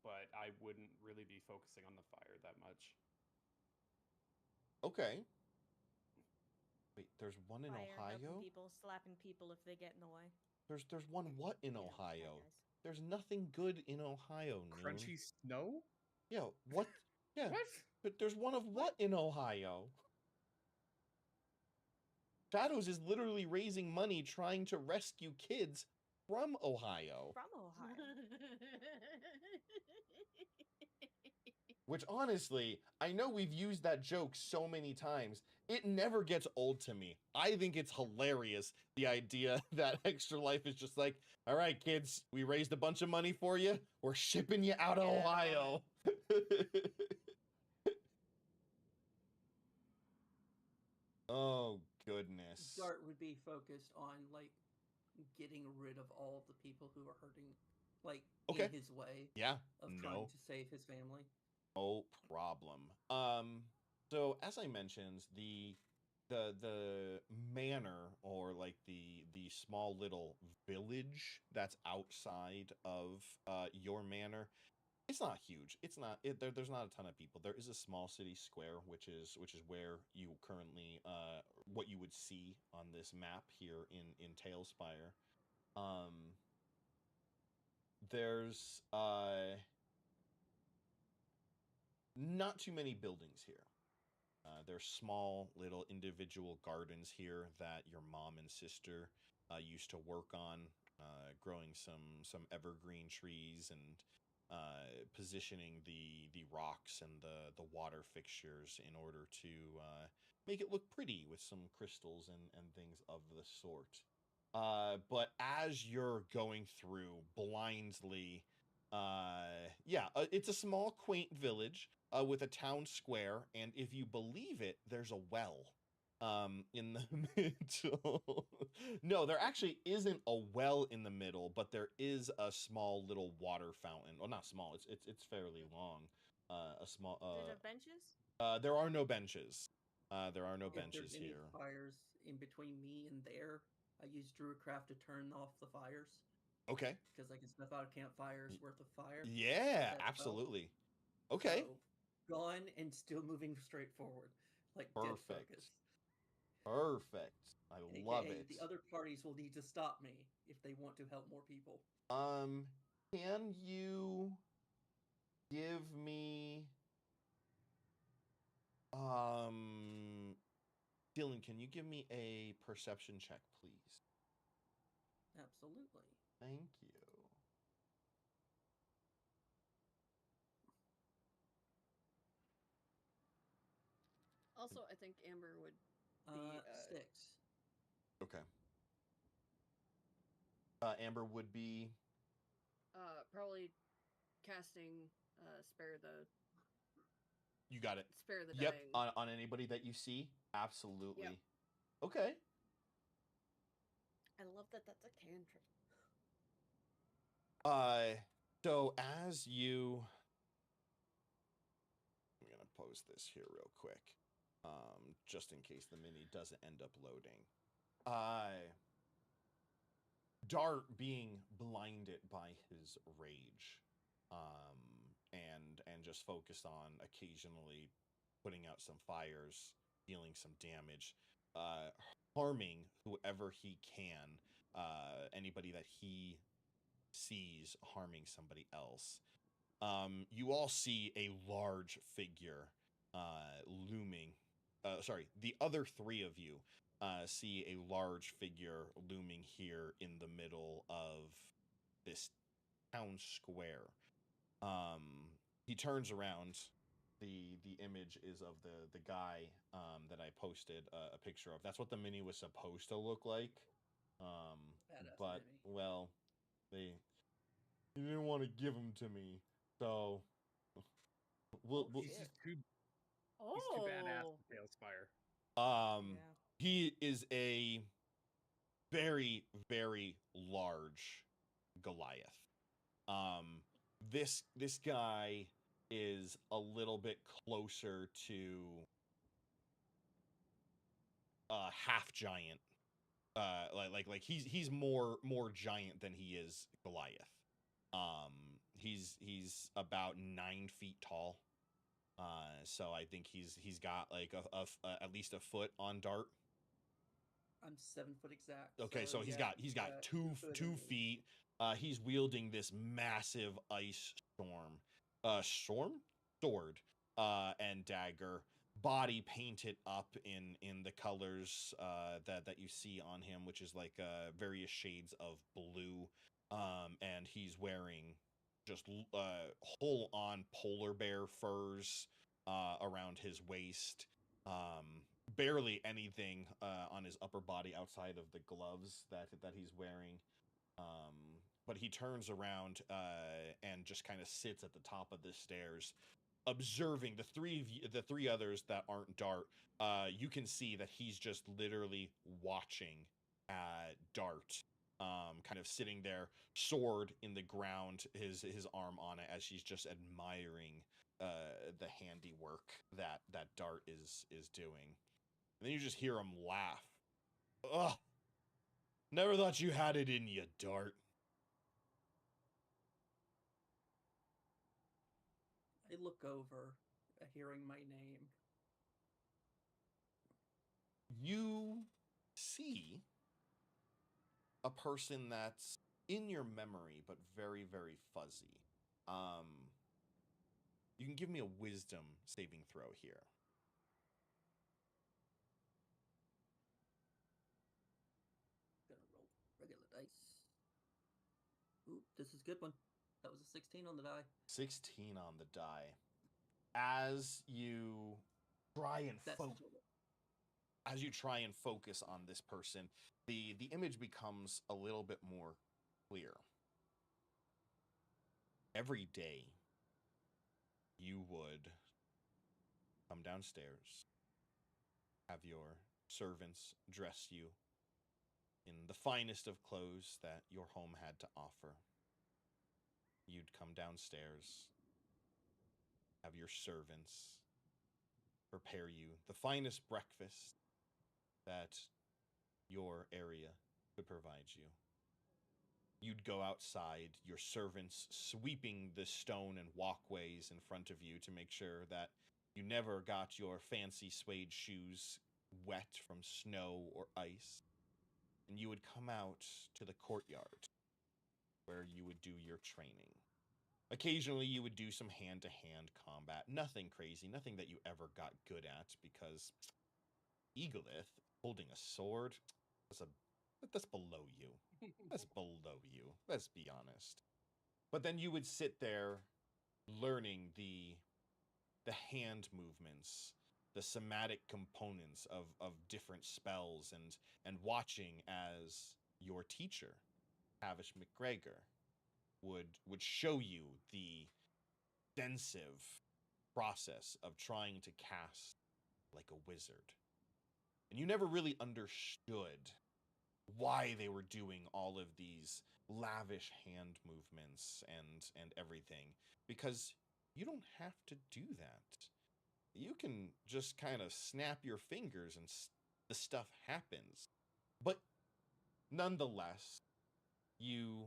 but I wouldn't really be focusing on the fire that much. Okay. Wait, there's one in Fire, helping Ohio? people, slapping people if they get in the way. There's one what in You know, bad Ohio? guys. There's nothing good in Ohio, Noon. Crunchy snow? Yeah, what? Yeah. What? But there's one of what in Ohio? Shadows is literally raising money trying to rescue kids from Ohio. From Ohio. Which honestly, I know we've used that joke so many times. It never gets old to me. I think it's hilarious, the idea that Extra Life is just like, all right, kids, we raised a bunch of money for you. We're shipping you out of Ohio. Oh, goodness. Dart would be focused on like getting rid of all of the people who are hurting, like Okay. in his way Yeah, of no. trying to save his family. No problem. So as I mentioned, the manor, or like the small little village that's outside of your manor, it's not huge. It's not there's not a ton of people. There is a small city square, which is where you currently what you would see on this map here in Tailspire. There's not too many buildings here. There's small little individual gardens here that your mom and sister used to work on, growing some evergreen trees and positioning the rocks and the water fixtures in order to make it look pretty with some crystals and things of the sort. But as you're going through blindly, it's a small, quaint village with a town square, and if you believe it, there's a well in the middle. No, there actually isn't a well in the middle, but there is a small little water fountain. Well, not small. It's fairly long. A small. Did it have benches? There are no benches. There are no If benches there's any here. fires in between me and there, I use Druidcraft to turn off the fires Okay. because I can snuff out a campfire's worth of fire. Yeah, That's absolutely. Okay. So, gone and still moving straight forward, like Perfect. dead focus. Perfect. I love AKA, it. the other parties will need to stop me if they want to help more people. Can you give me Dylan, can you give me a perception check, please? Absolutely. Thank you. Also, I think Amber would be 6. Okay. Amber would be probably casting spare the You got it. spare the Yep, dying. on anybody that you see? Absolutely. Yep. Okay. I love that that's a cantrip. So as you I'm gonna post this here real quick. Just in case the mini doesn't end up loading. Dart being blinded by his rage, and just focused on occasionally putting out some fires, dealing some damage, harming whoever he can, anybody that he sees harming somebody else. You all see a large figure looming. The other three of you see a large figure looming here in the middle of this town square. He turns around. The image is of the guy that I posted a picture of. That's what the mini was supposed to look like. Badass But mini. well, they He didn't want to give them to me, so we'll. He's just too. He's too badass Oh. to Tailspire. Yeah. He is a very, very large Goliath. This guy is a little bit closer to half giant. Like he's more giant than he is Goliath. He's about 9 feet tall. So I think he's got like at least a foot on Dart. I'm 7 foot exact. Okay, so he's yeah, got two feet. He's wielding this massive ice sword, and dagger. Body painted up in the colors that you see on him, which is like various shades of blue. And he's wearing just whole on polar bear furs around his waist. Barely anything on his upper body outside of the gloves that he's wearing. But he turns around and just kind of sits at the top of the stairs, observing the three others that aren't Dart. You can see that he's just literally watching Dart, kind of sitting there, sword in the ground, his arm on it, as she's just admiring the handiwork that Dart is doing. And then you just hear him laugh. Ugh. Never thought you had it in you, Dart. I look over, hearing my name. You see a person that's in your memory, but very, very fuzzy. You can give me a wisdom saving throw here. Gonna roll regular dice. Ooh, this is a good one. That was a 16 on the die. 16 on the die. As you try and focus on this person, the image becomes a little bit more clear. Every day, you would come downstairs, have your servants dress you in the finest of clothes that your home had to offer. You'd come downstairs, have your servants prepare you the finest breakfast that your area could provide you. You'd go outside, your servants sweeping the stone and walkways in front of you to make sure that you never got your fancy suede shoes wet from snow or ice. And you would come out to the courtyard where you would do your training. Occasionally, you would do some hand-to-hand combat. Nothing crazy, nothing that you ever got good at, because Eagleith holding a sword, that's below you. That's below you. Let's be honest. But then you would sit there learning the hand movements, the somatic components of different spells, and watching as your teacher, Tavish McGregor, would show you the extensive process of trying to cast like a wizard. And you never really understood why they were doing all of these lavish hand movements and everything, because you don't have to do that. You can just kind of snap your fingers and the stuff happens. But nonetheless, you,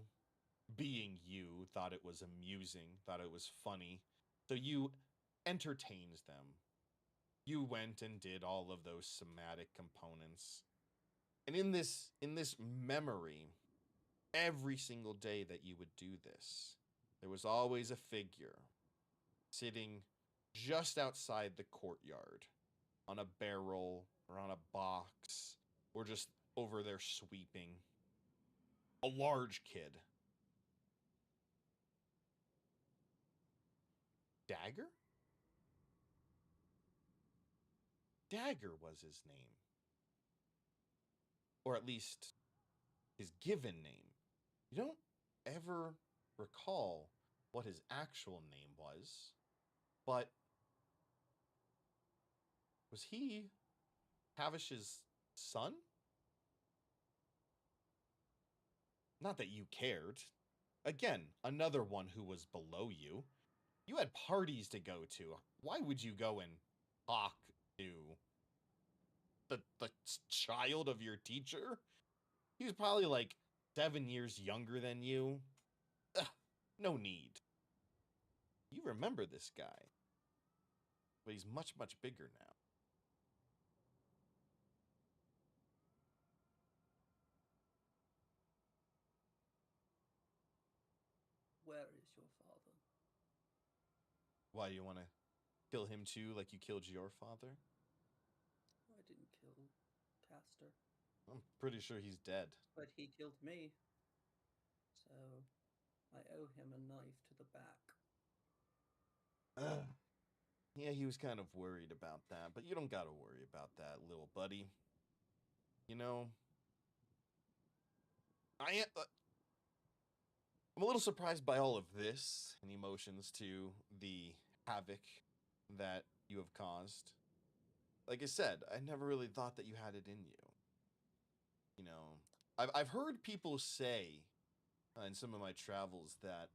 being you, thought it was amusing, thought it was funny, so you entertained them. You went and did all of those somatic components. And in this memory, every single day that you would do this, there was always a figure sitting just outside the courtyard on a barrel or on a box or just over there sweeping. A large kid. Dagger? Dagger was his name. Or at least his given name. You don't ever recall what his actual name was, but was he Cavish's son? Not that you cared. Again, another one who was below you. You had parties to go to. Why would you go and talk to the child of your teacher? He was probably like 7 years younger than you. Ugh, no need. You remember this guy. But he's much, much bigger now. Where is your father? Why, you want to kill him too, like you killed your father? I didn't kill Castor, I'm pretty sure he's dead. but he killed me. So I owe him a knife to the back. Ugh. Yeah, he was kind of worried about that, but you don't gotta worry about that, little buddy. You know, I'm a little surprised by all of this, and emotions to the havoc that you have caused. Like I said, I never really thought that you had it in you. You know, I've heard people say in some of my travels that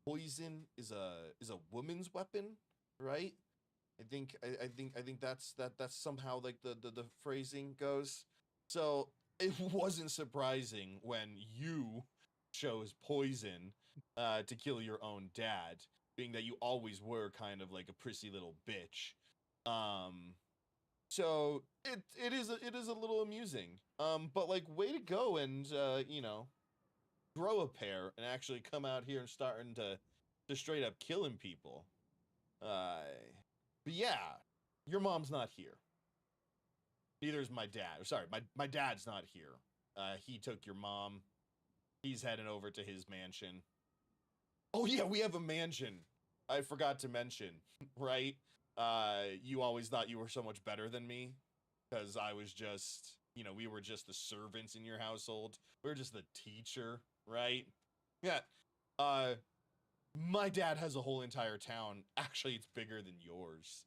poison is a woman's weapon, right? I think that's somehow like the phrasing goes. So it wasn't surprising when you chose poison to kill your own dad, being that you always were kind of like a prissy little bitch. So it is a little amusing. But like, way to go and grow a pair and actually come out here and starting to straight up killing people. But yeah, your mom's not here. Neither is my dad. Sorry, my dad's not here. He took your mom. He's heading over to his mansion. Oh yeah, we have a mansion. I forgot to mention, right? You always thought you were so much better than me because I was just, we were just the servants in your household. We were just the teacher, right? Yeah. My dad has a whole entire town. Actually, it's bigger than yours.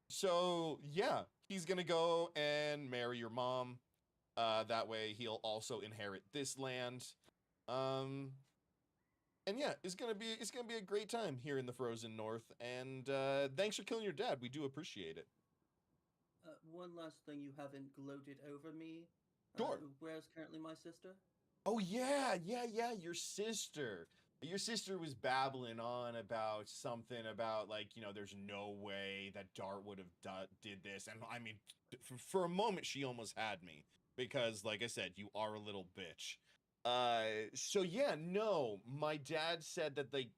So yeah, he's gonna go and marry your mom. That way he'll also inherit this land. And yeah, it's gonna be a great time here in the frozen north. And thanks for killing your dad. We do appreciate it. One last thing you haven't gloated over me. Sure. Where's currently my sister? Oh yeah, your sister. Your sister was babbling on about something about like, there's no way that Dart would have did this. And I mean, for a moment, she almost had me because, like I said, you are a little bitch. So yeah, no, my dad said that like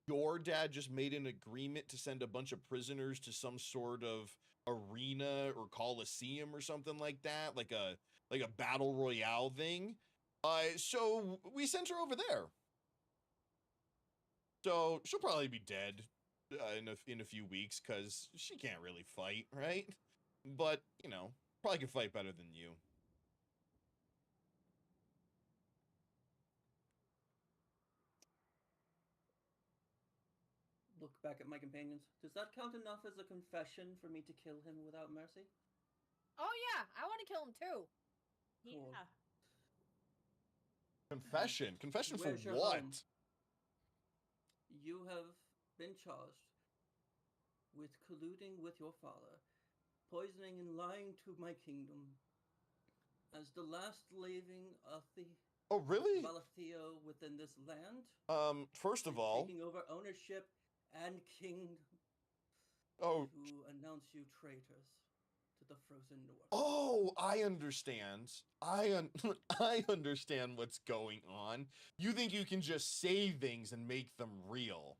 your dad just made an agreement to send a bunch of prisoners to some sort of arena or coliseum or something like that, like a battle royale thing. So we sent her over there. So she'll probably be dead in a few weeks because she can't really fight, right? But probably can fight better than you. Look back at my companions. Does that count enough as a confession for me to kill him without mercy? Oh yeah, I want to kill him too. Cool. Yeah. Confession for Where's your what? home? You have been charged with colluding with your father, poisoning and lying to my kingdom. As the last living of the Oh really? Valatheo within this land, First of all, taking over ownership and kingdom, oh, to announce you traitors to the frozen north. oh, I understand. I understand what's going on. You think you can just say things and make them real.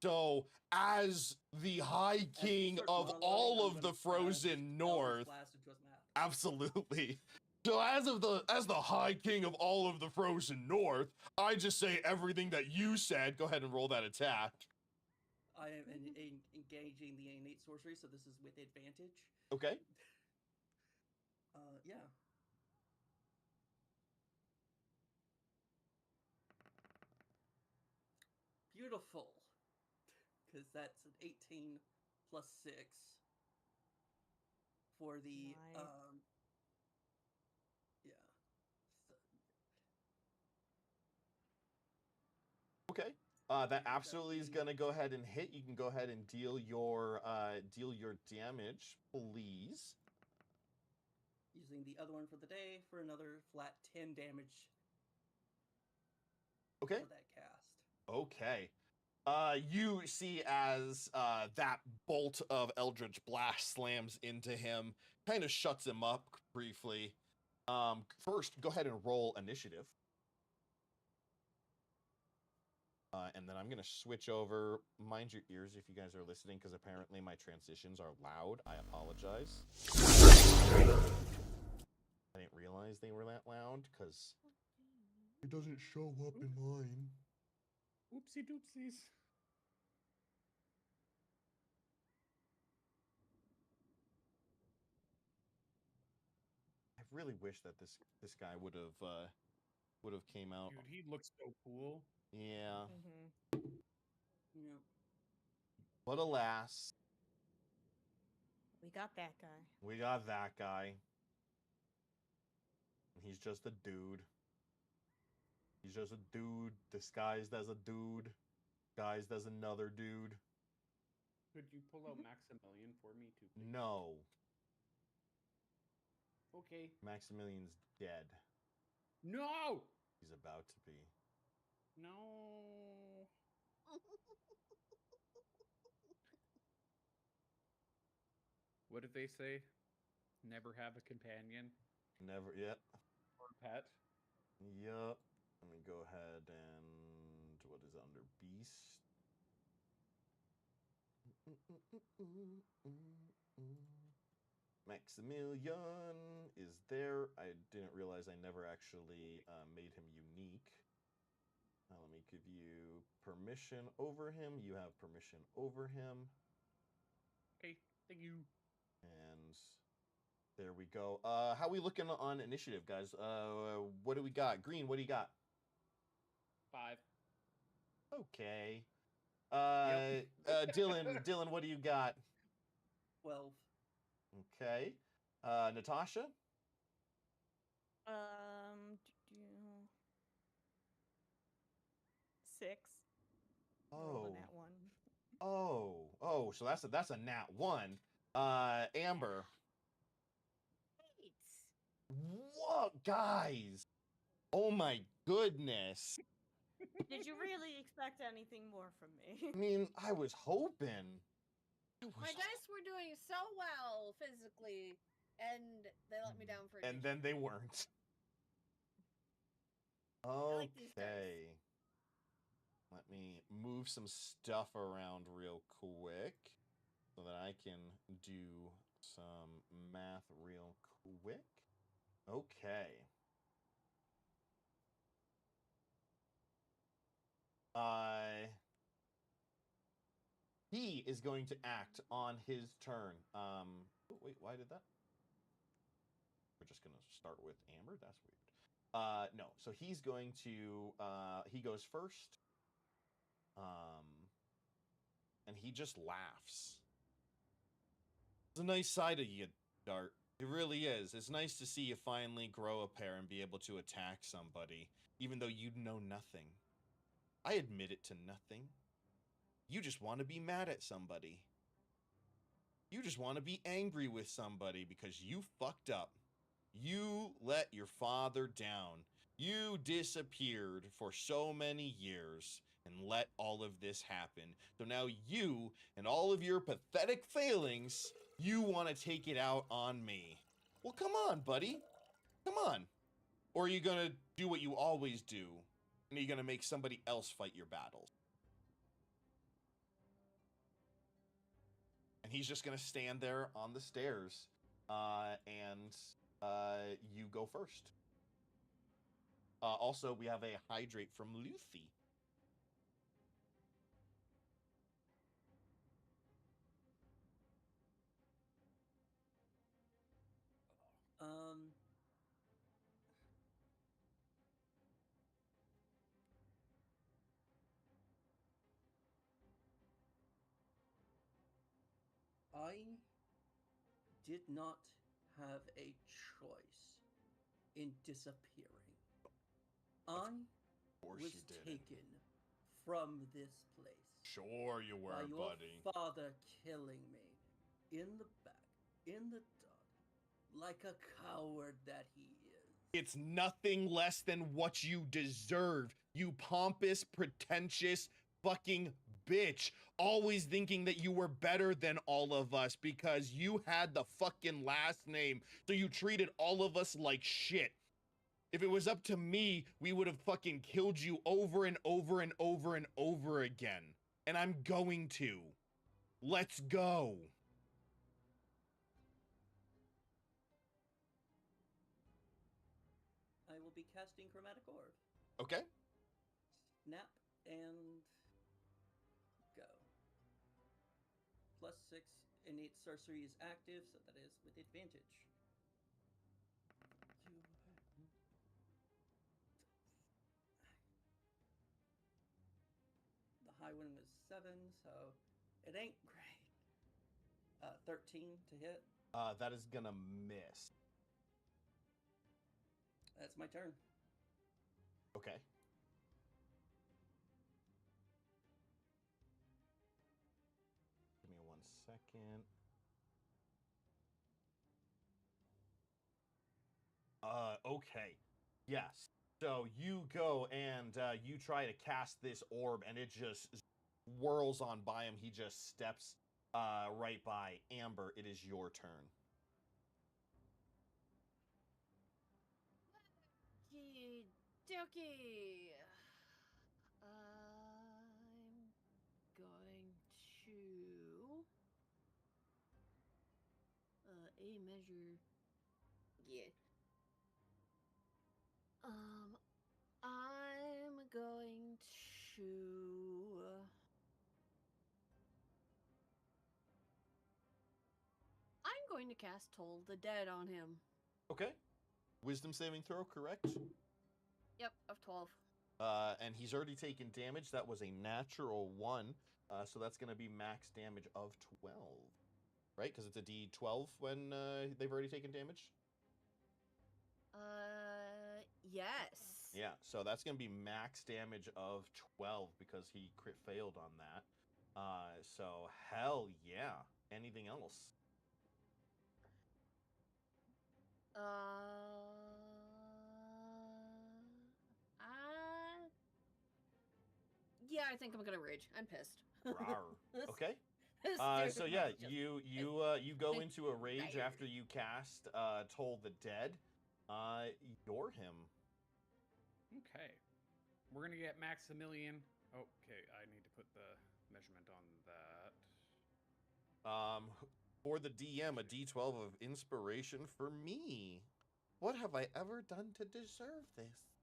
So, as the High King Start of monologuing, all I'm of the gonna frozen north, blast into his mouth. absolutely. So as the High King of all of the frozen north, I just say everything that you said. Go ahead and roll that attack. I am engaging the innate sorcery, so this is with advantage. Okay. Yeah. beautiful. Because that's an 18 plus 6 for the Nice. yeah. So, Okay. That absolutely is gonna go ahead and hit. You can go ahead and deal your damage, please. using the other one for the day for another flat 10 damage Okay. for that cast. Okay. You see as that bolt of Eldritch Blast slams into him, kind of shuts him up briefly. First, go ahead and roll initiative. And then I'm going to switch over. Mind your ears if you guys are listening, because apparently my transitions are loud. I apologize. I didn't realize they were that loud, because it doesn't show up in mine. Oopsie doopsies. I really wish that this guy would have came out. Dude, he looks so cool. Yeah. Mm-hmm. Yep. But alas, We got that guy. we got that guy. He's just a dude. He's just a dude disguised as a dude, disguised as another dude. Could you pull out Maximilian for me too, please? No, Okay. Maximilian's dead. No! He's about to be. No. What did they say? Never have a companion Never yet. or pet? Yup. Let me go ahead and what is under beast? Maximilian is there. I didn't realize I never actually made him unique. Let me give you permission over him. You have permission over him. Okay, thank you. And there we go. How we looking on initiative, guys? What do we got? Green, what do you got? 5. Okay. Yep. Dylan, what do you got? 12. Okay. Natasha? Do 6. Roll Oh. a nat 1. Oh, so that's a nat 1. Amber. 8. What, guys? Oh my goodness. Did you really expect anything more from me? I mean, I was hoping. My dice were doing so well physically, and they let me down for And then they weren't. like these dice. Okay. Let me move some stuff around real quick so that I can do some math real quick. Okay. He is going to act on his turn. Oh, wait, why did that? We're just gonna start with Amber. That's weird. No. So he's going to. He goes first. And he just laughs. It's a nice side of you, Dart. It really is. It's nice to see you finally grow a pair and be able to attack somebody, even though you know nothing. I admit it to nothing. You just want to be mad at somebody. You just want to be angry with somebody because you fucked up. You let your father down. You disappeared for so many years and let all of this happen. So now you and all of your pathetic failings, you want to take it out on me. Well, come on, buddy. Come on. Or are you going to do what you always do? And are you going to make somebody else fight your battles? And he's just going to stand there on the stairs. And you go first. Also, we have a hydrate from Luffy. I did not have a choice in disappearing. I course was you didn't. taken from this place Sure you by were, your buddy. father killing me in the back, in the dark, like a coward that he is. It's nothing less than what you deserve, you pompous, pretentious fucking bitch. Always thinking that you were better than all of us because you had the fucking last name, so you treated all of us like shit. If it was up to me, we would have fucking killed you over and over and over and over again. And I'm going to. Let's go. I will be casting Chromatic Orb. Okay. Snap and go. +6 innate sorcery is active, so that is with advantage. The high one was 7, so it ain't great. 13 to hit. That is gonna miss. That's my turn. Okay. Give me 1 second. Okay. Yes. So you go and you try to cast this orb, and it just whirls on by him. He just steps right by. Amber, it is your turn. Okie dokie. I'm going to a measure. Yeah. I'm going to. I'm going to cast Toll the Dead on him. Okay. Wisdom saving throw, correct? Yep, of 12. And he's already taken damage. That was a natural 1. So that's going to be max damage of 12. Right? Because it's a D12 when they've already taken damage? Yes. Yeah, so that's going to be max damage of 12 because he crit failed on that. So hell yeah. Anything else? Yeah, I think I'm gonna rage. I'm pissed. Rawr. Okay. This So dude yeah, is just- you go into a rage tired. after you cast Toll the Dead. You're him. Okay. We're gonna get Maximilian. Okay, I need to put the measurement on that. For the DM, a D12 of inspiration for me. What have I ever done to deserve this?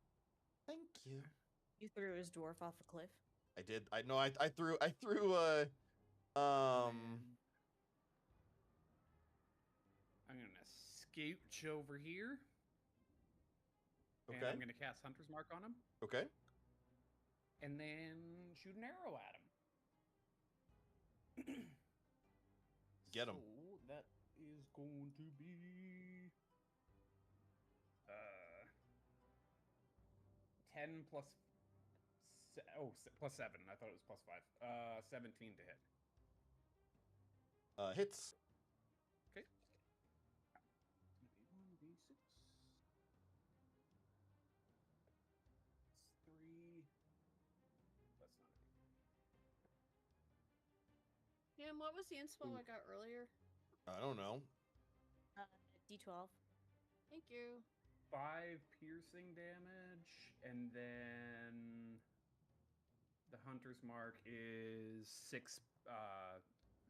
Thank you. You threw his dwarf off a cliff. I did. I threw And I'm gonna scooch over here. And Okay. I'm gonna cast Hunter's Mark on him. Okay. And then shoot an arrow at him. Get him. So that is going to be 10 plus plus 7. I thought it was plus 5. 17 to hit. Hits. Okay. 1d6. 3. That's not it. Damn, what was the inspo I got earlier? I don't know. D12. Thank you. 5 piercing damage, and then the Hunter's Mark is 6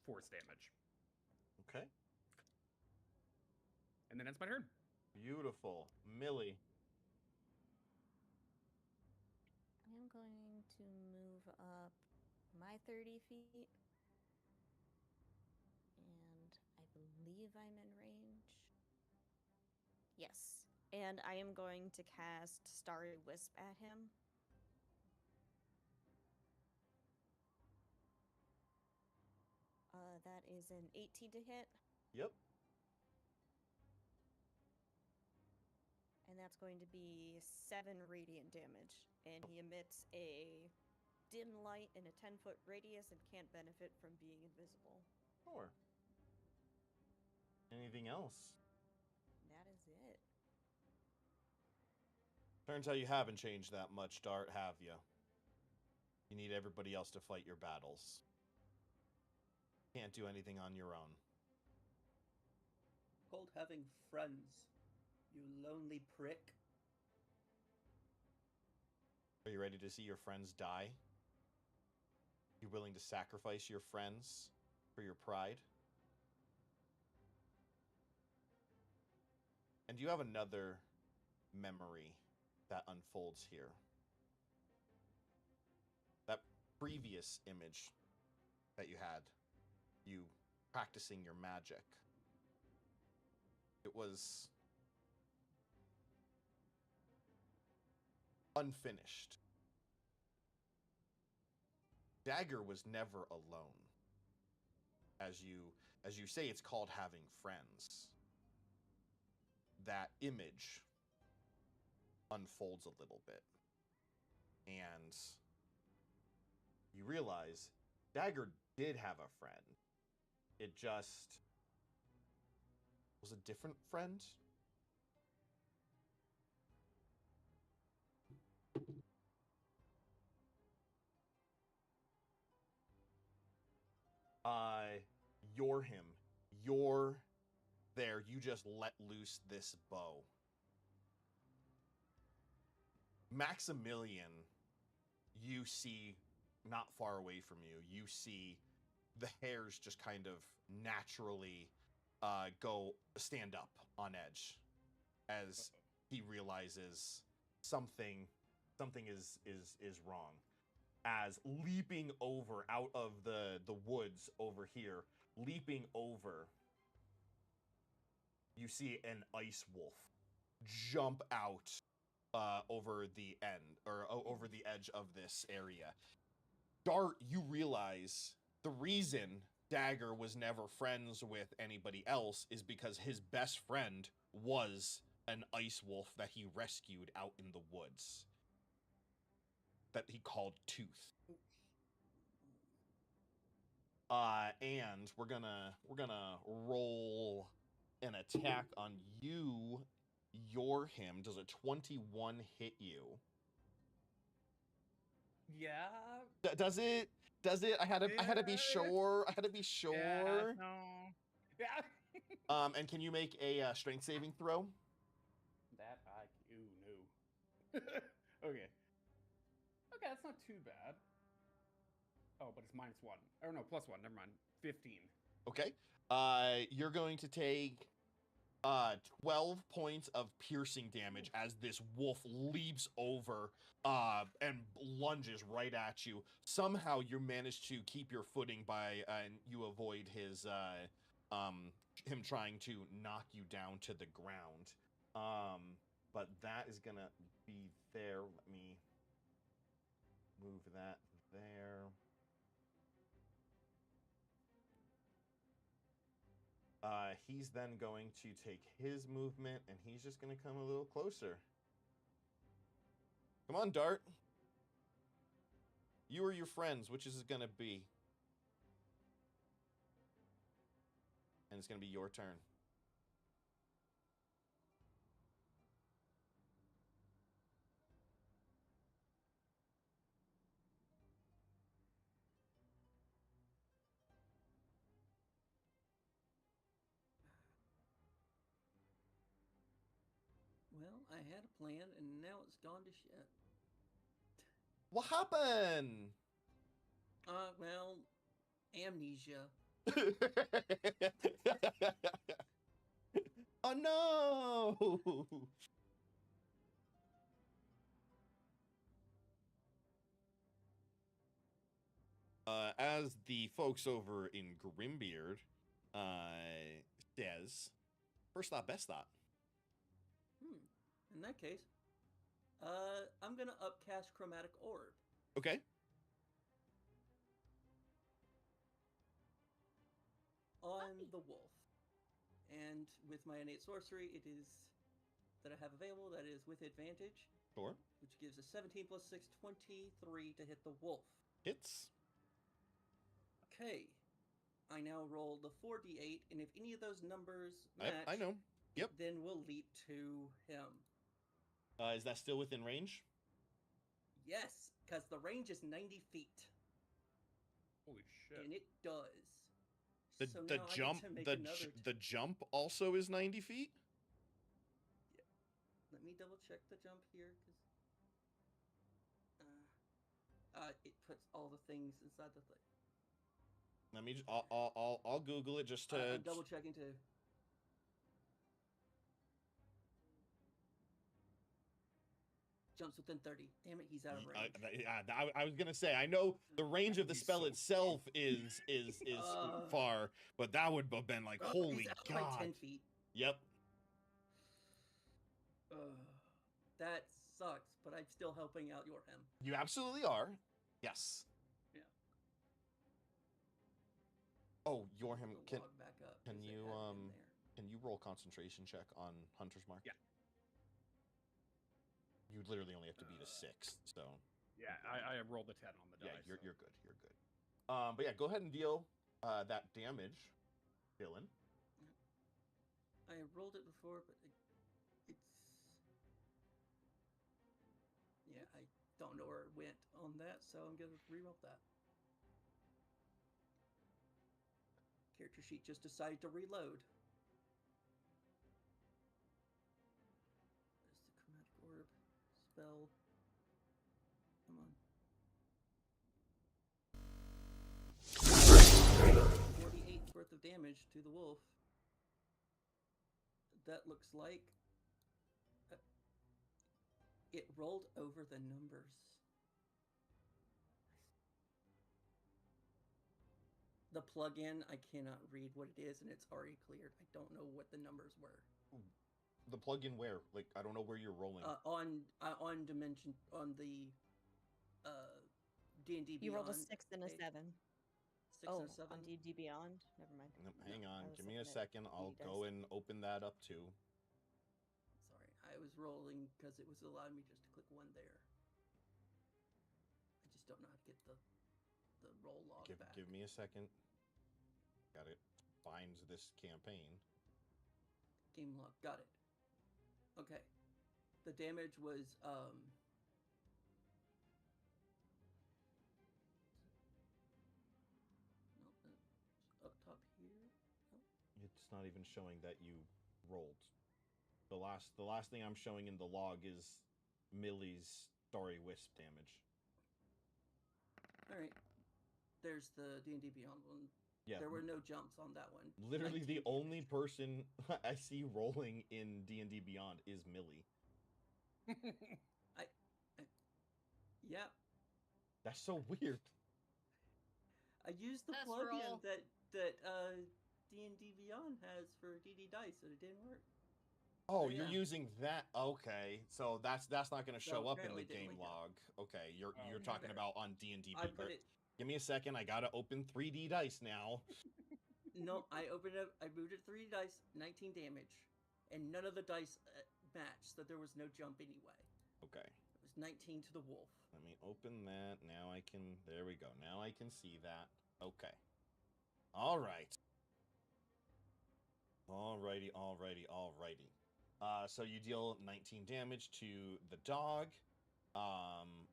force damage. Okay. And then it's my turn. Beautiful. Millie. I am going to move up my 30 feet. And I believe I'm in range. Yes. And I am going to cast Starry Wisp at him. That That is an 18 to hit, Yep. and that's going to be 7 radiant damage. And he emits a dim light in a 10-foot radius and can't benefit from being invisible. Sure. Anything else? That is it. Turns out you haven't changed that much, Dart, have you? You need everybody else to fight your battles. Can't do anything on your own. Called having friends, you lonely prick. Are you ready to see your friends die? You willing to sacrifice your friends for your pride? And you have another memory that unfolds here. That previous image that you had, you practicing your magic. It was unfinished. Dagger was never alone. As you say, it's called having friends. That image unfolds a little bit. And you realize Dagger did have a friend. It just was a different friend. You're him. You're there. You just let loose this bow. Maximilian, you see not far away from you. You see the hairs just kind of naturally stand up on edge as he realizes something is wrong. As leaping over out of the woods over here, leaping over, you see an ice wolf jump out over the end, or over the edge of this area. Dart, you realize the reason Dagger was never friends with anybody else is because his best friend was an ice wolf that he rescued out in the woods, that he called Tooth. And we're gonna roll an attack on you. You're him. Does a 21 hit you? Yeah. Does it? I had to be sure. Yeah, no. Yeah. And can you make a strength saving throw? That no. Okay. Okay, that's not too bad. Oh, but it's -1. Or no, +1. Never mind. 15. Okay. You're going to take 12 points of piercing damage as this wolf leaps over and lunges right at you. Somehow you manage to keep your footing and you avoid his him trying to knock you down to the ground. But that is gonna be there. Let me move that there. He's then going to take his movement, and he's just going to come a little closer. Come on, Dart. You or your friends, which is it going to be? And it's going to be your turn. Well, I had a plan, and now it's gone to shit. What happened? Well, amnesia. Oh no! As the folks over in Grimbeard says, first thought, best thought. In that case, I'm gonna upcast Chromatic Orb. Okay. on Puppy. the wolf. And with my innate sorcery, it is that I have available, that is with advantage, Sure. which gives a 17 plus 6, 23 to hit the wolf. Hits. Okay. I now roll the 4d8, and if any of those numbers match, I know. Yep. then we'll leap to him. Is that still within range? Yes, because the range is 90 feet, Holy shit. and it does. The So the now I jump get to make the another the jump also is 90 feet. Let me double check the jump here, because it puts all the things inside the thing. Let me. I'll Google it just to. I'm double checking too. Jumps within 30. Damn it, he's out of range. I was gonna say I know the range of the He's spell so itself is far, but that would have been like Oh, holy he's out god. by 10 feet. Yep. That sucks, but I'm still helping out your him. You absolutely are. Yes. Yeah. Oh, Yorham, The can log back up, can 'cause it you, had it in there. can you roll concentration check on Hunter's Mark? Yeah. You literally only have to beat a 6, so Yeah, I rolled a 10 on the die. yeah, you're so. you're good. You're good. But yeah, go ahead and deal that damage, Dylan. I rolled it before, but it's... Yeah, I don't know where it went on that, so I'm going to reroll that. Character sheet just decided to reload. There's the chromatic orb spell. Come on. 48 worth of damage to the wolf. That looks like it rolled over the numbers. The plugin, I cannot read what it is, and it's already cleared. I don't know what the numbers were. The plug-in where? Like I don't know where you're rolling. On Dimension, on the D&D Beyond. You rolled a 6 and a page. 7. 6 Oh, and a 7. on D&D Beyond? Never mind. Nope, no, hang I on, was give me a looking at second. I'll D&D go dice. and open that up too. Sorry, I was rolling because it was allowing me just to click one there. I just don't know how to get the roll log back. Give me a second. Got it. Finds this campaign. Game log, got it. Okay. The damage was no, up top here. Nope. It's not even showing that you rolled. The last thing I'm showing in the log is Millie's Starry Wisp damage. All right. There's the D&D Beyond one. Yeah. There were no jumps on that one. Literally 19 the only damage. person I see rolling in D&D Beyond is Millie. Yeah. That's so weird. I used the Let's plugin roll. that D&D Beyond has for DD Dice, and it didn't work. Oh, Yeah. you're using that. Okay. So that's not going to show So up in the apparently it didn't game link it. log. Okay, you're Oh, talking okay. about on D&D I put it. Give me a second. I got to open 3D dice now. No, I opened it. I moved it 3 dice, 19 damage, and none of the dice matched, so there was no jump anyway. Okay. It was 19 to the wolf. Let me open that. Now I can... There we go. Now I can see that. Okay. All right. Alrighty. So you deal 19 damage to the dog.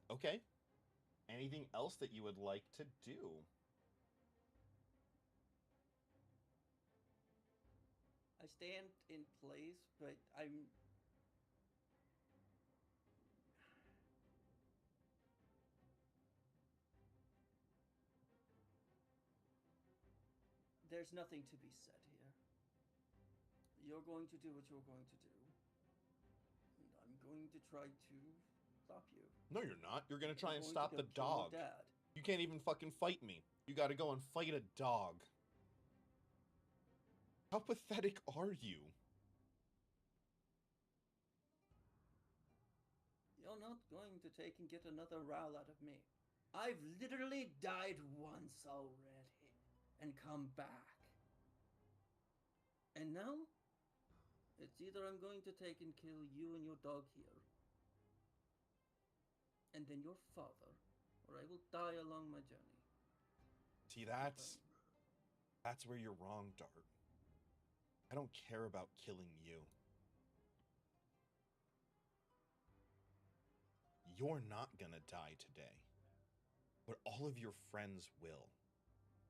Okay. Anything else that you would like to do? I stand in place, but I'm... There's nothing to be said here. You're going to do what you're going to do. And I'm going to try to stop you. No, you're not. You're going to try I'm and going stop to the go kill your dog. Dad. You can't even fucking fight me. You got to go and fight a dog. How pathetic are you? You're not going to take and get another row out of me. I've literally died once already and come back. And now, it's either I'm going to take and kill you and your dog here, and then your father, or I will die along my journey. See, that's where you're wrong, Dart. I don't care about killing you. You're not gonna die today, but all of your friends will.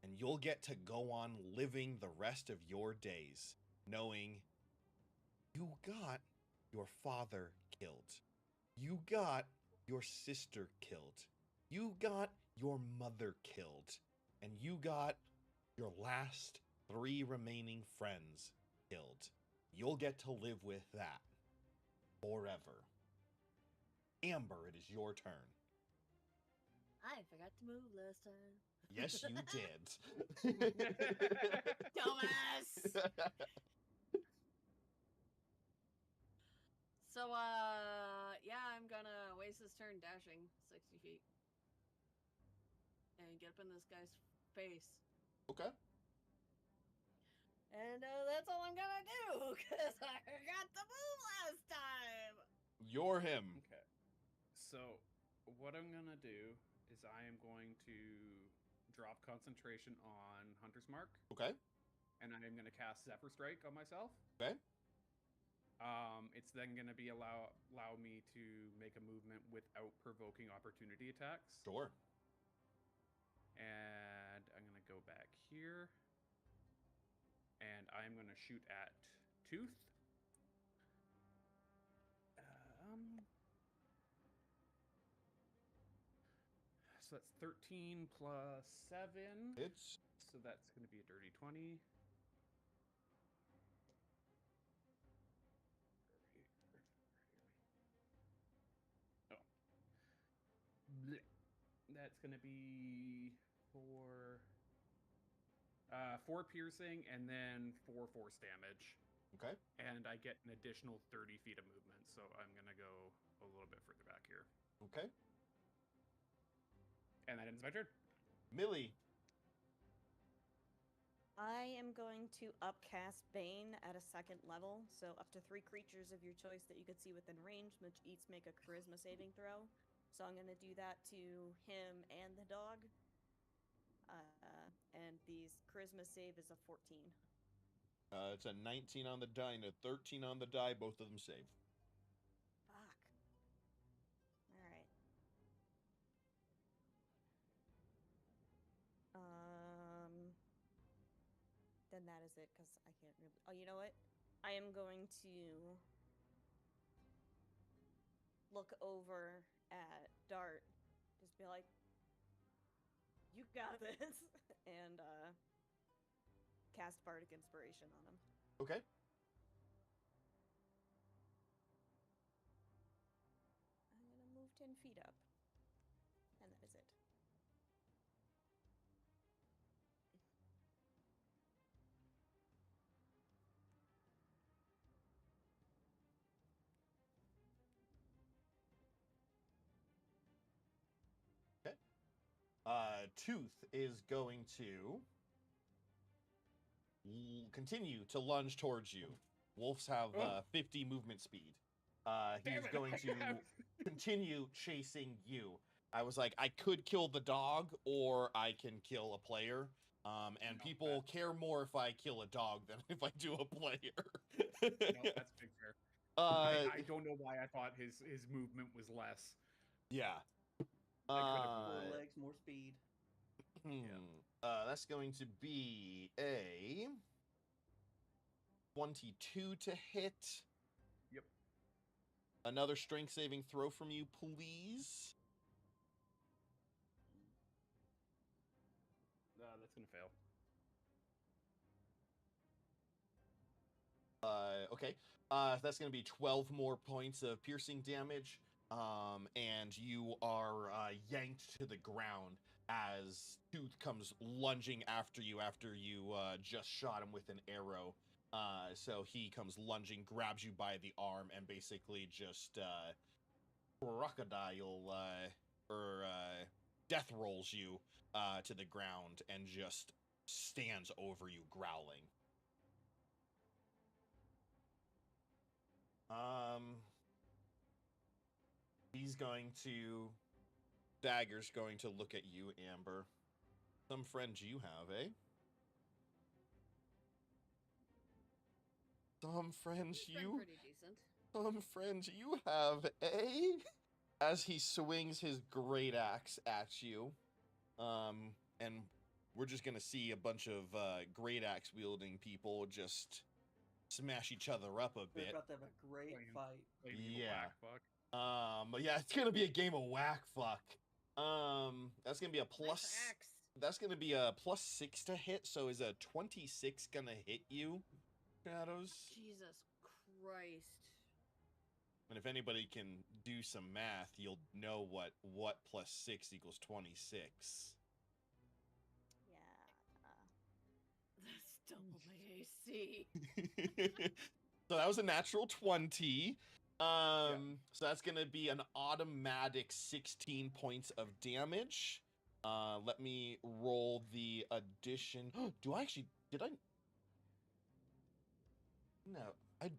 And you'll get to go on living the rest of your days knowing you got your father killed. You got your sister killed. You got your mother killed. And you got your last 3 remaining friends killed. You'll get to live with that forever. Amber, it is your turn. I forgot to move last time. Yes, you did. Dumbass! So, yeah, I'm gonna waste this turn dashing 60 feet. And get up in this guy's face. Okay. And that's all I'm gonna do, because I forgot to move last time! You're him. Okay. So, what I'm gonna do is I am going to drop concentration on Hunter's Mark, Okay. and I am gonna cast Zephyr Strike on myself. Okay. It's then gonna be allow me to make a movement without provoking opportunity attacks. Sure. And I'm gonna go back here, and I'm gonna shoot at Tooth. So that's 13 plus 7. It's So that's going to be a dirty 20. Oh. Blech. That's going to be 4 piercing and then 4 force damage. okay. And I get an additional 30 feet of movement, so I'm going to go a little bit further back here. Okay. And that ends my turn. Millie. I am going to upcast Bane at a 2nd level, so up to 3 creatures of your choice that you could see within range must each make a charisma saving throw. So I'm going to do that to him and the dog. And the charisma save is a 14. It's a 19 on the die and a 13 on the die. Both of them save. Fuck. Alright. Then that is it, because I can't really... Oh, you know what? I am going to look over at Dart. Just be like, you got this. And cast Bardic Inspiration on him. Okay. I'm going to move 10 feet up. And that is it. Tooth is going to continue to lunge towards you. Wolves have 50 movement speed. He's going to continue chasing you. I was like, I could kill the dog, or I can kill a player. And No, people care more if I kill a dog than if I do a player. No, that's big fair. I don't know why I thought his movement was less. Yeah. More legs, more speed. That's going to be a 22 to hit. Yep. Another strength saving throw from you, please. That's gonna fail. Okay. That's going to be 12 more points of piercing damage. And you are yanked to the ground as Tooth comes lunging after you just shot him with an arrow. So he comes lunging, grabs you by the arm, and basically just crocodile death rolls you to the ground and just stands over you growling. He's going to... Dagger's going to look at you, Amber. Some friends you have, eh? Some friends He's been you... pretty decent. Some friends you have, eh? As he swings his great axe at you. And we're just gonna see a bunch of great axe wielding people just smash each other up a We're bit. about to have a great Playing- fight. Like, you Yeah. whack fuck. But yeah, it's gonna be a game of whack fuck. That's gonna be a plus. Nice axe. That's gonna be a +6 to hit. So is a 26 gonna hit you, Shadows? Jesus Christ. And if anybody can do some math, you'll know what +6 equals 26. Yeah. That's double my AC. So that was a natural 20. So that's gonna be an automatic 16 points of damage. Let me roll the addition. Do I actually? Did I? No,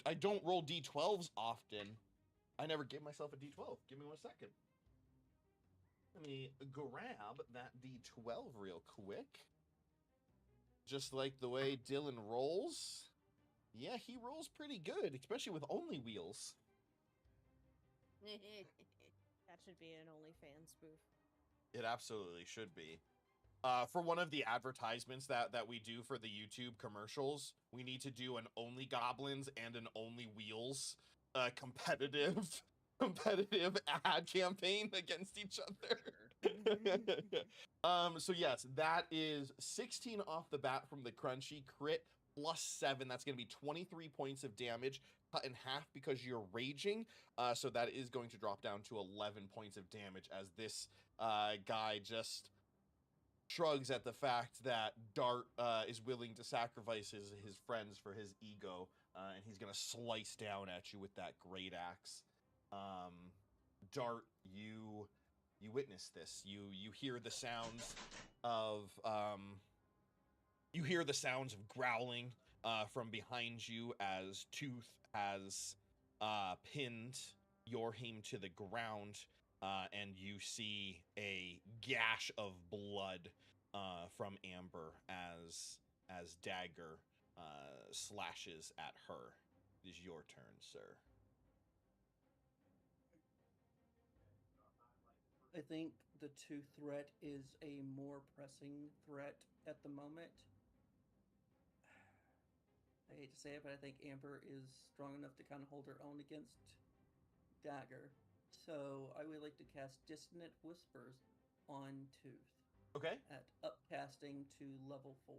I don't roll d12s often. I never give myself a d12. Give me 1 second. Let me grab that d12 real quick. Just like the way Dylan rolls. Yeah, he rolls pretty good, especially with only wheels. That should be an OnlyFans spoof. It absolutely should be. For one of the advertisements that we do for the YouTube commercials, we need to do an only goblins and an only wheels competitive ad campaign against each other. So yes, that is 16 off the bat from the crunchy crit +7. That's going to be 23 points of damage, cut in half because you're raging. So that is going to drop down to 11 points of damage as this guy just shrugs at the fact that Dart is willing to sacrifice his friends for his ego, and he's gonna slice down at you with that great axe. Dart, you witness this. You hear the sounds of growling from behind you as Tooth has pinned Yorheim to the ground. And you see a gash of blood from Amber as Dagger slashes at her. It is your turn, sir. I think the 2 threat is a more pressing threat at the moment. I hate to say it, but I think Amber is strong enough to kind of hold her own against Dagger. So I would like to cast Dissonant Whispers on Tooth Okay. at upcasting to level 4.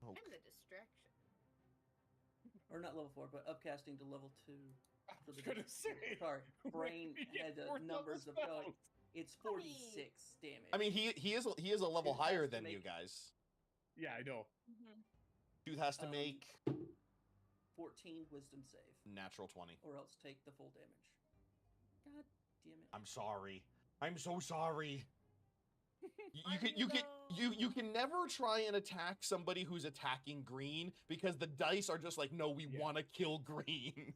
I'm the distraction. Or not level 4, but upcasting to level 2. I for was the- gonna say. Sorry, brain we get had the 4th level numbers of going. spells. It's 46 damage. I mean, he is a level Tooth has higher to than you make- guys. Yeah, I know. Tooth has to Um, make 14 wisdom save, natural 20. or else take the full damage. God damn it. I'm sorry. I'm so sorry. I You can never try and attack somebody who's attacking green because the dice are just like, no, we Yeah. want to kill green.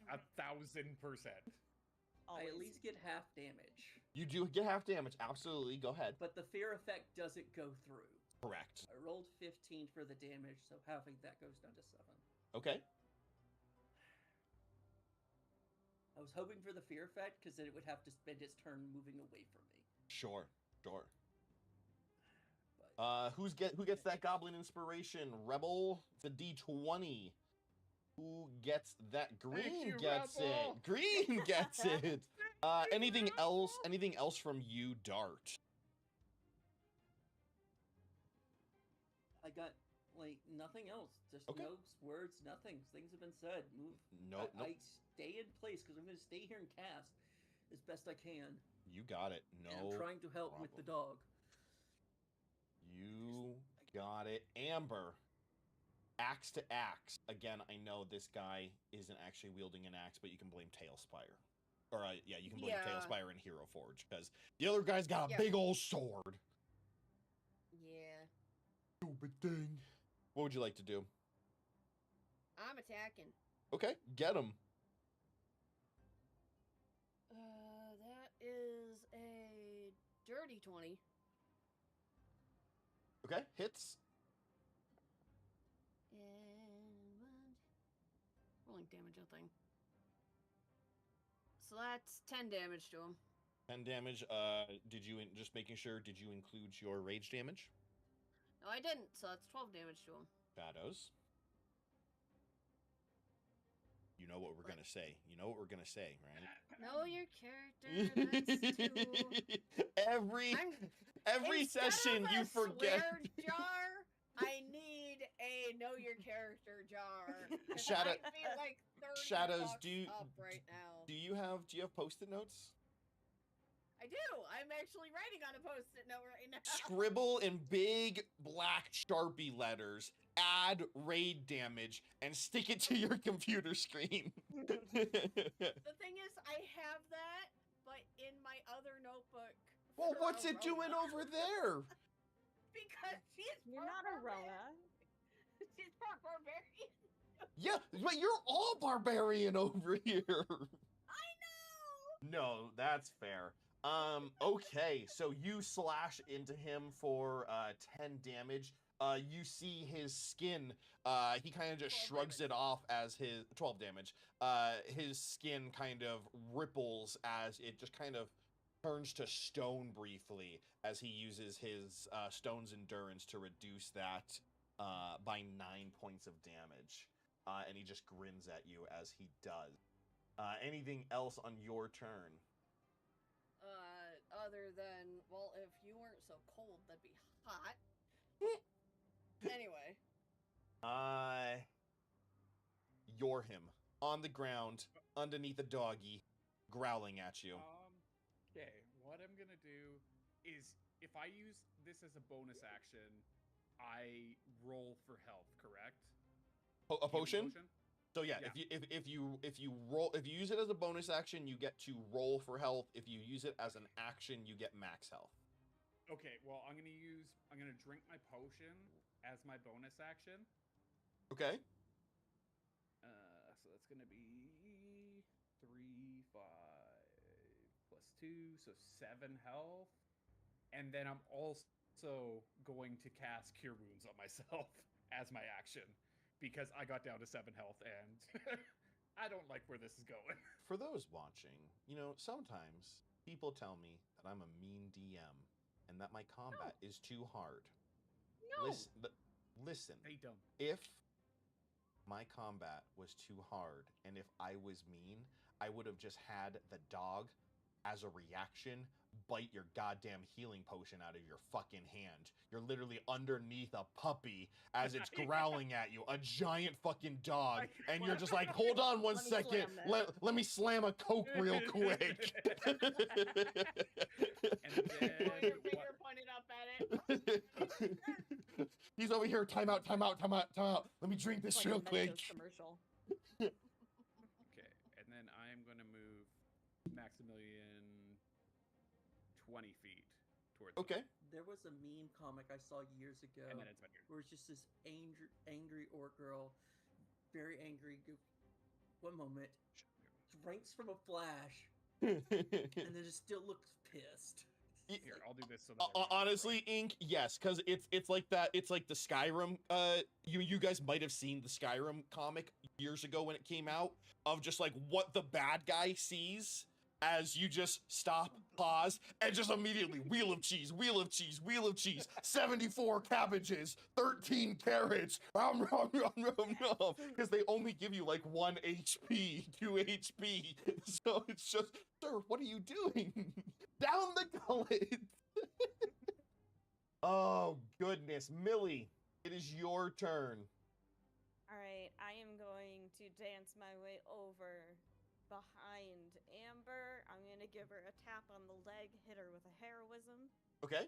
1,000%. I at Always. least get half damage, You do get half damage. Absolutely. Go ahead. but the fear effect doesn't go through. Correct. I rolled 15 for the damage, so halving that goes down to 7. Okay. I was hoping for the fear effect because then it would have to spend its turn moving away from me. Sure. But Who gets that goblin inspiration? Rebel, the D20. Who gets that? Green you, gets Rebel. it. Green gets it. Anything else? Anything else from you, Dart? I got like nothing else. Just Okay. no words, nothing. Things have been said. Move. Nope. I stay in place because I'm going to stay here and cast as best I can. You got it. And No. I'm trying to help with the problem. dog. You got it. Amber. Axe to axe. Again, I know this guy isn't actually wielding an axe, but you can blame Tailspire. Or, you can blame Yeah. Tailspire and Hero Forge, because the other guy's got a Yeah. big old sword. Yeah. Stupid thing. What would you like to do? I'm attacking. Okay, get him. dirty 20. Okay, hits. And rolling damage, I think. So that's 10 damage to him. 10 damage. Did you just making sure? Did you include your rage damage? No, I didn't. So that's 12 damage to him. Shadows. You know what we're gonna say. You know what we're gonna say, right? Know your character. That's 2. Every session you forget. Swear jar. I need a know your character jar. 'Cause Shadow- I feel like 30 Shadows, bucks up right now. Do you have Post-it notes? I do. I'm actually writing on a post-it note right now. Scribble in big black Sharpie letters, add raid damage, and stick it to your computer screen. The thing is, I have that, but in my other notebook. Well, for what's it Aurora. doing over there? Because she's You're part not a barbarian. Roa. She's part barbarian. Yeah, but you're all barbarian over here. I know. No, that's fair. Okay, so you slash into him for 10 damage. You see his skin, he kind of just 12 shrugs damage. it off as his 12 damage. His skin kind of ripples as it just kind of turns to stone briefly as he uses his stone's endurance to reduce that by 9 points of damage. And he just grins at you as he does. Anything else on your turn? Other than, well, if you weren't so cold, that'd be hot. Anyway. You're him on the ground underneath a doggy, growling at you. Okay, what I'm gonna do is if I use this as a bonus action, I roll for health, correct? A Healing potion? So yeah, Yeah. if you use it as a bonus action, you get to roll for health. If you use it as an action, you get max health. Okay, well I'm gonna drink my potion as my bonus action. Okay. So that's gonna be 3, 5 plus 2, so 7 health. And then I'm also going to cast Cure Wounds on myself as my action because I got down to 7 health and I don't like where this is going. For those watching, sometimes people tell me that I'm a mean DM and that my combat is too hard. No. Listen. Hey, dumb. If my combat was too hard and if I was mean, I would have just had the dog as a reaction bite your goddamn healing potion out of your fucking hand. You're literally underneath a puppy as it's growling at you, a giant fucking dog, and you're just like, hold on one Let me second, slam let me slam a Coke real quick. And then Point your finger pointed up at it. He's over here, time out. Let me drink this Like real a quick. Mentos commercial. Okay, and then I'm going to move Maximilian 20 feet towards him. Okay. There was a meme comic I saw years ago And then it's my turn. where it's just this angry orc girl, very angry. One moment, drinks from a flash, and then just still looks pissed. Here, I'll do this so that everyone- Honestly, Ink, yes, because it's like that. It's like the Skyrim. You guys might have seen the Skyrim comic years ago when it came out, of just like what the bad guy sees as you just stop, pause, and just immediately wheel of cheese, 74 cabbages, 13 carrots, because they only give you like 1 HP, 2 HP. So it's just, sir, what are you doing? Down the gullet. Oh goodness, Millie, it is your turn. All right, I am going to dance my way over behind Amber. I'm going to give her a tap on the leg, hit her with a heroism. Okay.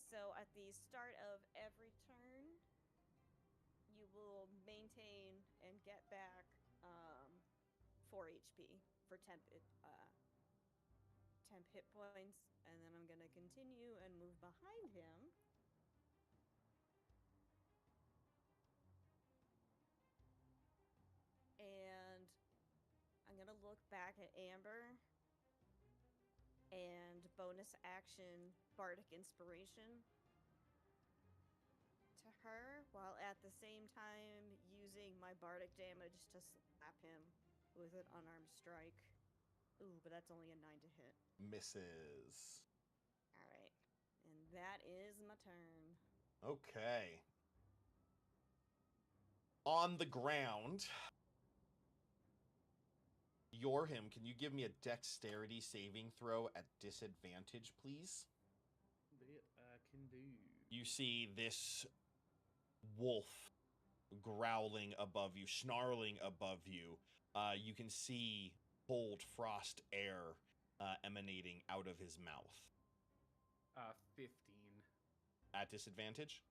So at the start of every turn, you will maintain and get back 4 HP for 10 hit points, and then I'm going to continue and move behind him. And I'm gonna look back at Amber, and bonus action Bardic Inspiration to her, while at the same time using my Bardic damage to slap him with an unarmed strike. Ooh, but that's only a 9 to hit. Misses. Alright. And that is my turn. Okay. On the ground, Yorhim, can you give me a dexterity saving throw at disadvantage, please? That I can do. You see this wolf growling above you, snarling above you. You can see cold frost air emanating out of his mouth. 15. At disadvantage?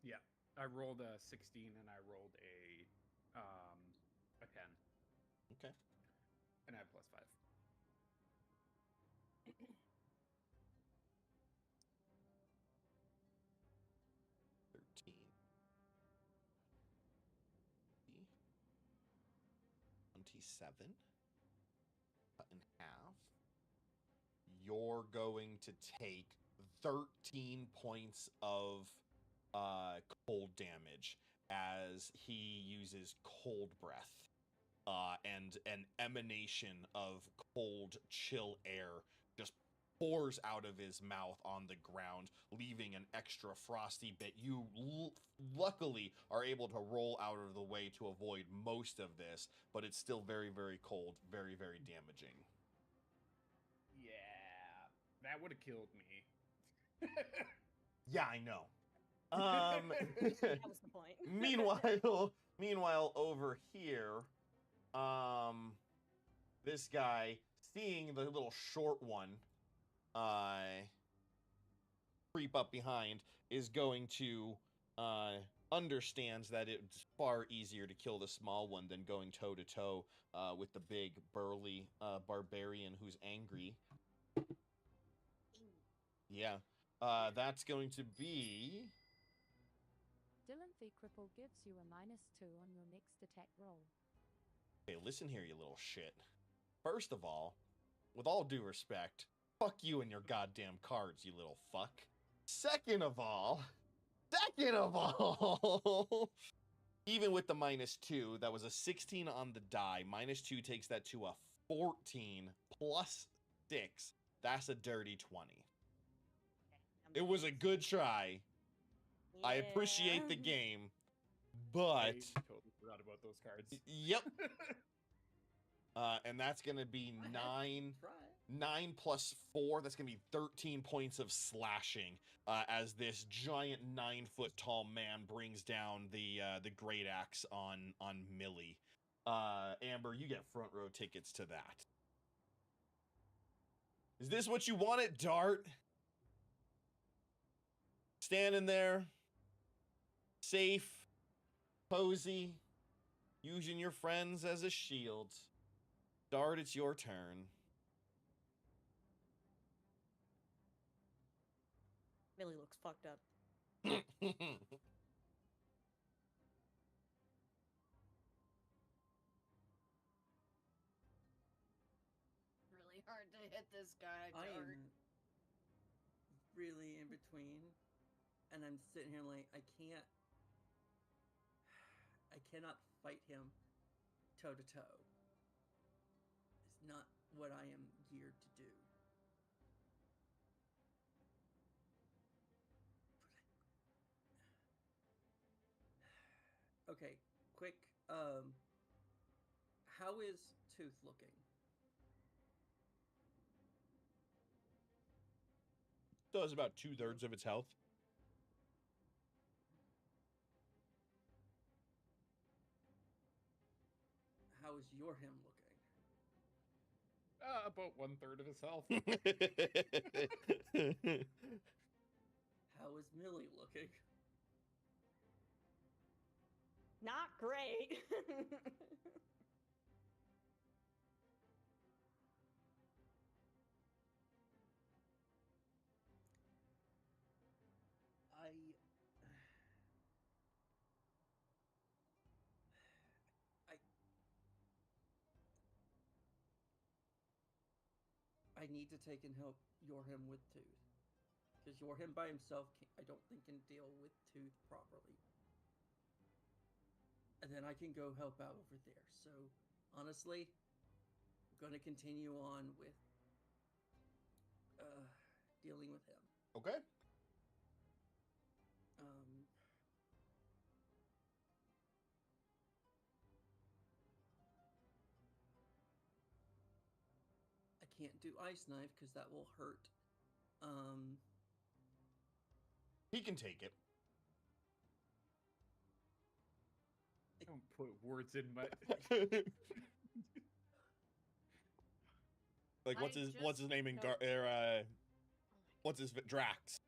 Yeah. I rolled a 16 and I rolled a 10. Okay. And I have +5. 13. 27. Cut in half. You're going to take 13 points of cold damage as he uses cold breath. And an emanation of cold, chill air just pours out of his mouth on the ground, leaving an extra frosty bit. You luckily are able to roll out of the way to avoid most of this, but it's still very, very cold, very, very damaging. Yeah. That would have killed me. Yeah, I know. That was the point. Meanwhile, over here, this guy, seeing the little short one, creep up behind, is going to, understands that it's far easier to kill the small one than going toe to toe, with the big, burly, barbarian who's angry. Yeah. That's going to be... Dylan the Cripple gives you a -2 on your next attack roll. Okay, listen here, you little shit. First of all, with all due respect, fuck you and your goddamn cards, you little fuck. Second of all, even with the -2, that was a 16 on the die. -2 takes that to a 14 plus 6. That's a dirty 20. It was a good try. I appreciate the game, but... I totally forgot about those cards. Yep. And that's going to be 9 plus 4. That's going to be 13 points of slashing as this giant 9-foot-tall man brings down the great axe on Millie. Amber, you get front row tickets to that. Is this what you wanted, Dart? Standing there, safe, cozy, using your friends as a shield. Dart, it's your turn. Millie looks fucked up. Really hard to hit this guy, I Dart. am really in between, and I'm sitting here like I cannot fight him toe to toe. It's not what I am geared to do. Okay, quick. How is Tooth looking? Still has about 2/3 of its health. How is your him looking? About 1/3 of his health. How is Millie looking? Not great. I I need to take and help Yorhim with Tooth. Because Yorhim by himself, I don't think can deal with Tooth properly. And then I can go help out over there. So, honestly, I'm going to continue on with dealing with him. Okay. I can't do Ice Knife because that will hurt. He can take it. Don't put words in my. Like, what's his name in what's his Drax?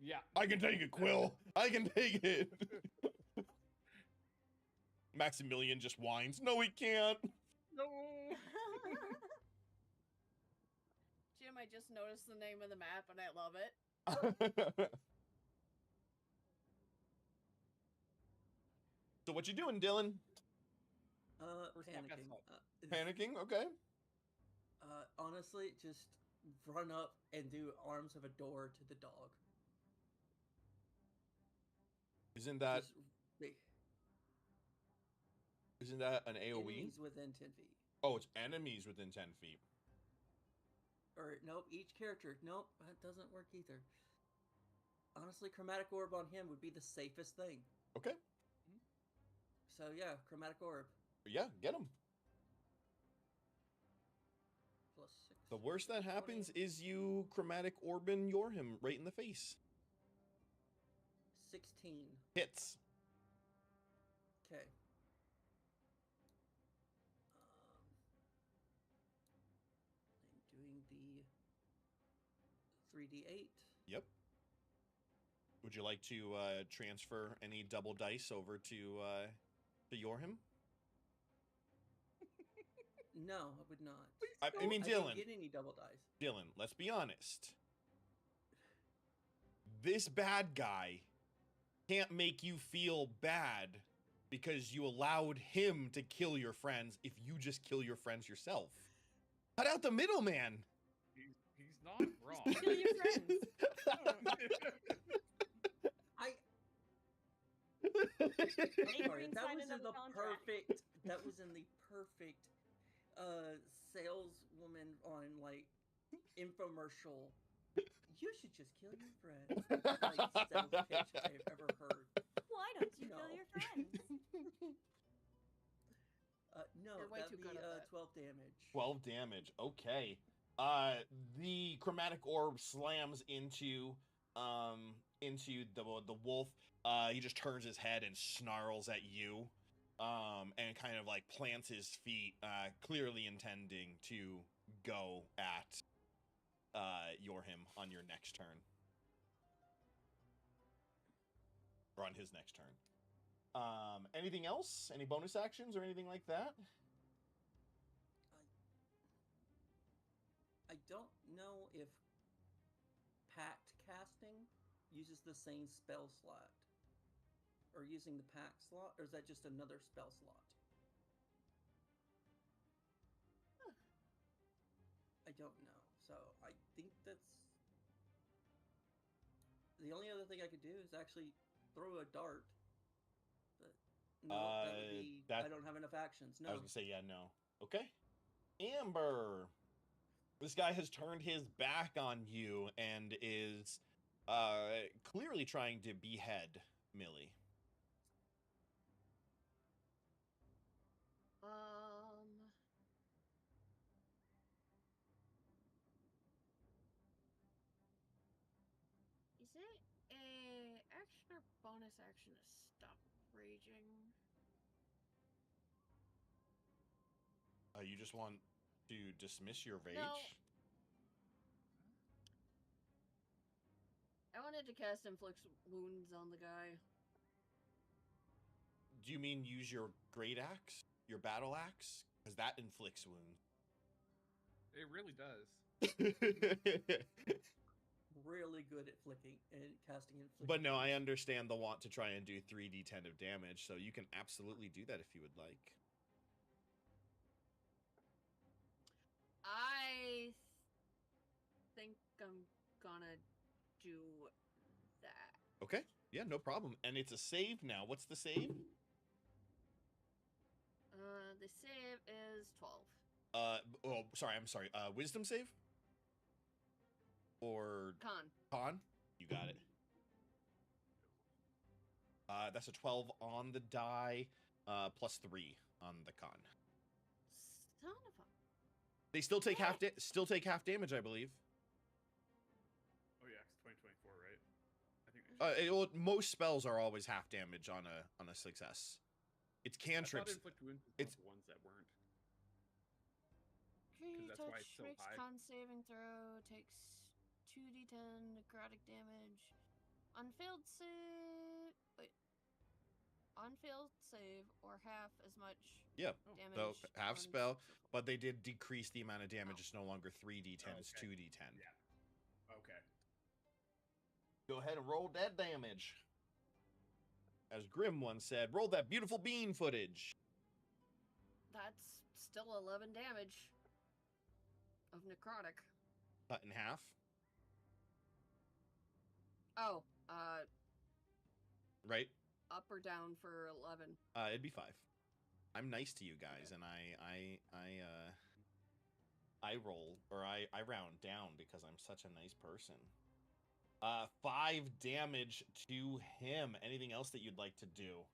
Yeah. I can take it, Quill. I can take it. Maximilian just whines. No, he can't. No. Jim, I just noticed the name of the map and I love it. So what you doing, Dylan? Panicking. Panicking? Okay. Honestly, just run up and do arms of a door to the dog. Isn't that Just, isn't that an AoE? enemies within 10 feet. Oh, it's enemies within 10 feet. Or nope, each character. Nope, that doesn't work either. Honestly, chromatic orb on him would be the safest thing. Okay. So yeah, chromatic orb Yeah, get him. plus 6. The worst that 20. happens is you chromatic orbin Yorhim right in the face. 16. Hits. Okay. I'm doing the 3d8. Yep. Would you like to transfer any double dice over to Yorhim? No, I would not. I mean, I Dylan. didn't get any double dice. Dylan, let's be honest. This bad guy can't make you feel bad because you allowed him to kill your friends if you just kill your friends yourself. Cut out the middleman. He's not wrong. Kill your friends. Sorry, green that sign was in in the contract. perfect. That was in the perfect saleswoman on like infomercial. You should just kill your friends. Like sales pitch I've ever heard. Why don't you No. kill your friends? No, You're way that'd too be good at that. 12 damage. 12 damage. Okay. The chromatic orb slams into the wolf. He just turns his head and snarls at you. And kind of like plants his feet, clearly intending to go at Yorhim on your next turn. Or on his next turn. Anything else? Any bonus actions or anything like that? I don't know if pact casting uses the same spell slot. Or using the pact slot, or is that just another spell slot? I don't know. So I think that's the only other thing I could do is actually throw a dart. But no, that would be I don't have enough actions. No. I was gonna say yeah, no. Okay. Amber. This guy has turned his back on you and is clearly trying to behead Millie. Is it a action or bonus action to stop raging? You just want to dismiss your rage? No. I wanted to cast inflict wounds on the guy. Do you mean use your great axe? Your battle axe? Because that inflicts wounds. It really does. Really good at flicking and casting and flicking. But no, I understand the want to try and do 3d10 of damage, so you can absolutely do that if you would like. I do that. Okay. Yeah, no problem. And it's a save now. What's the save? The save is 12. Oh, sorry. I'm sorry. Wisdom save? Or Con. con? You got it. That's a 12 on the die, plus 3 on the con. Son of a... They still take half damage, I believe. Oh yeah, it's 2024, right? I think. Most spells are always half damage on a success. It's I thought cantrips. inflict wounds was It's the ones that weren't. Creature that's why it's touch so makes high. con saving throw, takes 2d10 necrotic damage. Unfailed save... Wait. Unfailed save, or half as much Yeah. damage. So half on spell, successful. but they did decrease the amount of damage. It's no longer 3d10, it's Okay. 2d10. Yeah. Okay. Go ahead and roll that damage. As Grim once said, roll that beautiful bean footage. That's still 11 damage of necrotic. Cut in half. Oh, Right? up or down for 11? It'd be 5. I'm nice to you guys, and I roll, or I round down because I'm such a nice person. 5 damage to him. Anything else that you'd like to do?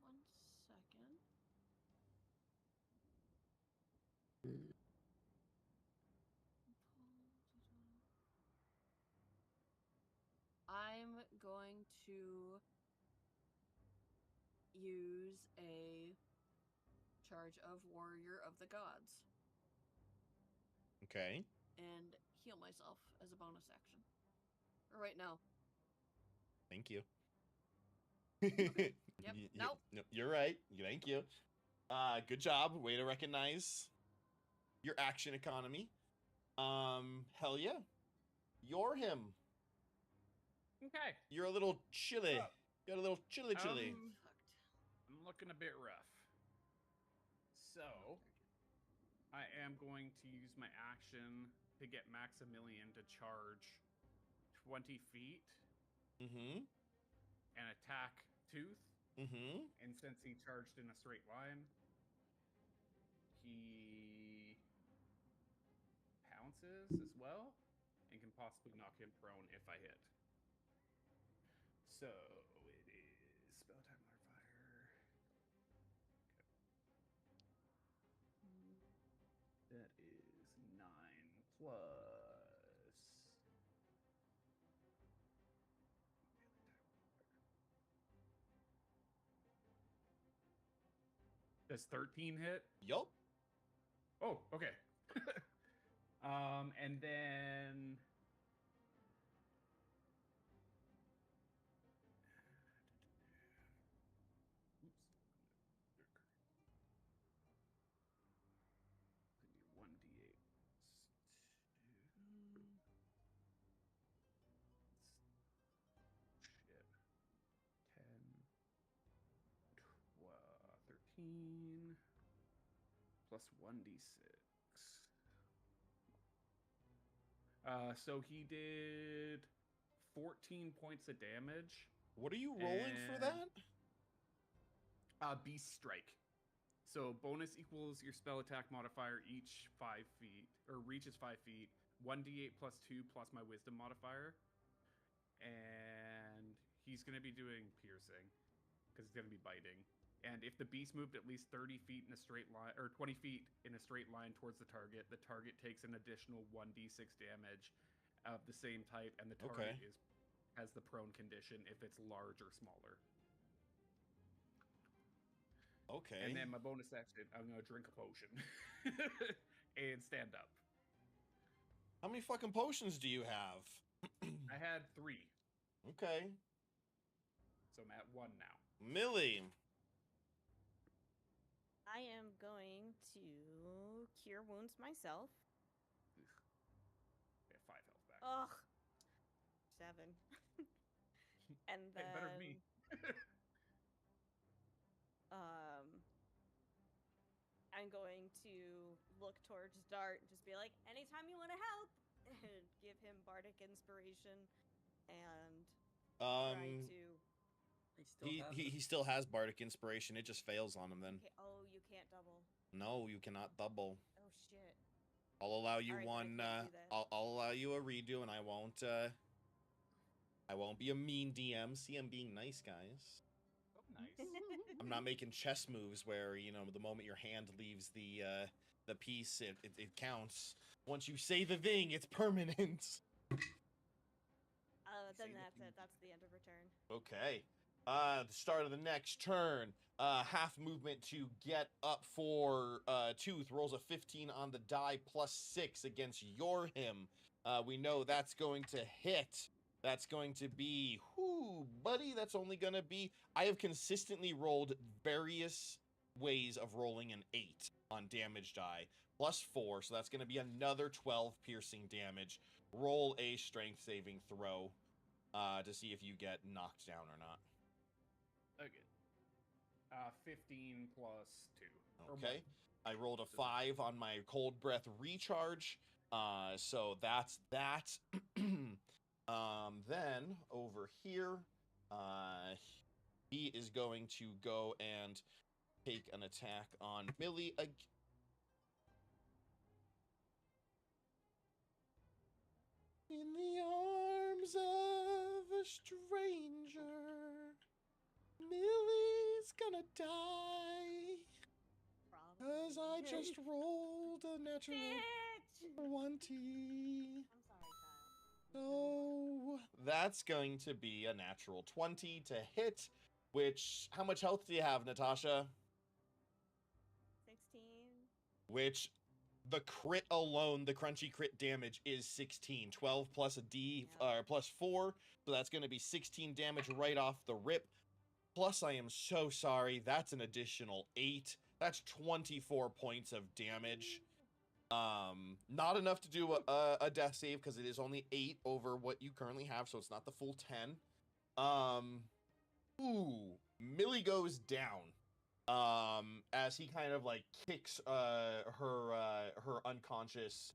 One second. I'm going to use a charge of Warrior of the Gods Okay. and heal myself as a bonus action. Or wait, no. Thank you. Yep. No, Nope. you're right. Thank you. Good job. Way to recognize your action economy. Hell yeah. You're him. Okay. You're a little chilly. Oh. Got a little chilly. I'm looking a bit rough. So, I am going to use my action to get Maximilian to charge 20 feet Mm-hmm. and attack Tooth. Mm-hmm. And since he charged in a straight line, he pounces as well and can possibly knock him prone if I hit. So it is spell attack modifier. Okay. That is 9 plus. Does 13 hit? Yup. Oh, okay. And then oops. 1d8 shit. 10 12 13 plus 1d6. So he did 14 points of damage. What are you rolling for that? Beast Strike. So bonus equals your spell attack modifier each 5 feet, or reaches 5 feet. 1d8 plus 2 plus my wisdom modifier. And he's going to be doing piercing, because he's going to be biting. And if the beast moved at least 30 feet in a straight line, or 20 feet in a straight line towards the target takes an additional 1d6 damage of the same type, and the target has the prone condition if it's large or smaller. Okay. And then my bonus action, I'm going to drink a potion and stand up. How many fucking potions do you have? I had 3, Okay. so I'm at 1 now. Millie. I am going to cure wounds myself. Okay, 5 health back. Ugh. 7. And then Hey, better than me. I'm going to look towards Dart and just be like, anytime you want to help, and give him bardic inspiration, and try to. He still has bardic inspiration. It just fails on him then. Okay, oh, you can't double. No, you cannot double. Oh shit. I'll allow you Alright, then I one. can't do that. I'll allow you a redo, and I won't be a mean DM. See, I'm being nice, guys. Oh, nice. I'm not making chess moves where, you know, the moment your hand leaves the piece, it counts. Once you say the thing, it's permanent. Then Say the that's thing. it. That's the end of her turn. Okay. The start of the next turn. Half movement to get up for Tooth. Rolls a 15 on the die plus 6 against your him. We know that's going to hit. That's going to be, whoo, buddy, that's only going to be, I have consistently rolled various ways of rolling an 8 on damage die, plus 4, so that's going to be another 12 piercing damage. Roll a strength saving throw to see if you get knocked down or not. Okay. 15 plus 2. or Okay. one. I rolled a 5 on my cold breath recharge. So that's that. Then over here, he is going to go and take an attack on Millie again. In the arms of a stranger, Millie's gonna die. Cause I just rolled a natural Bitch! 20. I'm sorry, Kyle. So that's going to be a natural 20 to hit, which, how much health do you have, Natasha? 16. Which, the crit alone, the crunchy crit damage is 16. 12 plus a D, plus 4, so that's going to be 16 damage right off the rip. Plus, I am so sorry, that's an additional 8. That's 24 points of damage. Not enough to do a death save because it is only 8 over what you currently have, so it's not the full 10. Millie goes down. As he kind of like kicks her unconscious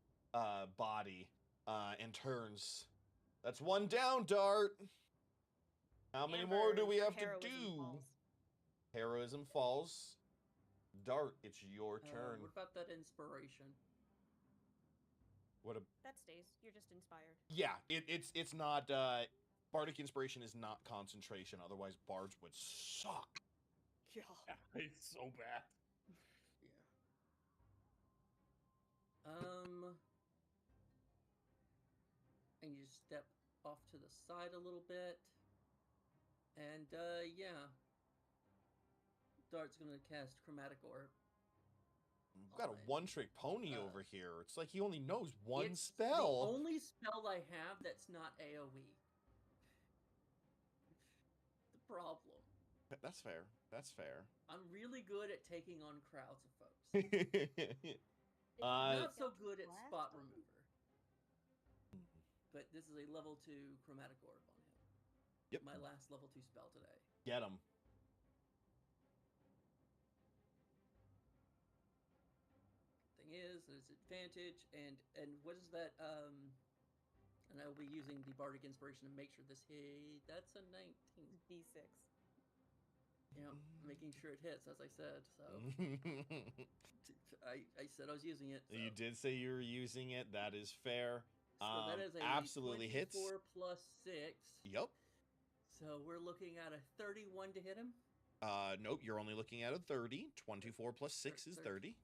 body and turns. That's one down, Dart. How many more do we your have to heroism do? falls. Heroism falls. Dart, it's your turn. What about that inspiration? What a That stays. You're just inspired. yeah. It's not bardic inspiration is not concentration. Otherwise, bards would suck. Yeah. It's so bad. Yeah. And you step off to the side a little bit. And, yeah. Dart's gonna cast Chromatic Orb. We've got a Fine. one-trick pony over here. It's like he only knows one It's spell. the only spell I have that's not AoE. The problem. That's fair. That's fair. I'm really good at taking on crowds of folks. Not so good at spot remover. But this is a level 2 Chromatic Orb on him. Yep. My last level 2 spell today. Get him. Thing is, there's advantage, and what is that? And I will be using the Bardic Inspiration to make sure this hit. That's a 19. B6. Yeah, making sure it hits, as I said. So I said I was using it. So. You did say you were using it. That is fair. So that is a absolutely hits. 24 plus 6. Yep. So we're looking at a 31 to hit him. Nope, you're only looking at a 30. 24 plus 6 is 30.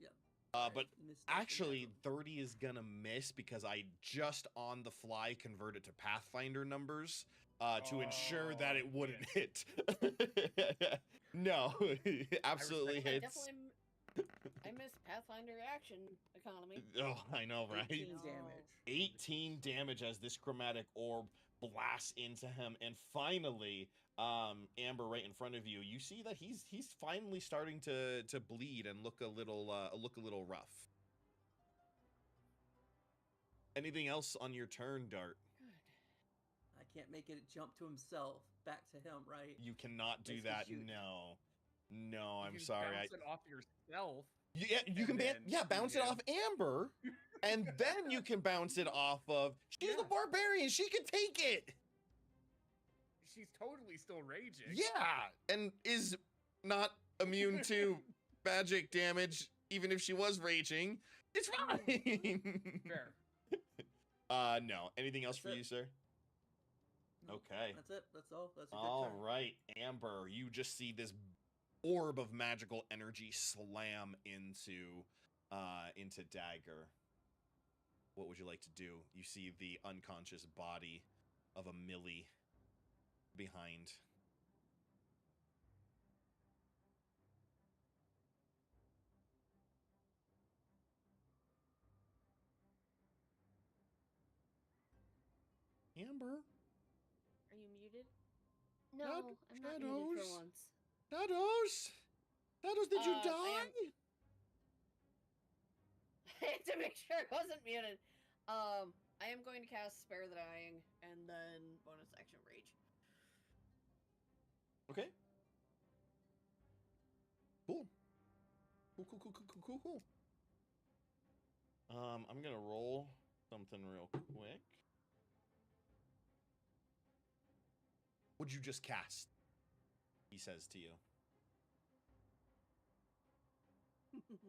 Yep. But Missed that actually, one. 30 is gonna miss because I just on the fly converted to Pathfinder numbers to ensure that it wouldn't hit. No, absolutely hits. I missed Pathfinder action economy. Oh, I know, right? 18 damage. 18 damage as this chromatic orb blasts into him, and finally, Amber, right in front of you, you see that he's finally starting to bleed and look a little rough. Anything else on your turn, Dart? I can't make it jump to himself, back to him, right? You cannot do Makes me that. shoot. No, You I'm can sorry. bounce it off yourself. Yeah, you And can then bounce it him. off Amber, and then you can bounce it off of. She's the Yeah. barbarian. She can take it. She's totally still raging. Yeah, and is not immune to magic damage, even if she was raging. It's fine. Fair. No. Anything else That's for it. you, sir? Nope, Okay. That's it. That's all. That's a good All turn. right, Amber. You just see this orb of magical energy slam into Dagger. What would you like to do? You see the unconscious body of a Millie behind. Amber? Are you muted? No, I'm not muted Shadows. for once. Shadows? Shadows, did you I die? To make sure it wasn't muted. I am going to cast Spare the Dying and then bonus action Rage. Okay. Cool. Cool. I'm gonna roll something real quick. What'd you just cast? He says to you.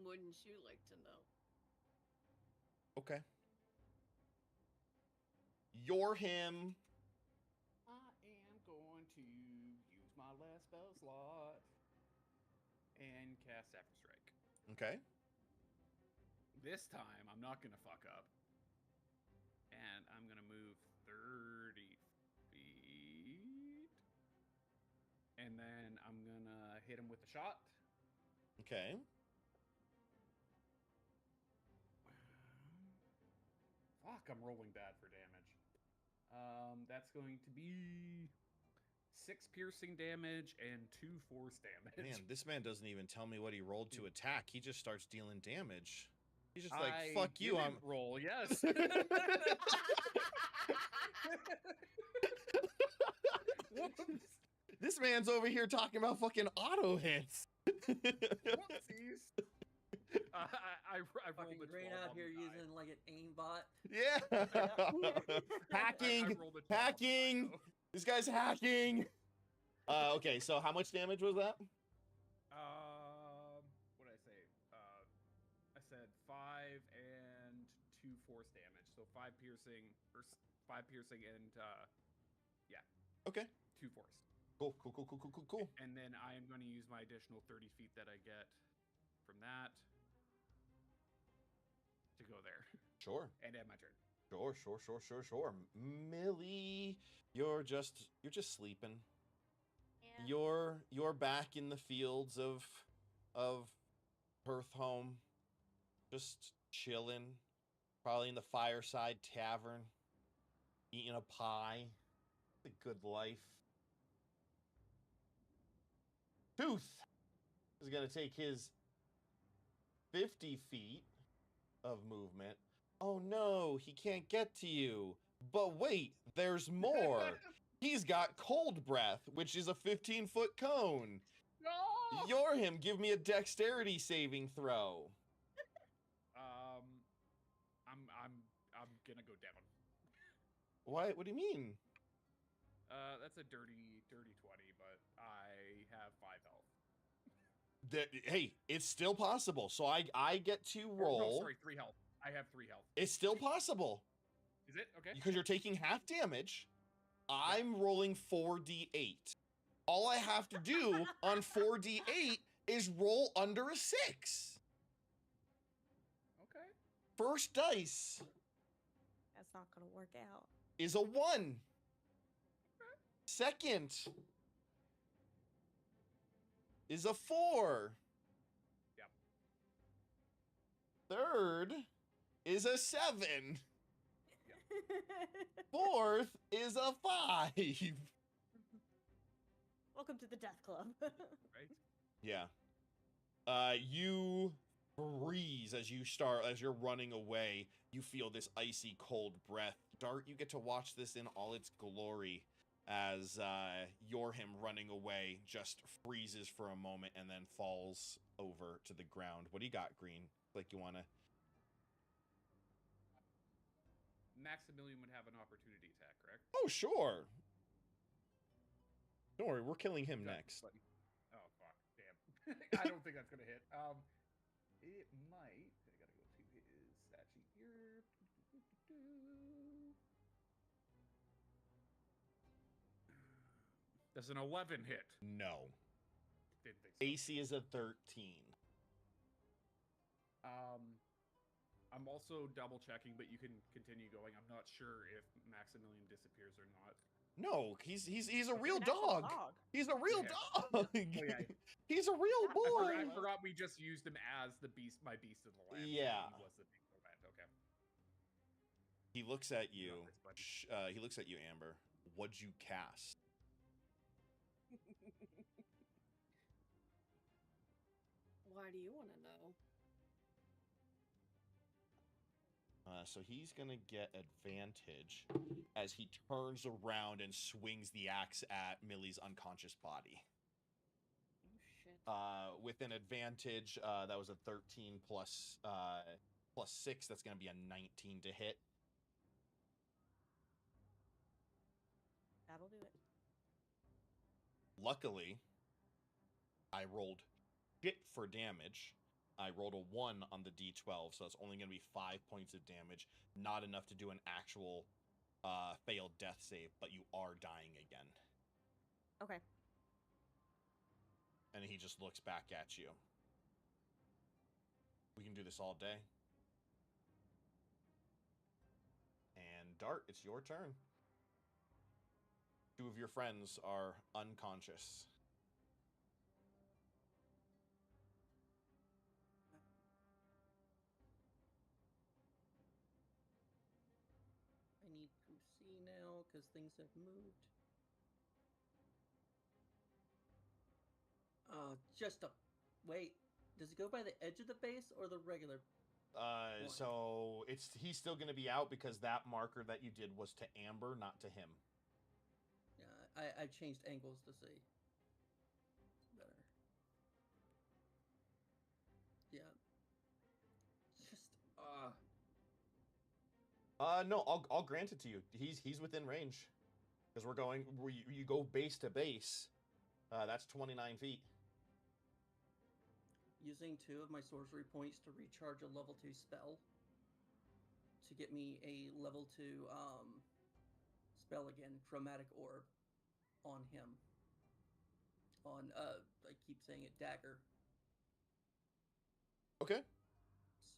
Wouldn't you like to know? Okay. You're him. I am going to use my last spell slot and cast After Strike. Okay. This time, I'm not going to fuck up. And I'm going to move 30 feet. And then I'm going to hit him with a shot. Okay. Fuck, I'm rolling bad for damage. That's going to be 6 piercing damage and 2 force damage. Man, this man doesn't even tell me what he rolled to attack. He just starts dealing damage. He's just like, I fuck you, I'm... didn't roll, yes. Whoops. This man's over here talking about fucking auto hits. Whoopsies. I Fucking rolled a 12 great out on here the die. using like an aimbot. Yeah. Hacking. I rolled a 12 on the die, Hacking. though. This guy's hacking. Okay, so how much damage was that? What did I say? I said 5 and 2 force damage. So 5 piercing, or 5 piercing and, yeah. Okay. 2 force. Cool. And then I am going to use my additional 30 feet that I get from that to go there. Sure. And end my turn. Sure. Millie, you're just sleeping. Yeah. You're back in the fields of Hearthhome, just chilling, probably in the fireside tavern, eating a pie. It's a good life. Tooth is gonna take his 50 feet of movement. Oh no, he can't get to you. But wait, there's more. He's got cold breath, which is a 15-foot cone. No! You're him. Give me a dexterity saving throw. I'm gonna go down. What? What do you mean? That's a dirty 20, but I have 5 health. Hey, it's still possible. So I get to roll. No, sorry, 3 health. I have 3 health. It's still possible Is it? Okay. because you're taking half damage. I'm rolling 4d8. All I have to do on 4d8 is roll under a 6. Okay. First dice That's not gonna work out. is a 1. Second is a 4. Yep. Third is a 7. Fourth is a 5. Welcome to the Death Club. Right. Yeah. You freeze as you're running away. You feel this icy cold breath. Dart, you get to watch this in all its glory as him running away just freezes for a moment and then falls over to the ground. What do you got, Green? Like you want to... Maximilian would have an opportunity attack, correct? Oh, sure. Don't worry, we're killing him Got next. buddy. Oh, fuck. Damn. I don't think that's going to hit. It might. I got to go to his statue here. Does an 11 hit? No. Didn't think so. AC is a 13. I'm also double checking, but you can continue going. I'm not sure if Maximilian disappears or not. No, he's a real An actual dog. dog. He's a real Yeah. dog. yeah. He's a real boy. I forgot we just used him as the beast, my beast of the land. Yeah. He was the beast of the land. Okay. He looks at you. Numbers, buddy. He looks at you, Amber. What'd you cast? Why do you want to know? So he's gonna get advantage as he turns around and swings the axe at Millie's unconscious body. Oh shit. With an advantage, that was a 13 plus 6. That's gonna be a 19 to hit. That'll do it. Luckily, I rolled shit for damage. I rolled a 1 on the d12, so it's only going to be 5 points of damage. Not enough to do an actual failed death save, but you are dying again. Okay. And he just looks back at you. We can do this all day. And Dart, it's your turn. 2 of your friends are unconscious. I need to see now because things have moved. Just a wait. Does it go by the edge of the base or the regular? So he's still going to be out because that marker that you did was to Amber, not to him. Yeah, I've changed angles to see. Better. Yeah. Just No, I'll grant it to you. He's within range because we're going. You go base to base. That's 29 feet. using 2 of my sorcery points to recharge a level 2 spell to get me a level 2 spell again, chromatic orb, on him. On I keep saying it, dagger. Okay.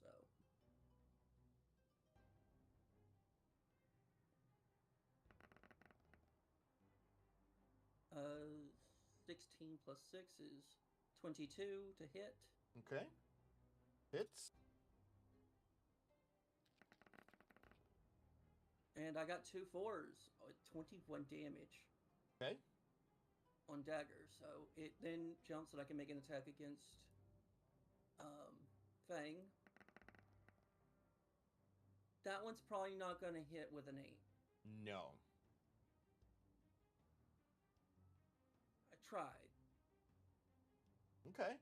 So 16 plus 6 is 22 to hit. Okay. Hits. And I got 2 4s, 21 damage. Okay. On dagger, so it then jumps that I can make an attack against Fang. That one's probably not going to hit with an 8. No. I tried. Okay.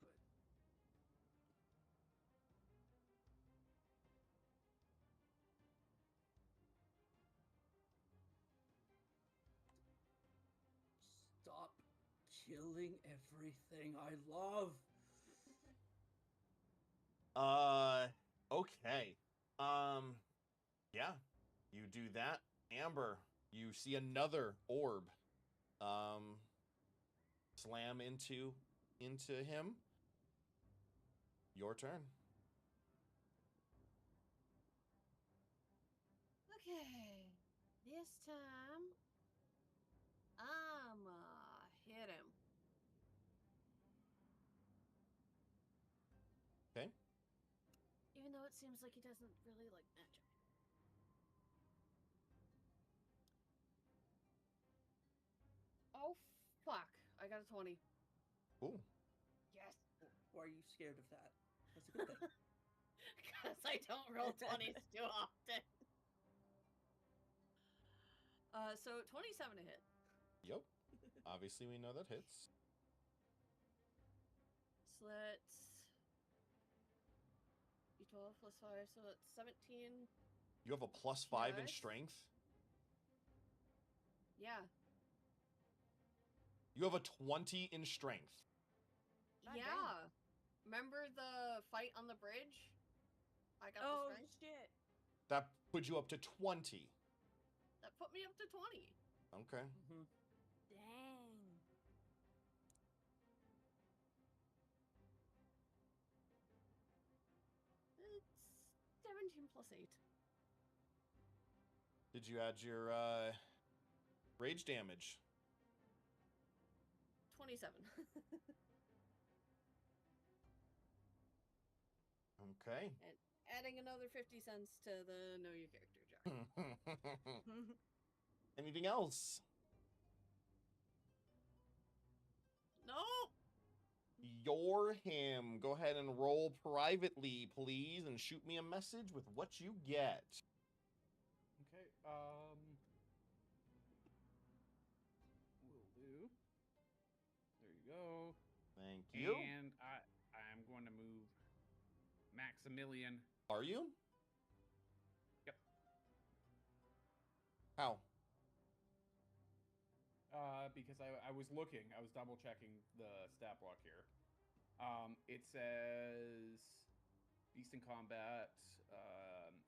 But stop killing everything I love. Okay. Yeah. You do that. Amber, you see another orb slam into him. Your turn. Okay, this time I'm hit him. Okay. Even though it seems like he doesn't really like magic. Oh fuck! I got a 20. Ooh. Yes. Why are you scared of that? That's a good thing. Because I don't roll 20s too often. So 27 to hit. Yep. Obviously, we know that hits. So that's D12 plus 5, so that's 17. You have a +5 in Nice. strength. Yeah. You have a 20 in strength. God yeah. damn. Remember the fight on the bridge? I got the Oh strength. shit! That puts you up to 20. That put me up to 20. Okay. Mhm. Dang. It's 17 plus 8. Did you add your rage damage? 27. Okay. And adding another 50 cents to the know your character jar. Anything else? No! You're him. Go ahead and roll privately, please, and shoot me a message with what you get. Okay. Will do. There you go. Thank you. And I'm going to move Maximilian. Are you? Yep. How? Because I was looking, I was double checking the stat block here. It says Beast in Combat.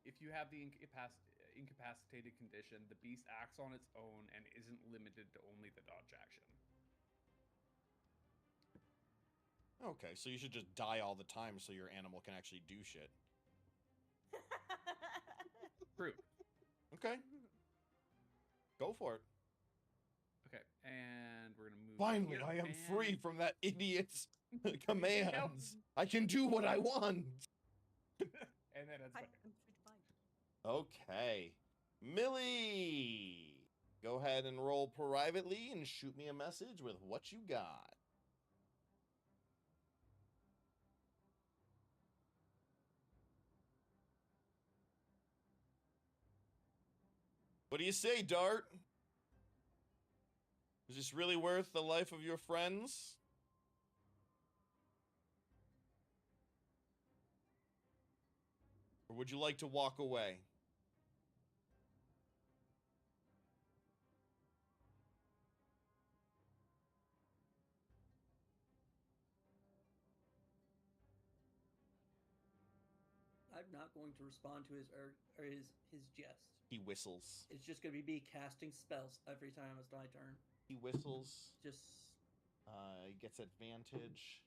If you have the incapacitated condition, the beast acts on its own and isn't limited to only the dodge action. Okay, so you should just die all the time so your animal can actually do shit. True. Okay, go for it. Okay, and we're gonna move. Finally, here, I am and- free from that idiot's commands. I can do what I want. And then it's Hi, like, I'm free to buy. Okay, Millie, go ahead and roll privately and shoot me a message with what you got. What do you say, Dart? Is this really worth the life of your friends? Or would you like to walk away? I'm not going to respond to his his jest. He whistles. It's just going to be me casting spells every time it's my turn. He whistles. Just He gets advantage.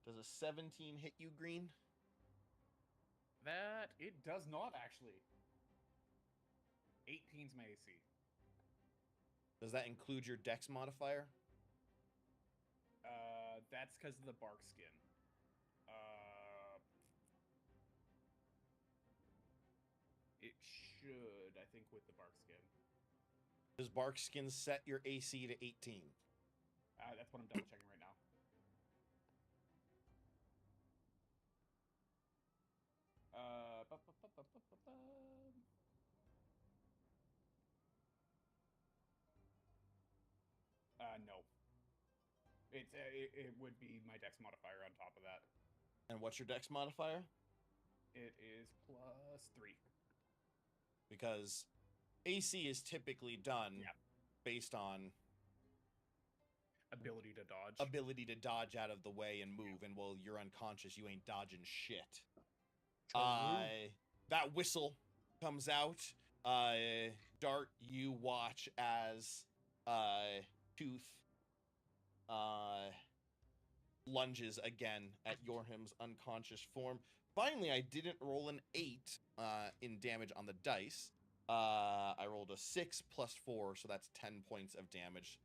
Does a 17 hit you, Green? that it does not actually. 18's my AC. Does that include your dex modifier? That's because of the bark skin. It should, I think, with the bark skin. Does bark skin set your AC to 18? That's what I'm double checking right now. No. It would be my dex modifier on top of that. And what's your dex modifier? It is +3. Because AC is typically done Yeah. based on Ability to dodge. ability to dodge out of the way and move. And while you're unconscious, you ain't dodging shit. True. That whistle comes out. Dart, you watch as Tooth lunges again at Yorham's unconscious form. Finally, I didn't roll an 8 in damage on the dice. I rolled a 6 plus 4, so that's 10 points of damage.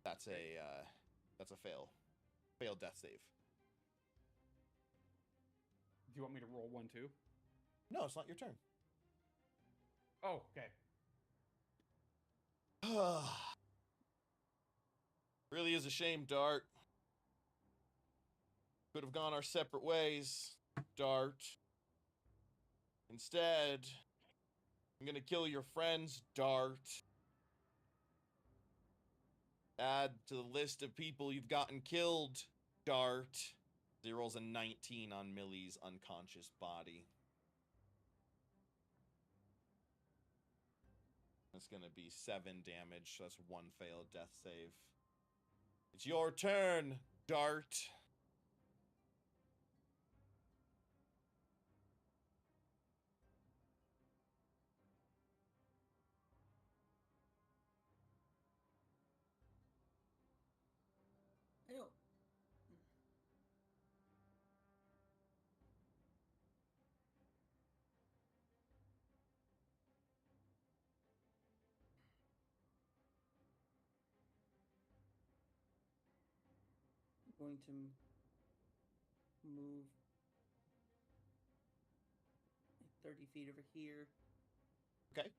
That's a failed death save. Do you want me to roll 1 too? No, it's not your turn. Oh, okay. Really is a shame, Dart. Could have gone our separate ways, Dart. Instead, I'm gonna kill your friends, Dart. Add to the list of people you've gotten killed, Dart. He rolls a 19 on Millie's unconscious body. That's gonna be 7 damage, so that's 1 failed death save. It's your turn, Dart. Ew. I'm going to move 30 feet over here. Okay.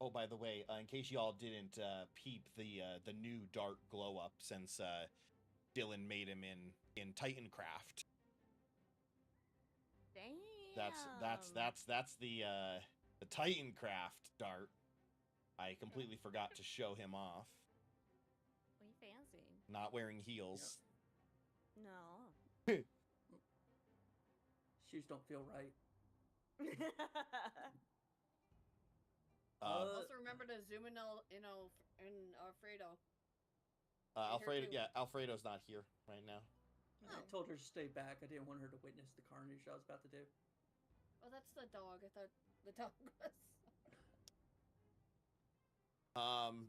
Oh, by the way, in case y'all didn't peep the new Dart glow up since Dylan made him in Titancraft. Damn. That's the Titancraft Dart. I completely forgot to show him off. What you fancy? Not wearing heels. No. Shoes don't feel right. Also remember to zoom in Alfredo. Alfredo, too. yeah, Alfredo's not here right now. I told her to stay back. I didn't want her to witness the carnage I was about to do. Oh, that's the dog. I thought the dog was.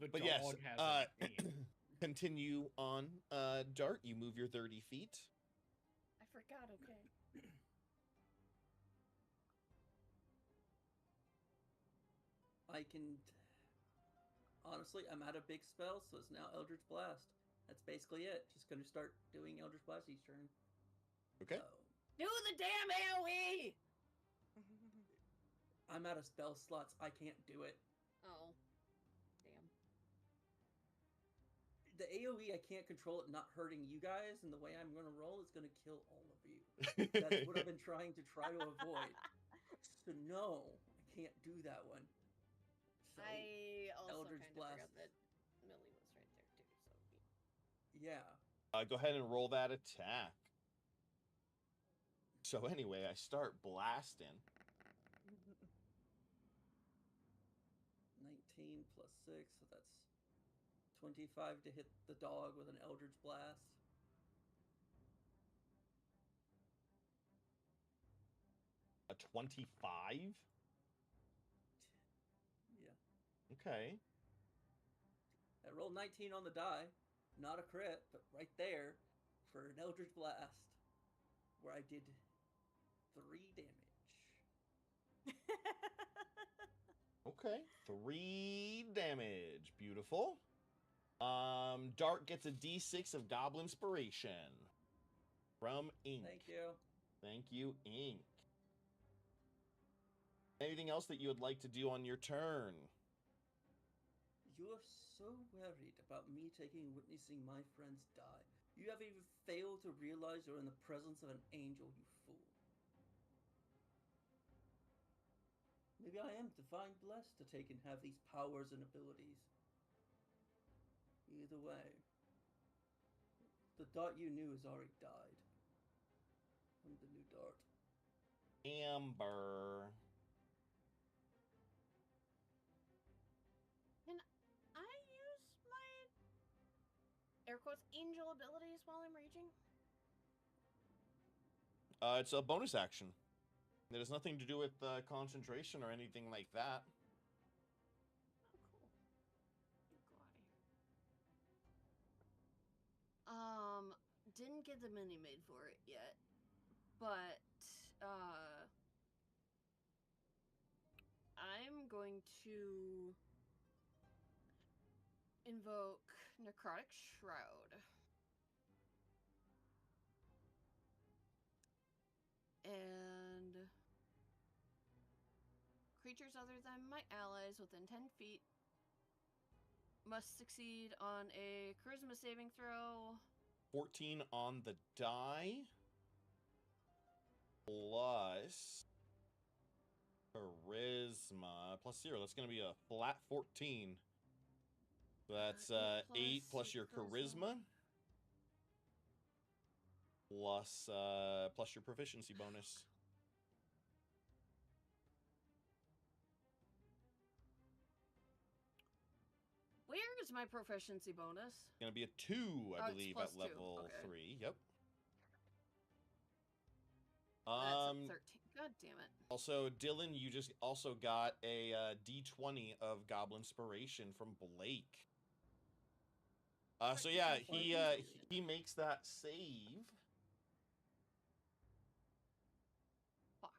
The but yes, dog has a name. continue on, Dart. You move your 30 feet. I forgot. Okay. I can. Honestly, I'm out of big spells, so it's now Eldritch Blast. That's basically it. Just gonna start doing Eldritch Blast each turn. Okay. So, Do the damn AoE! I'm out of spell slots. I can't do it. Oh. Damn. The AoE, I can't control it not hurting you guys, and the way I'm gonna roll is gonna kill all of you. That's what I've been trying to avoid. So no, I can't do that one. So, I also Eldritch kind of forgot Blast. that Millie was right there too. So yeah. Go ahead and roll that attack. So anyway, I start blasting. 19 plus 6, so that's 25 to hit the dog with an Eldritch Blast. A 25? Yeah. Okay. I rolled 19 on the die. Not a crit, but right there for an Eldritch Blast, where I did 3 damage. Okay. 3 damage. Beautiful. Dart gets a D6 of Goblin Inspiration from Ink. Thank you. Thank you, Ink. Anything else that you would like to do on your turn? You are so worried about me witnessing my friends die. You have even failed to realize you're in the presence of an angel, you fool. Maybe I am divine blessed to take and have these powers and abilities. Either way, the Dart you knew has already died. I'm the new Dart. Amber. can I use my air quotes angel abilities while I'm raging? It's a bonus action. It has nothing to do with concentration or anything like that. Oh, cool. Didn't get the mini made for it yet, but I'm going to invoke Necrotic Shroud. And creatures other than my allies within 10 feet must succeed on a charisma saving throw. 14 on the die. Plus charisma. Plus 0. That's going to be a flat 14. So that's 8 plus your charisma. Plus your proficiency bonus. Where is my proficiency bonus? It's going to be a 2, I Oh, it's believe, plus at 2. level Okay. 3. Yep. That's a 13. God damn it. Also, Dylan, you just also got a D20 of Goblin Inspiration from Blake. So yeah, he makes that save. Fuck.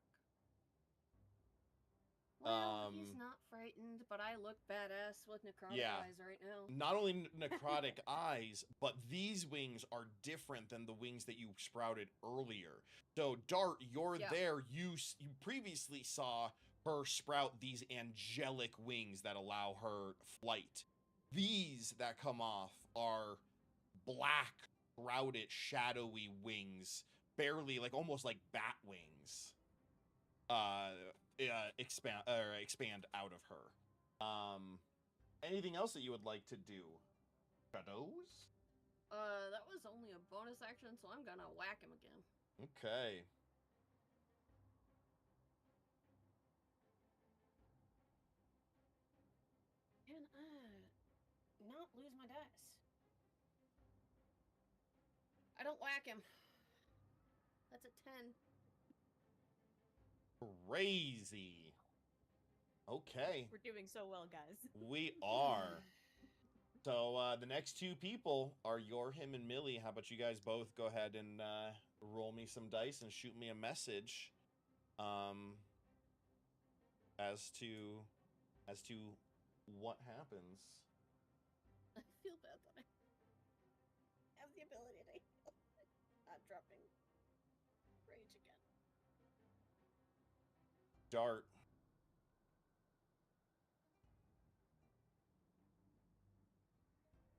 Well, he's not frightened, but I look badass with necrotic eyes right now. Not only necrotic eyes, but these wings are different than the wings that you sprouted earlier. So, Dart, you're there. You previously saw her sprout these angelic wings that allow her flight. These that come off are black, sprouted, shadowy wings, barely almost like bat wings. Expand out of her. Anything else that you would like to do? Shadows? That was only a bonus action, so I'm gonna whack him again. Okay. Can I not lose my dice? I don't whack him. That's a 10. Crazy. Okay. We're doing so well, guys. We are. So the next two people are Yorhim and Millie. How about you guys both go ahead and roll me some dice and shoot me a message as to what happens. I feel bad that I have the ability to heal. Not dropping rage again. Dart.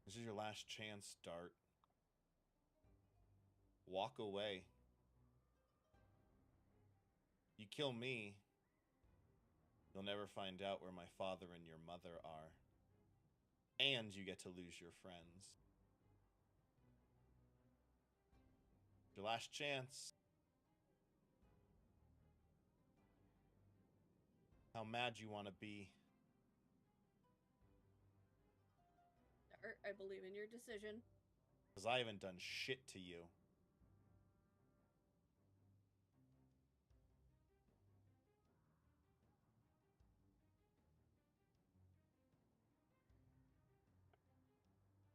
This is your last chance, Dart. Walk away. You kill me, you'll never find out where my father and your mother are. And you get to lose your friends. Your last chance. How mad you want to be. I believe in your decision. Because I haven't done shit to you.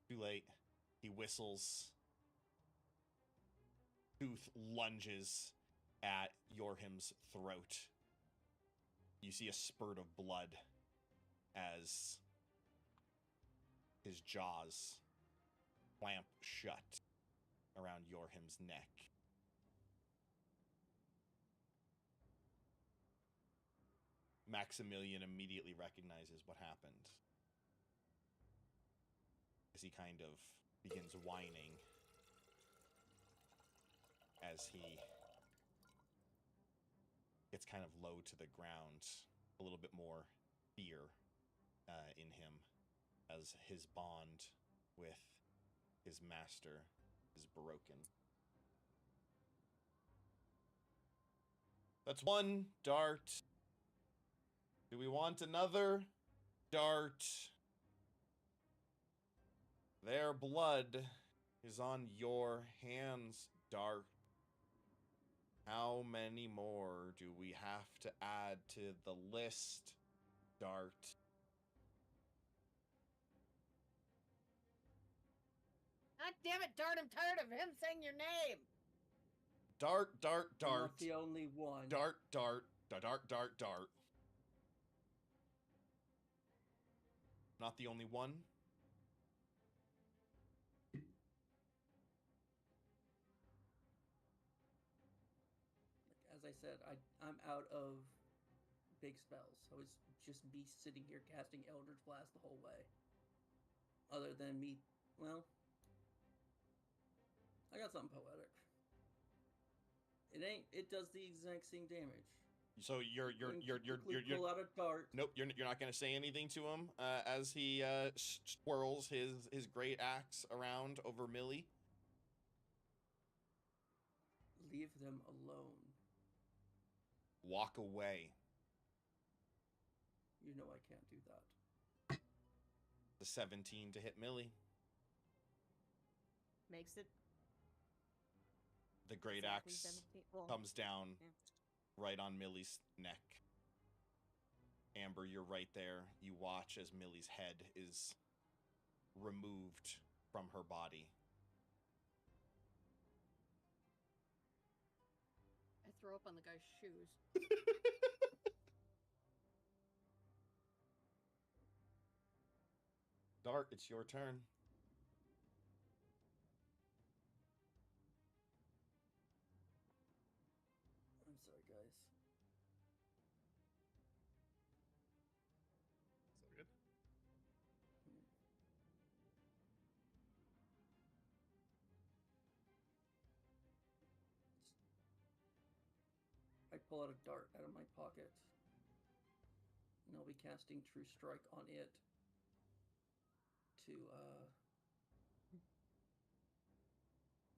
Too late. He whistles. Tooth lunges at Yorhim's throat. You see a spurt of blood as his jaws clamp shut around Yorhim's neck. Maximilian immediately recognizes what happened as he kind of begins whining as he gets kind of low to the ground, a little bit more fear in him as his bond with his master is broken. That's one dart. Do we want another dart? Their blood is on your hands, Dart. How many more do we have to add to the list, Dart? God damn it, Dart, I'm tired of him saying your name. Dart, Dart, Dart. Not the only one. Dart, Dart, Dart, Dart, Dart. Not the only one? As I said, I'm out of big spells. I was just be sitting here casting Eldritch Blast the whole way. other than me. Well, I got something poetic. It does the exact same damage. So you're pull out a dart. Nope, you're not going to say anything to him as he swirls his great axe around over Millie. Leave them alone. Walk away. You know I can't do that. The 17 to hit Millie. Makes it The great exactly axe 17. Well, comes down yeah. right on Millie's neck. Amber, you're right there. You watch as Millie's head is removed from her body. I throw up on the guy's shoes. Dart, it's your turn. I'm sorry, guys. So good. I pull out a dart out of my pocket. And I'll be casting True Strike on it to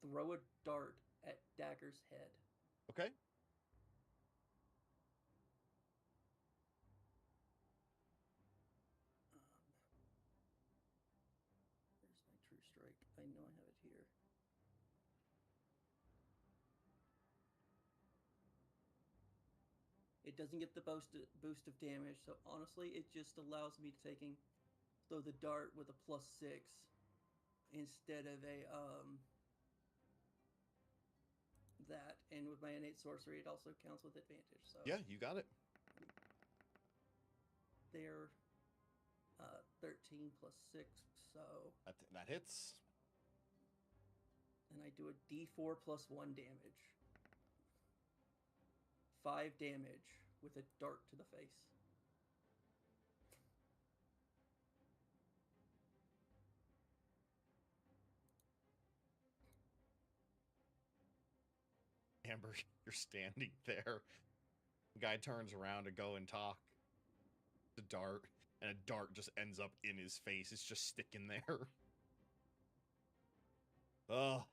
throw a dart at Dagger's head. Okay. There's my True Strike. I know I have it here. It doesn't get the boost of damage, so honestly, it just allows me to throw the dart with a +6 instead of a that. And with my innate sorcery, it also counts with advantage. So Yeah, you got it. they're 13 +6, so That hits. and I do a D4 +1 damage. 5 damage with a dart to the face. Amber, you're standing there. The guy turns around to go and talk to Dart, and a dart just ends up in his face. It's just sticking there. Ugh.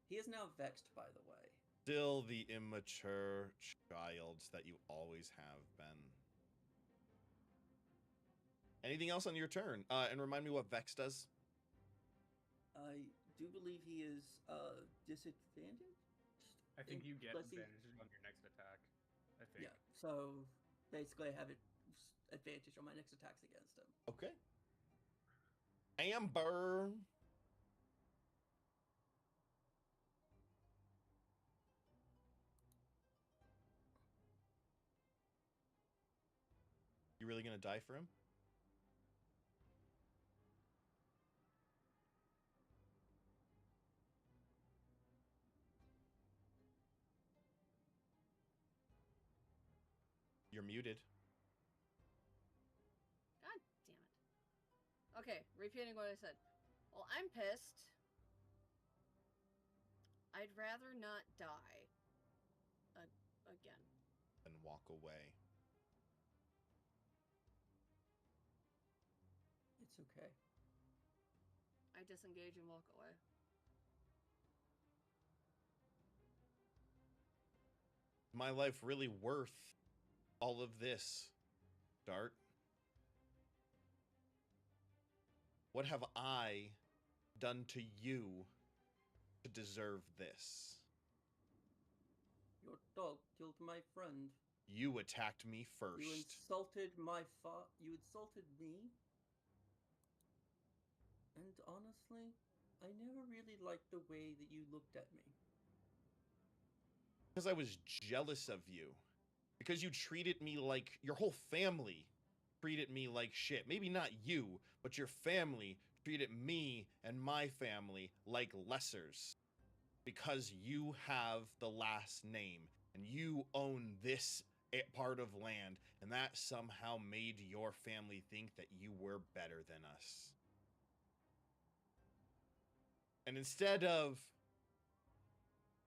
He is now vexed, by the way. Still the immature child that you always have been. Anything else on your turn? And remind me what Vex does. I do believe he is disadvantaged. I think you get Let's see. advantage on your next attack. I think. Yeah, so basically I have advantage on my next attacks against him. Okay. Amber. You really gonna die for him? You're muted. God damn it. Okay, repeating what I said. Well, I'm pissed. I'd rather not die. Again. And walk away. It's okay. I disengage and walk away. My life really worth all of this, Dart? What have I done to you to deserve this? Your dog killed my friend. You attacked me first. You insulted my You insulted me. And honestly, I never really liked the way that you looked at me. Because I was jealous of you. Because you treated me like your whole family treated me like shit. Maybe not you, but your family treated me and my family like lessers. Because you have the last name and you own this part of land, and that somehow made your family think that you were better than us. And instead of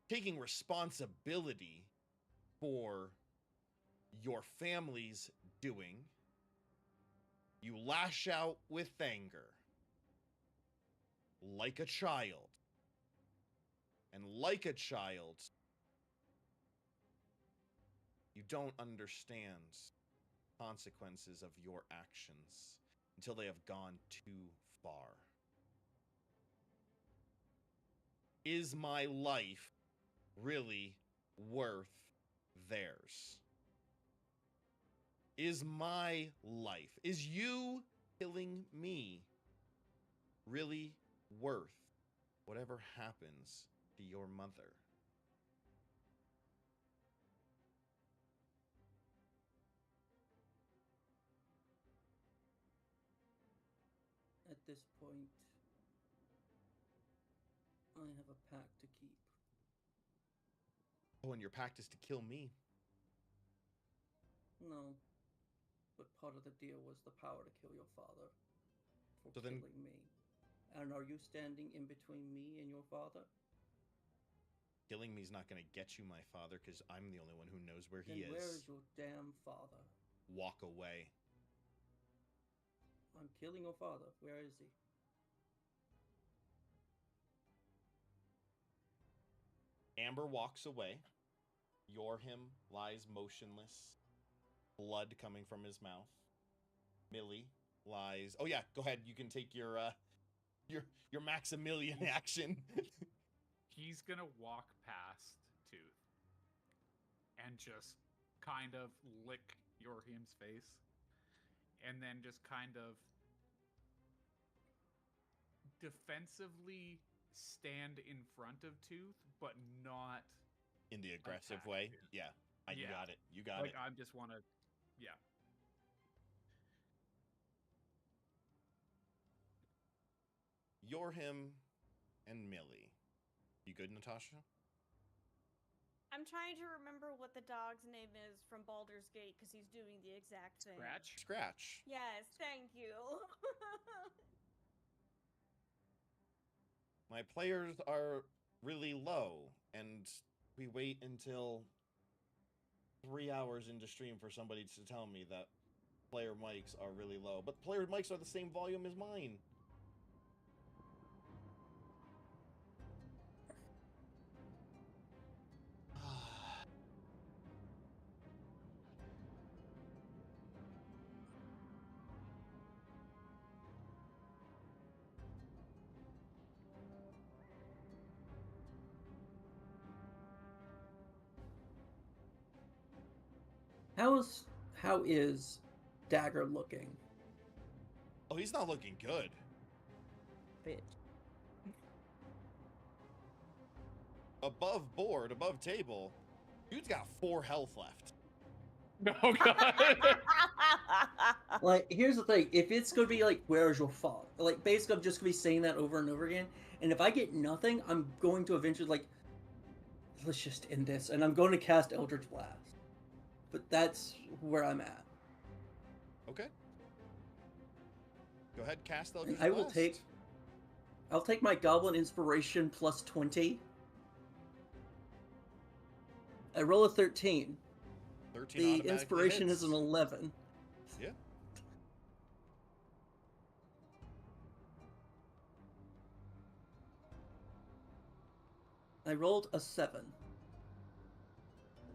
taking responsibility for your family's doing, you lash out with anger like a child. And like a child, you don't understand consequences of your actions until they have gone too far. Is my life really worth theirs? Is my life, is you killing me really worth whatever happens to your mother? At this point, I have a pact to keep. Oh, and your pact is to kill me. No, but part of the deal was the power to kill your father for So then- killing me. And are you standing in between me and your father? Killing me's not going to get you my father, because I'm the only one who knows where he Then where is. is your damn father? Walk away. I'm killing your father. Where is he? Amber walks away. Yorhim lies motionless, blood coming from his mouth. Millie lies. Oh yeah, go ahead. You can take your Maximilian action. He's gonna walk past Tooth and just kind of lick Yorhim's face, and then just kind of defensively stand in front of Tooth, but not In the aggressive attack way. Tooth. Yeah. You Yeah. got it. You got Like it. I just want to, yeah. Yorhim and Millie. You good, Natasha? I'm trying to remember what the dog's name is from Baldur's Gate because he's doing the exact thing. Scratch. Scratch. Yes, thank you. My players are really low, and we wait until 3 hours into stream for somebody to tell me that player mics are really low. But player mics are the same volume as mine. How is Dagger looking? Oh, he's not looking good. Bitch. Above board, above table, dude's got 4 health left. Oh god. Like, here's the thing. If it's going to be like, where's your father? Like, basically, I'm just going to be saying that over and over again. And if I get nothing, I'm going to eventually, like, let's just end this. And I'm going to cast Eldritch Blast. But that's where I'm at. Okay. Go ahead, cast And Eldritch I will Blast. I'll take my Goblin Inspiration plus 20. I roll a 13. 13 The automatically inspiration hits. is an 11. Yeah. I rolled a 7.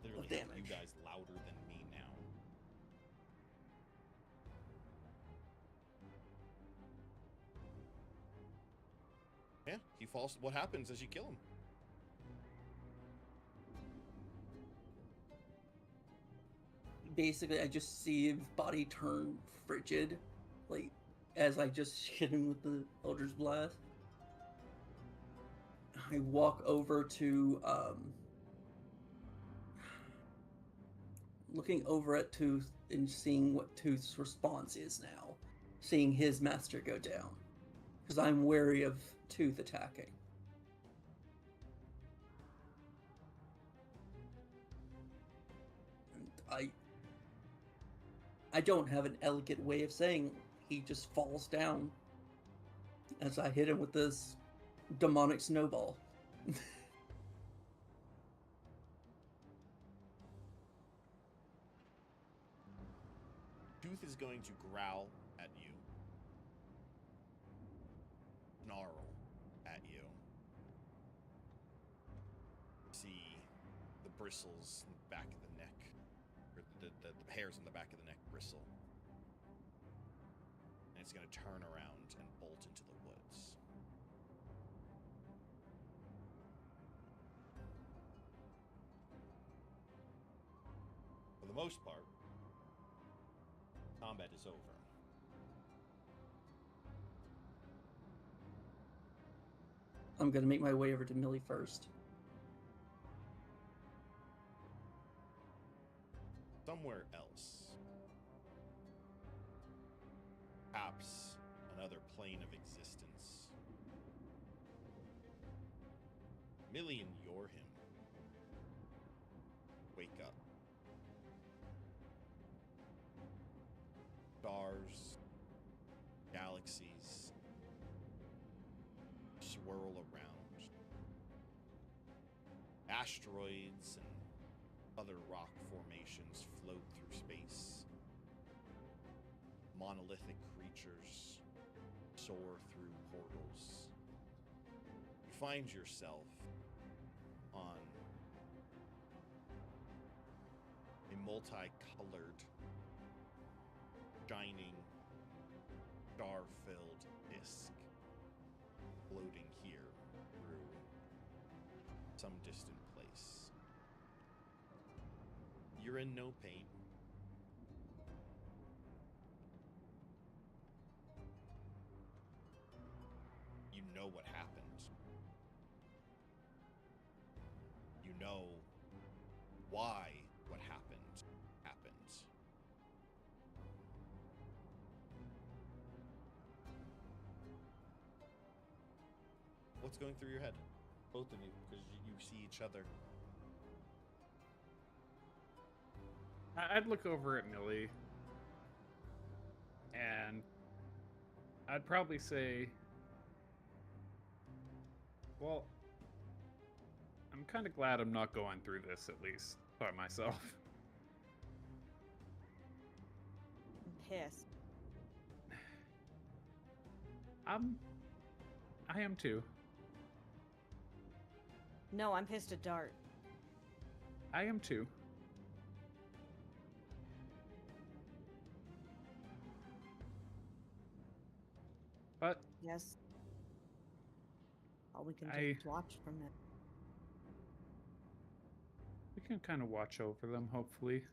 Literally of have damage. you guys louder than me now. Yeah, he falls. What happens as you kill him? Basically, I just see his body turn frigid, like, as I just hit him with the Eldritch Blast. I walk over to, looking over at Tooth and seeing what Tooth's response is now, seeing his master go down, because I'm wary of Tooth attacking. And I don't have an elegant way of saying he just falls down as I hit him with this demonic snowball. Tooth is going to growl at you, snarl at you. See the bristles in the back of the neck, or the hairs on the back of the neck bristle. And it's going to turn around and bolt into the woods. For the most part, combat is over. I'm gonna make my way over to Millie first. Somewhere else, perhaps another plane of existence, Millie and Yorhim wake up. Stars, galaxies swirl around. Asteroids and other rock formations float through space. Monolithic creatures soar through portals. You find yourself on a multicolored, shining, star-filled disc floating here through some distant place. You're in no pain. You know what happened. You know why what happened happened. What's going through your head? Both of you, because you see each other. I'd look over at Millie, and I'd probably say, well, I'm kind of glad I'm not going through this, at least, by myself. I'm pissed. I am too. No, I'm pissed at Dart. I am too. But Yes. All we can do I- is watch from it. we can kind of watch over them, hopefully.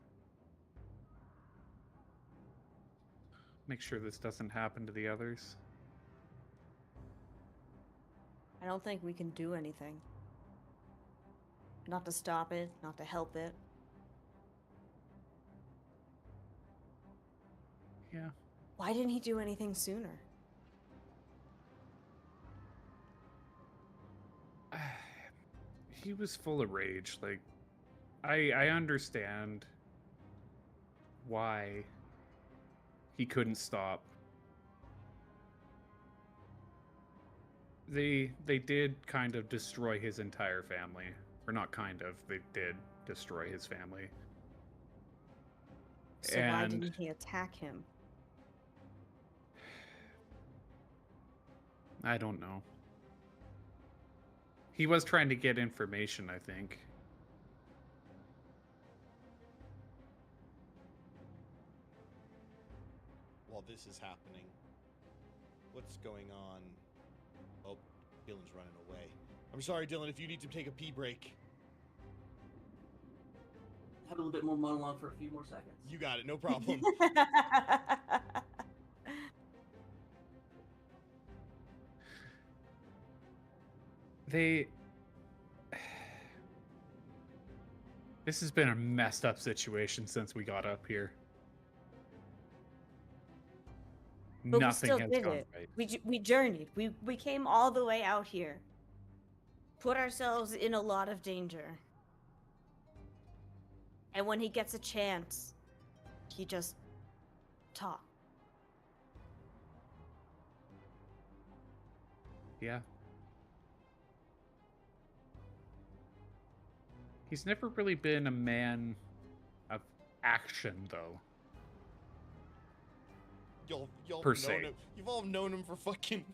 Make sure this doesn't happen to the others. I don't think we can do anything. Not to stop it, not to help it. Yeah. Why didn't he do anything sooner? He was full of rage. Like, I understand why he couldn't stop. They did kind of destroy his entire family. Or not kind of, they did destroy his family. So why And- didn't he attack him? I don't know. He was trying to get information, I think. While this is happening, what's going on? Oh, Dylan's running away. I'm sorry, Dylan, if you need to take a pee break. Have a little bit more monologue for a few more seconds. You got it, no problem. This has been a messed up situation since we got up here. But we Nothing still has did gone it. right. We journeyed. We came all the way out here. Put ourselves in a lot of danger. And when he gets a chance, he just talks. Yeah. He's never really been a man of action, though. Y'all Per known se. him. You've all known him for fucking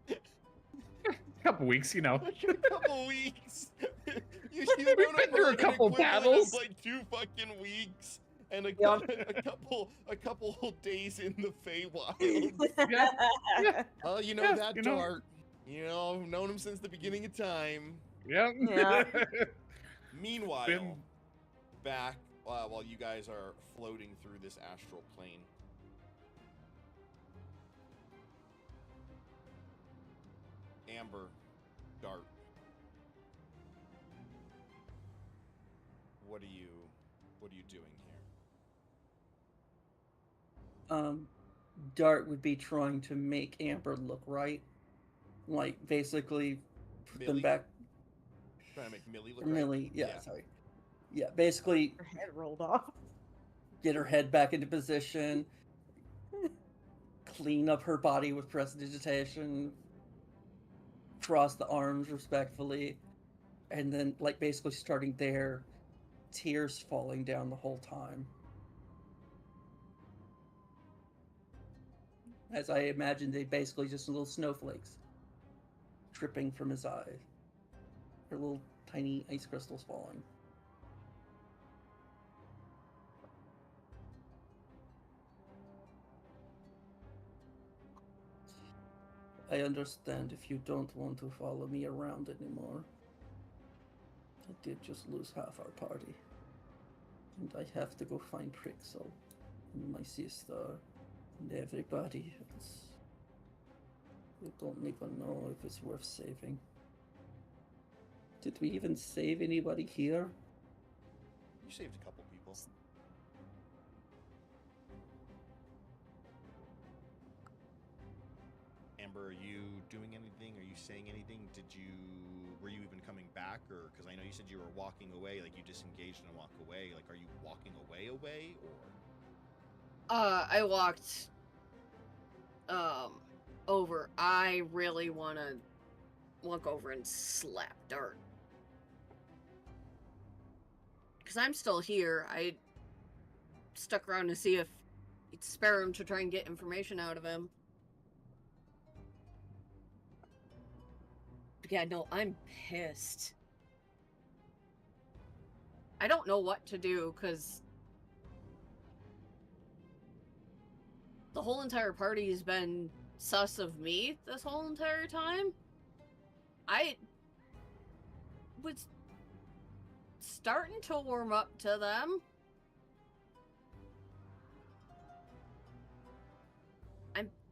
A couple weeks, you know. a couple weeks. You've We've known him been for through a like couple an equivalent battles. of like 2 fucking weeks and a couple days in the Feywild. Yeah. Oh, you know Yeah, that you know. Dart. You know, I've known him since the beginning of time. Yeah. Yeah. Meanwhile, Been- back while you guys are floating through this astral plane, Amber, Dart, what are you doing here? Dart would be trying to make Amber look right, like basically put them Millie? back. Trying to make Millie look Or Millie, right? yeah, sorry. Yeah, basically Her head rolled off. get her head back into position, clean up her body with prestidigitation, cross the arms respectfully, and then like basically starting there, tears falling down the whole time. As I imagine, they basically just little snowflakes dripping from his eyes. Or little tiny ice crystals falling. I understand if you don't want to follow me around anymore. I did just lose half our party. And I have to go find Prixel and my sister and everybody else. I don't even know if it's worth saving. Did we even save anybody here? You saved a couple people. Amber, are you doing anything? Are you saying anything? Were you even coming back? Or, because I know you said you were walking away, like you disengaged and walk away. Like, are you walking away, or? I walked over. I really want to walk over and slap Dart. Because I'm still here. I stuck around to see if you'd spare him to try and get information out of him. But yeah, no, I'm pissed. I don't know what to do, because the whole entire party has been sus of me this whole entire time. I was starting to warm up to them.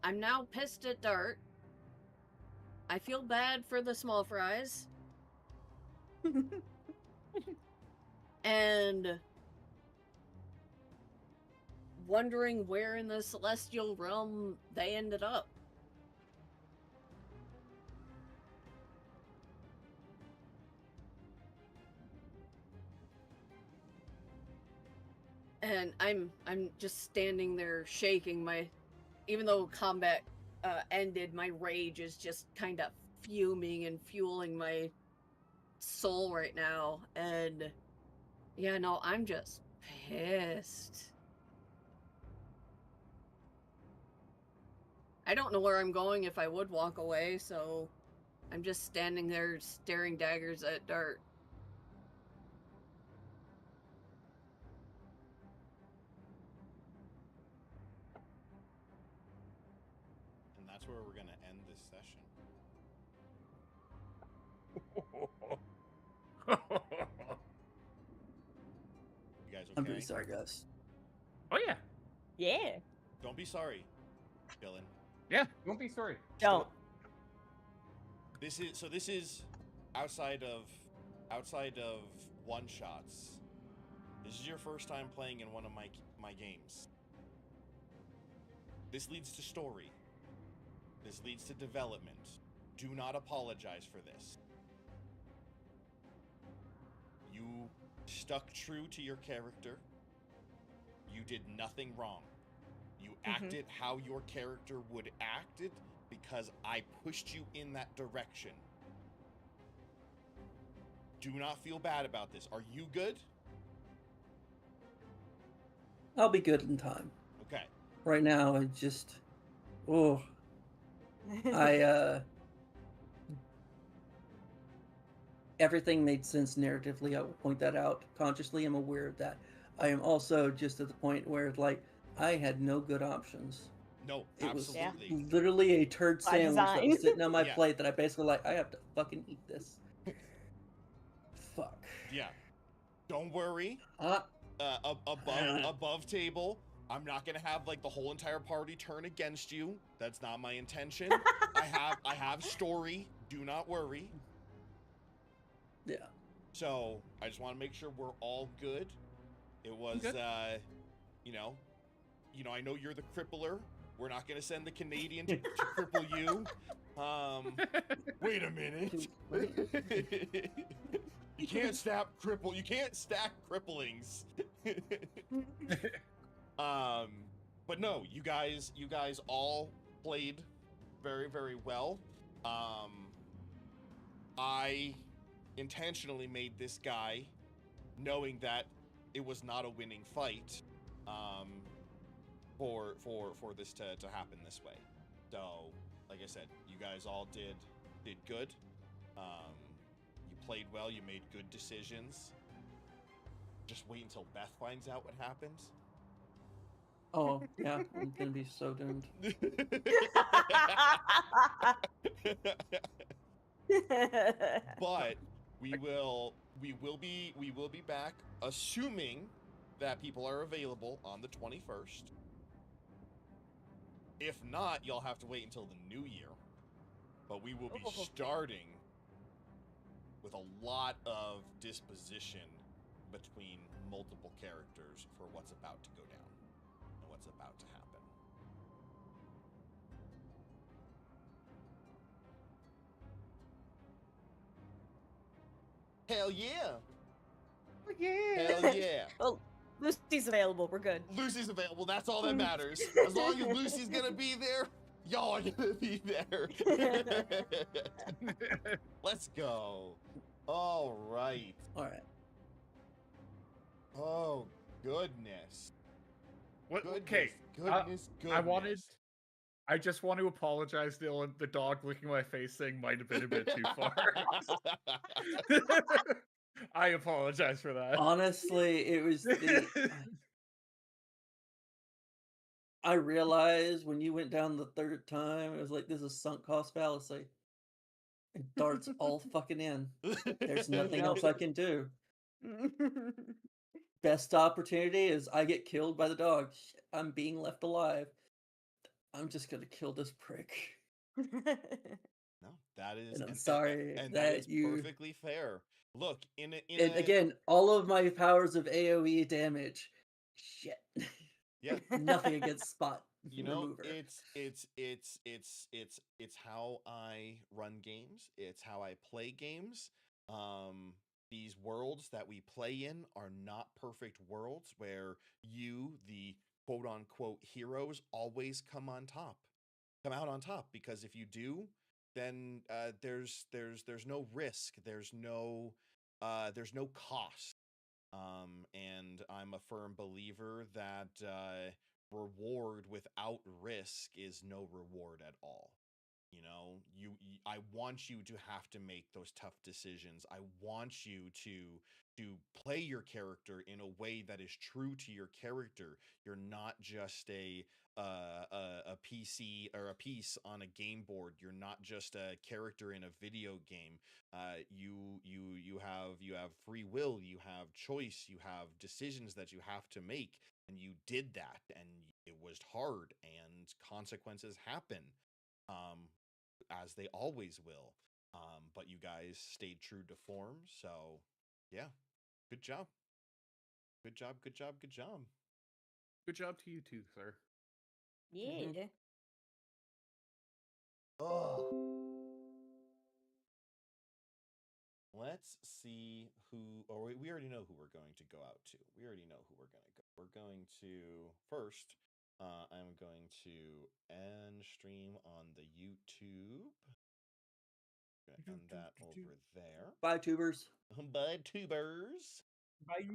I'm now pissed at Dart. I feel bad for the small fries. And wondering where in the celestial realm they ended up. And I'm just standing there shaking. Even though combat ended, my rage is just kind of fuming and fueling my soul right now. And yeah, no, I'm just pissed. I don't know where I'm going if I would walk away, so I'm just standing there staring daggers at Dart. And that's where we're gonna end this session. You guys okay? I'm really sorry, guys. Oh yeah. Yeah. Don't be sorry, Dylan. Yeah. Don't be sorry. Don't. This is outside of one shots. This is your first time playing in one of my games. This leads to story. This leads to development. Do not apologize for this. You stuck true to your character. You did nothing wrong. You acted how your character would act it because I pushed you in that direction. Do not feel bad about this. Are you good? I'll be good in time. Okay. Right now, I just, oh, everything made sense narratively. I will point that out. Consciously, I'm aware of that. I am also just at the point where, like, I had no good options. No, It was absolutely. literally a turd By sandwich that was design. sitting on my Yeah. plate that I basically like, I have to fucking eat this. Fuck. Yeah. Don't worry. Huh? Above table. I'm not gonna have like the whole entire party turn against you. That's not my intention. I have story. Do not worry. Yeah. So I just want to make sure we're all good. It was Good. you know, I know you're the crippler. We're not gonna send the Canadian to cripple you. Wait a minute. You can't stack cripplings. But no, you guys all played very, very well. I intentionally made this guy, knowing that it was not a winning fight, for this to happen this way. So, like I said, you guys all did good. You played well. You made good decisions. Just wait until Beth finds out what happens. Oh, yeah. I'm gonna be so doomed. But we will be back, assuming that people are available on the 21st. If not, you'll have to wait until the new year. But we will be starting with a lot of disposition between multiple characters for what's about to go down and what's about to happen. Hell yeah! Hell yeah! Well, Lucy's available. We're good. Lucy's available. That's all that matters. As long as Lucy's gonna be there, y'all are gonna be there. Let's go. All right. All right. Oh, goodness. What? Goodness, Okay. goodness. I just want to apologize, Dylan. The dog licking my face thing might have been a bit too far. I apologize for that. Honestly, it was I realized when you went down the third time, it was like, this is sunk cost fallacy. And darts all fucking in. There's nothing else I can do. Best opportunity is I get killed by the dog. Shit, I'm being left alive. I'm just gonna kill this prick. No, that is. And I'm sorry and that that is you- perfectly fair. Look, And again, all of my powers of AoE damage. Shit. Yeah. Nothing against spot. You know, remover. it's how I run games. It's how I play games. These worlds that we play in are not perfect worlds where you, the quote unquote heroes, always come out on top. Because if you do, then there's no risk. There's no cost. And I'm a firm believer that reward without risk is no reward at all. You know, I want you to have to make those tough decisions. I want you to play your character in a way that is true to your character. You're not just a PC or a piece on a game board. You're not just a character in a video game. You have free will. You have choice. You have decisions that you have to make, and you did that, and it was hard, and consequences happen. As they always will. But you guys stayed true to form, so yeah. Good job. Good job. Good job to you too, sir. Yeah. Oh. Let's see who, or we already know who we're going to go out to. We already know who we're going to go. We're going to, first, I'm going to end stream on the YouTube. Gonna end that over there. Bye, tubers. Bye, tubers. Bye.